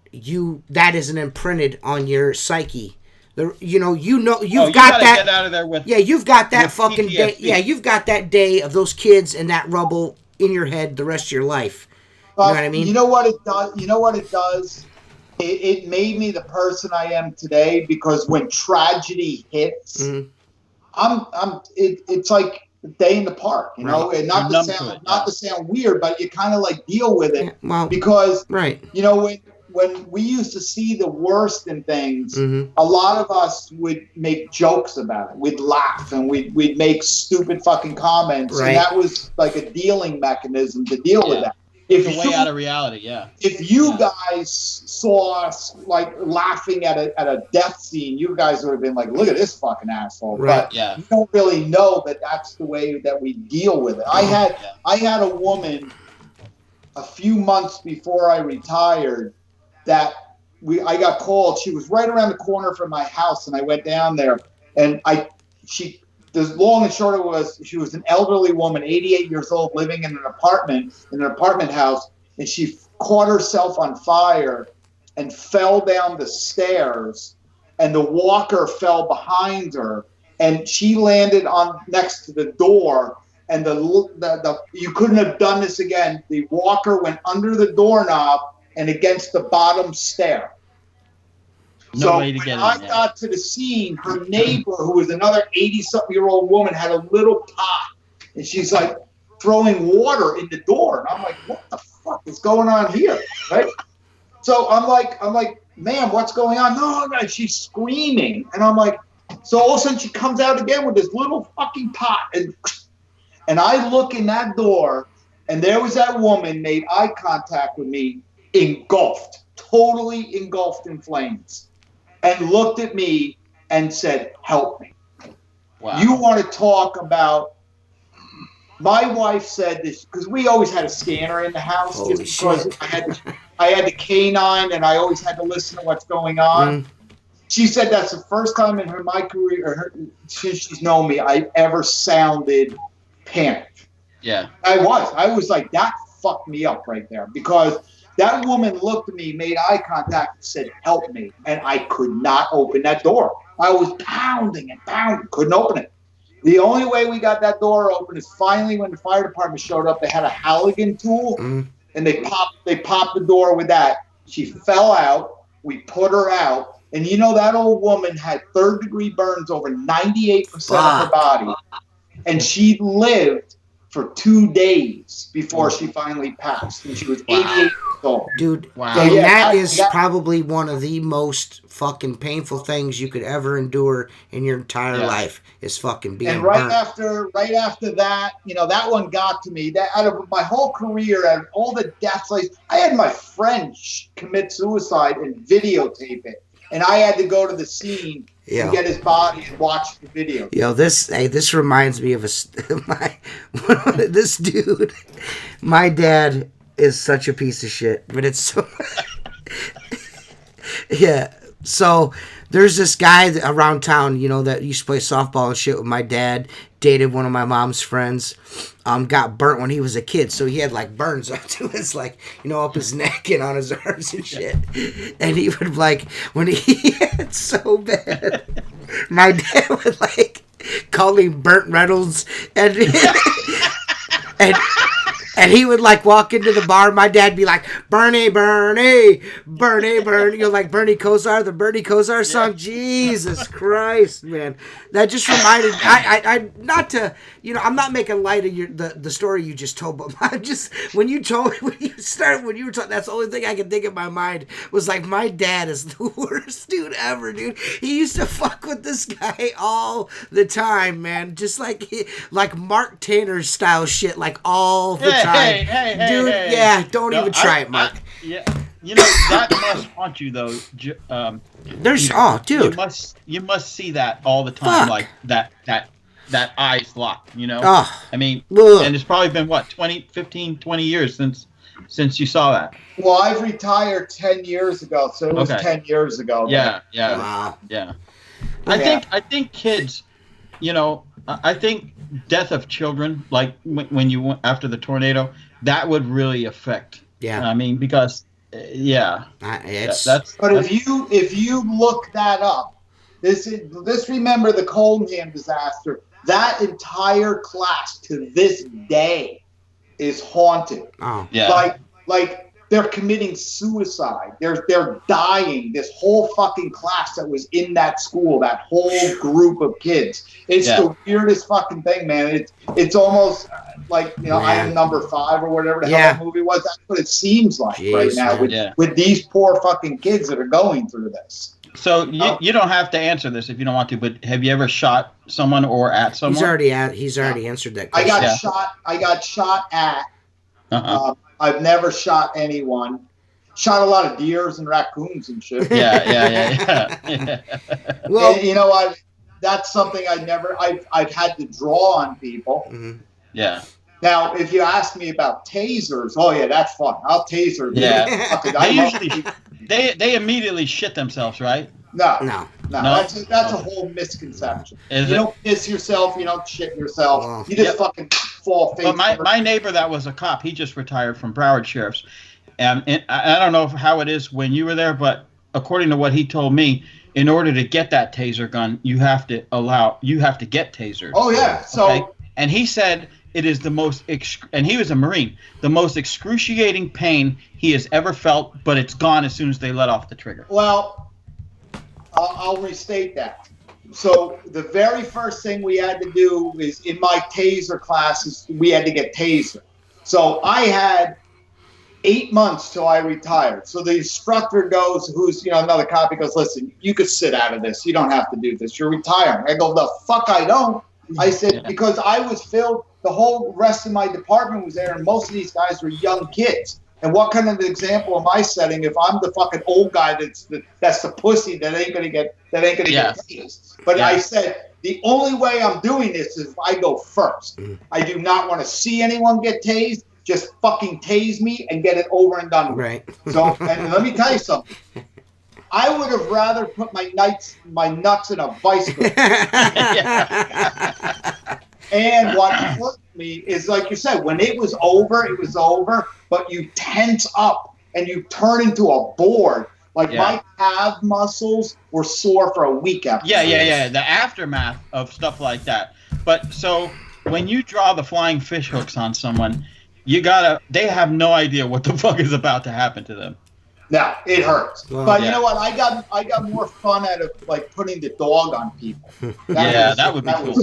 that isn't imprinted on your psyche. You've got that. Get out of there with. Yeah, you've got that fucking PTSD. day. Yeah, you've got that day of those kids and that rubble in your head the rest of your life. You know what I mean? You know what it does. It made me the person I am today because when tragedy hits, it's like a day in the park, and not to sound weird, but you kind of like deal with it because when we used to see the worst in things, a lot of us would make jokes about it. We'd laugh and we'd make stupid fucking comments, and that was like a dealing mechanism to deal with that. It's a way out of reality, yeah. If you guys saw us like laughing at a death scene, you guys would have been like, "Look at this fucking asshole." Right. But you don't really know that that's the way that we deal with it. I had a woman a few months before I retired that I got called. She was right around the corner from my house, and I went down there, and the long and short of it was she was an elderly woman, 88 years old, living in an apartment house, and she caught herself on fire and fell down the stairs, and the walker fell behind her, and she landed on next to the door, and the you couldn't have done this again. The walker went under the doorknob and against the bottom stair. So when I got to the scene, her neighbor, who was another 80-something-year-old woman, had a little pot, and she's like throwing water in the door, and I'm like, "What the fuck is going on here?" Right? So I'm like, "Ma'am, what's going on?" No, she's screaming, and I'm like, so all of a sudden she comes out again with this little fucking pot, and I look in that door, and there was that woman made eye contact with me, totally engulfed in flames. And looked at me and said, "Help me." Wow. You want to talk about? My wife said this because we always had a scanner in the house. Holy because shit. I had the canine, and I always had to listen to what's going on. She said that's the first time in my career, since she's known me, I ever sounded panicked. Yeah, I was like, that fucked me up right there because. That woman looked at me, made eye contact, and said, "Help me." And I could not open that door. I was pounding and pounding, couldn't open it. The only way we got that door open is finally when the fire department showed up, they had a Halligan tool, and they popped the door with that. She fell out. We put her out. And that old woman had third-degree burns over 98% of her body. And she lived for 2 days before she finally passed. And she was 88 years old. Dude, and that is probably one of the most fucking painful things you could ever endure in your entire life is fucking being burnt. After that, that one got to me. That out of my whole career, out of all the deaths, I had my friend commit suicide and videotape it. And I had to go to the scene and get his body and watch the video. This reminds me of this dude. My dad is such a piece of shit, but it's so... Yeah, so there's this guy around town, that used to play softball and shit with my dad, dated one of my mom's friends, got burnt when he was a kid, so he had, burns up to his, up his neck and on his arms and shit, and he would, when he had so bad, my dad would, call him Burnt Reynolds, and he would walk into the bar. My dad'd be like, Bernie, Bernie, Bernie, Bernie. Like Bernie Kosar, the Bernie Kosar song. Jesus Christ, man. That just reminded I not to, I'm not making light of the story you just told, but I'm just, when you were talking, that's the only thing I could think in my mind was my dad is the worst dude ever, dude. He used to fuck with this guy all the time, man. Just like Mark Tanner style shit, all the time. Hey, dude, hey. Don't even try it, Mark. That must haunt you though. Dude. You must see that all the time. Fuck. That eyes locked, Oh. I mean, Ugh. and it's probably been 20 years since since you saw that? Well, I've retired 10 years ago, so it was Okay. 10 years ago. Yeah. Wow. Yeah. I think kids, I think death of children, like when you went after the tornado, that would really affect. Yeah. I mean, because that's. But if you look that up, this remember the Coldham disaster. That entire class to this day is haunted. Oh. Yeah. Like they're committing suicide. They're dying. This whole fucking class that was in that school, that whole group of kids. It's the weirdest fucking thing, man. It's almost like, I Am Number 5 or whatever the hell that movie was. That's what it seems like right now with these poor fucking kids that are going through this. So you don't have to answer this if you don't want to, but have you ever shot someone or at someone? He's already answered that question. I got shot at. I've never shot anyone. Shot a lot of deers and raccoons and shit. Yeah. Well, and, that's something I've had to draw on people. Mm-hmm. Yeah. Now, if you ask me about tasers, that's fun. I'll taser. Yeah. They immediately shit themselves, right? No. That's a whole misconception. You don't piss yourself. You don't shit yourself. You just fucking fall face first. But my neighbor that was a cop, he just retired from Broward Sheriff's. And I don't know how it is when you were there, but according to what he told me, in order to get that taser gun, you have to get tasered. Oh, yeah. So, and he said it is the most, and he was a Marine, the most excruciating pain he has ever felt, but it's gone as soon as they let off the trigger. Well, I'll restate that. So the very first thing we had to do is in my taser classes, we had to get tasered. So I had 8 months till I retired. So the instructor goes, who's another cop, he goes, listen, you could sit out of this. You don't have to do this. You're retiring. I go, the fuck I don't. I said, because I was filled, the whole rest of my department was there, and most of these guys were young kids. And what kind of example am I setting if I'm the fucking old guy that's the pussy that ain't gonna get tased? But I said the only way I'm doing this is if I go first. I do not want to see anyone get tased. Just fucking tase me and get it over and done with. Right. So, and let me tell you something. I would have rather put my nuts in a vice grip. And what hurt me is, like you said, when it was over, but you tense up and you turn into a board. Like my calf muscles were sore for a week after. Yeah. The aftermath of stuff like that. But so when you draw the flying fish hooks on someone, they have no idea what the fuck is about to happen to them. No, it hurts. Well, but you know what? I got more fun out of like putting the dog on people. That would be cool.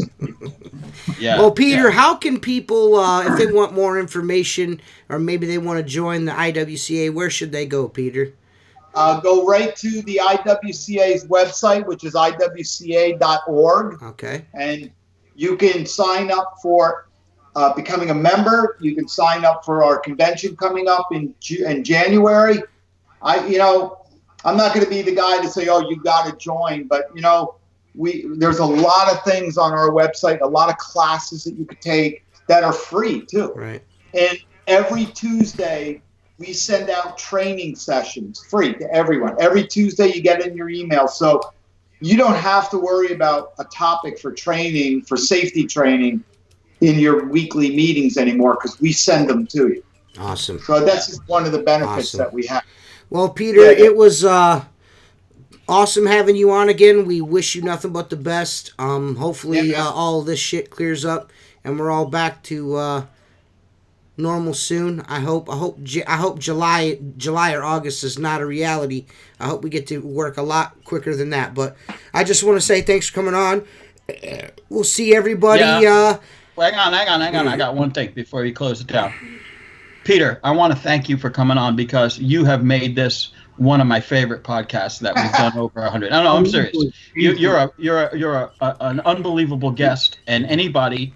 Yeah. Well, Peter, how can people, if they want more information or maybe they want to join the IWCA, where should they go, Peter? Go right to the IWCA's website, which is iwca.org. Okay. And you can sign up for becoming a member. You can sign up for our convention coming up in January. I'm not going to be the guy to say, you got to join, but there's a lot of things on our website, a lot of classes that you could take that are free too. Right. And every Tuesday we send out training sessions free to everyone. Every Tuesday you get in your email. So you don't have to worry about a topic for training, for safety training in your weekly meetings anymore, because we send them to you. Awesome. So that's just one of the benefits that we have. Well, Peter, it was awesome having you on again. We wish you nothing but the best. Hopefully all of this shit clears up and we're all back to normal soon. I hope July or August is not a reality. I hope we get to work a lot quicker than that. But I just want to say thanks for coming on. We'll see everybody. Yeah. Hang on. I got one thing before you close it down. Peter, I want to thank you for coming on because you have made this one of my favorite podcasts that we've done over 100. No, I'm serious. You're an unbelievable guest, and anybody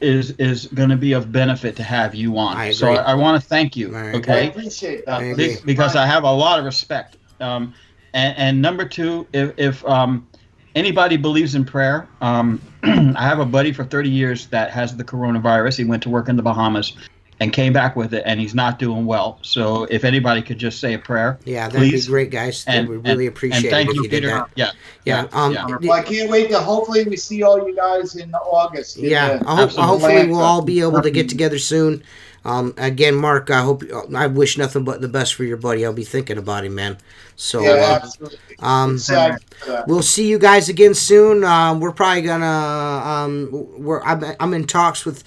is going to be of benefit to have you on. So I want to thank you. Okay, I appreciate that because I have a lot of respect. And number two, if anybody believes in prayer, I have a buddy for 30 years that has the coronavirus. He went to work in the Bahamas. and came back with it, and he's not doing well. So if anybody could just say a prayer, yeah, that'd please. be great, guys. And we really appreciate and thank it if you, you did Peter. that. Yeah. Well, I can't wait to. Hopefully, we see all you guys in August. Hopefully we'll all be able to get together soon. Again, Mark, I wish nothing but the best for your buddy. I'll be thinking about him, man. So, absolutely. We'll see you guys again soon. We're probably gonna. I'm in talks with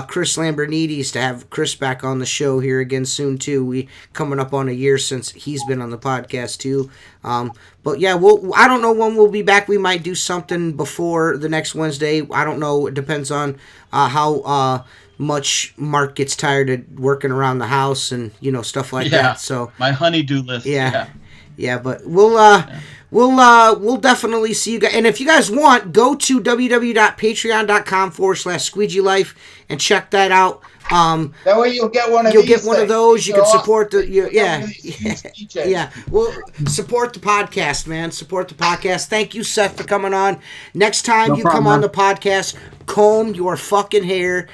Chris Lambrinides to have Chris back on the show here again soon too. We coming up on a year since he's been on the podcast too. But yeah, I don't know when we'll be back. We might do something before the next Wednesday. I don't know. It depends on how much Mark gets tired of working around the house and stuff like that. So my honey-do list. Yeah, but we'll definitely see you guys. And if you guys want, go to www.patreon.com/Squeegee Life and check that out. That way you'll get one of these. You'll get one of those. You can support the yeah. Well, support the podcast, man. Support the podcast. Thank you, Seth, for coming on. Next time come on the podcast, comb your fucking hair.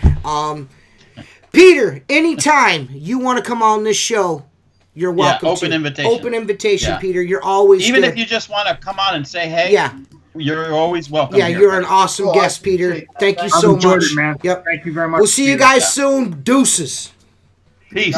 Peter, anytime you want to come on this show, you're welcome. Open invitation, Peter. You're always even good. if you just want to come on and say hey. Yeah. You're always welcome. Yeah, here. You're an awesome guest, Peter. Thank you so much. It, man. Yep. Thank you very much. We'll see you guys soon. Deuces. Peace.